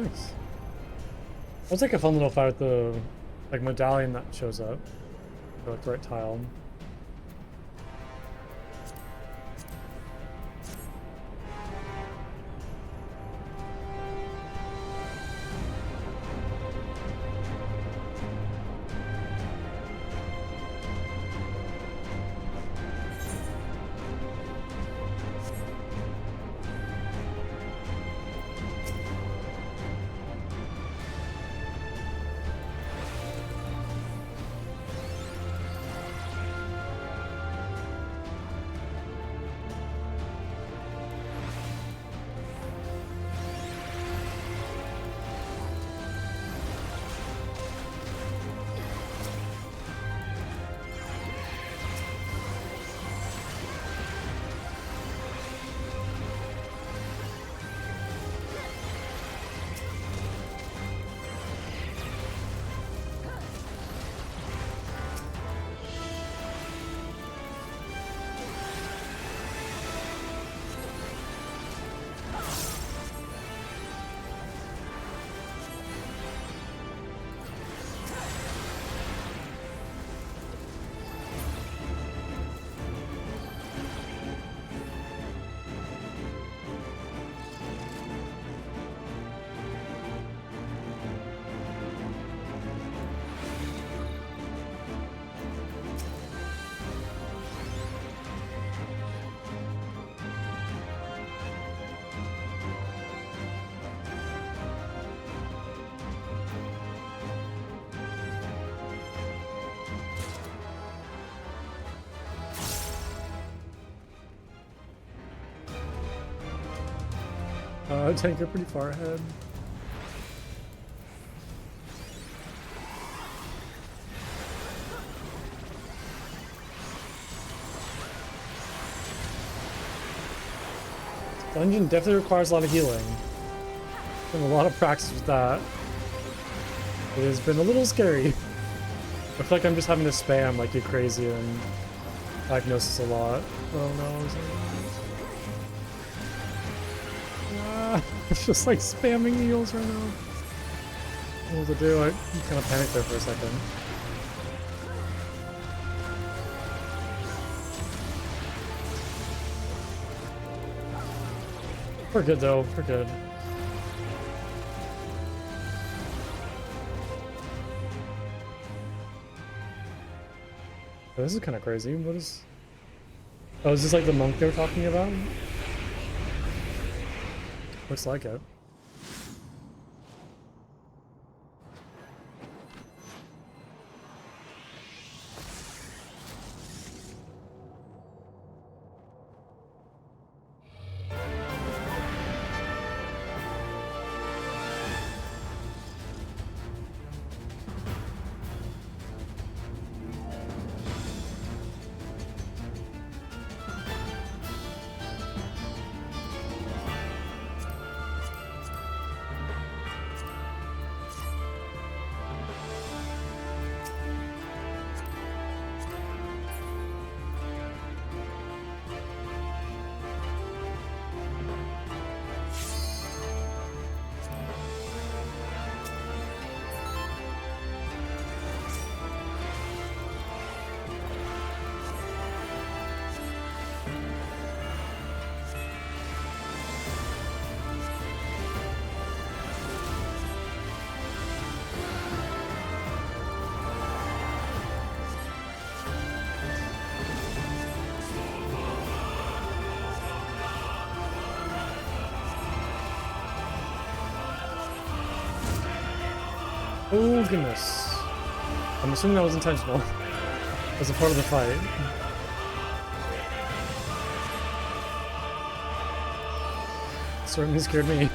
Nice. I'll take a fun little fight with the like medallion that shows up. Or like the right tile. Tank, you're pretty far ahead. Dungeon definitely requires a lot of healing. And a lot of practice with that. It has been a little scary. I feel like I'm just having to spam like you're crazy and diagnose a lot. Oh no. It's just like spamming heals right now. What to do? I kind of panicked there for a second. We're good though. We're good. Oh, this is kind of crazy. What is? Oh, is this like the monk they were talking about? Looks like it. Oh goodness. I'm assuming that was intentional. As a part of the fight. Certainly scared me.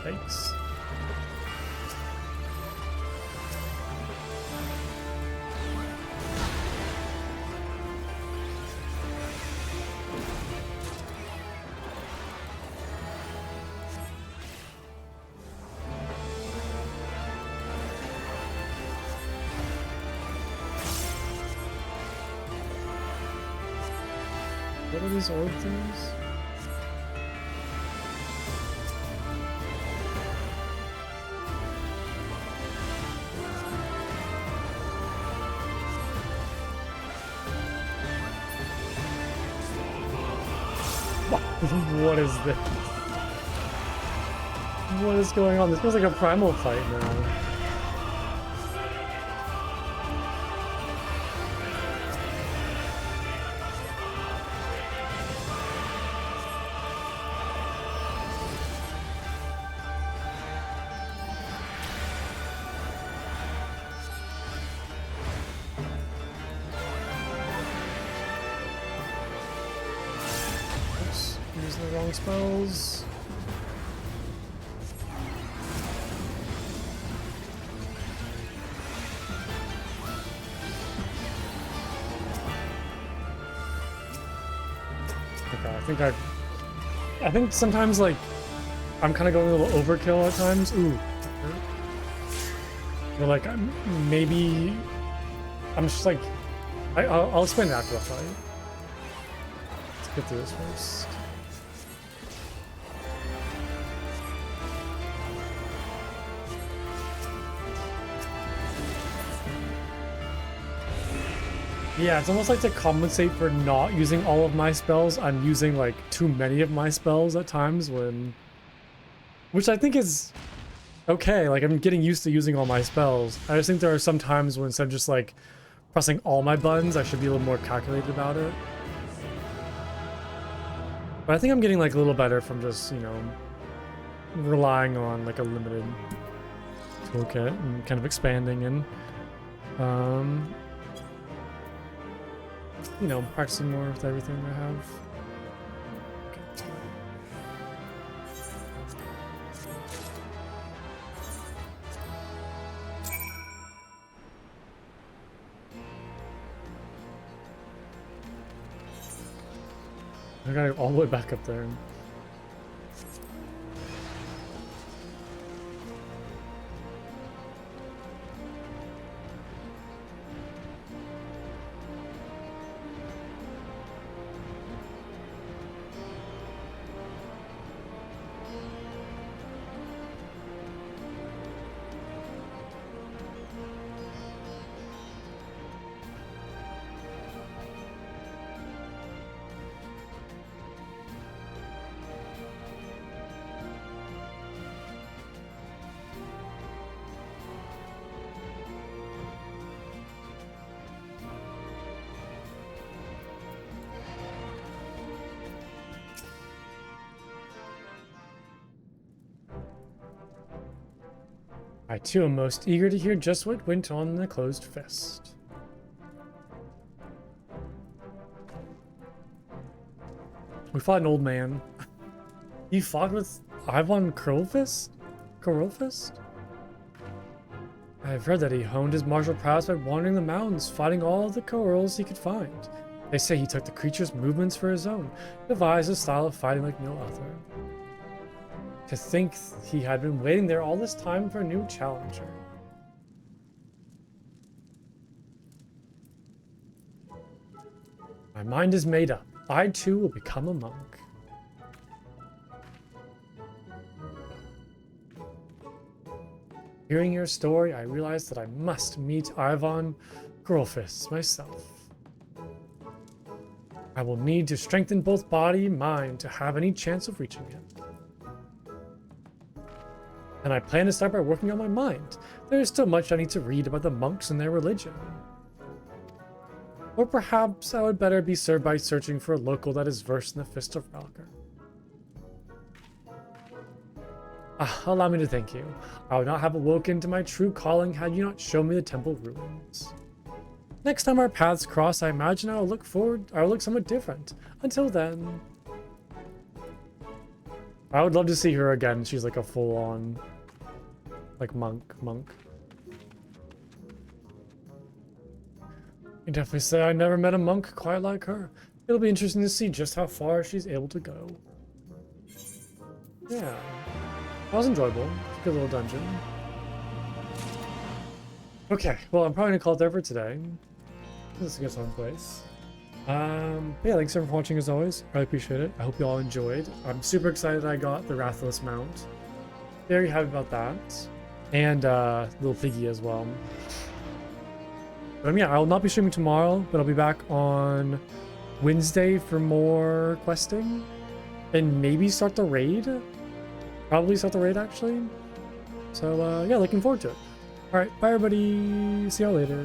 Thanks. What are these orb things? What is this? What is going on? This feels like a primal fight now. Oops, using the wrong spells. Okay, I think sometimes like I'm kind of going a little overkill at times. Ooh, but like maybe I'm just like I'll explain it after the fight. Let's get through this first. Yeah, it's almost like to compensate for not using all of my spells, I'm using like too many of my spells at times which I think is okay. Like I'm getting used to using all my spells. I just think there are some times when instead of just like pressing all my buttons, I should be a little more calculated about it. But I think I'm getting like a little better from just, you know, relying on like a limited toolkit and kind of expanding and you know, practicing more with everything I have. Okay, let's go. I gotta go all the way back up there. I too am most eager to hear just what went on in the closed fist. We fought an old man. You fought with Ivan Curlfist? Curlfist? I've heard that he honed his martial prowess by wandering the mountains, fighting all the Corals he could find. They say he took the creature's movements for his own, devised a style of fighting like no other. To think he had been waiting there all this time for a new challenger. My mind is made up. I too will become a monk. Hearing your story, I realized that I must meet Ivan Grolfist myself. I will need to strengthen both body and mind to have any chance of reaching him. And I plan to start by working on my mind. There is still much I need to read about the monks and their religion. Or perhaps I would better be served by searching for a local that is versed in the Fist of Valkyr. Allow me to thank you. I would not have awoken to my true calling had you not shown me the temple ruins. Next time our paths cross, I imagine I will look somewhat different. Until then, I would love to see her again. She's like a full-on, like monk. You definitely say I never met a monk quite like her. It'll be interesting to see just how far she's able to go. Yeah, that was enjoyable. It's a good little dungeon. Okay, well, I'm probably gonna call it there for today. Let's get someplace. Yeah, thanks everyone for watching as always. I really appreciate it. I hope you all enjoyed. I'm super excited I got the Rathalos mount. Very happy about that. And little piggy as well. But yeah, I will not be streaming tomorrow, but I'll be back on Wednesday for more questing. And maybe start the raid. Probably start the raid actually. So yeah, looking forward to it. Alright, bye everybody. See y'all later.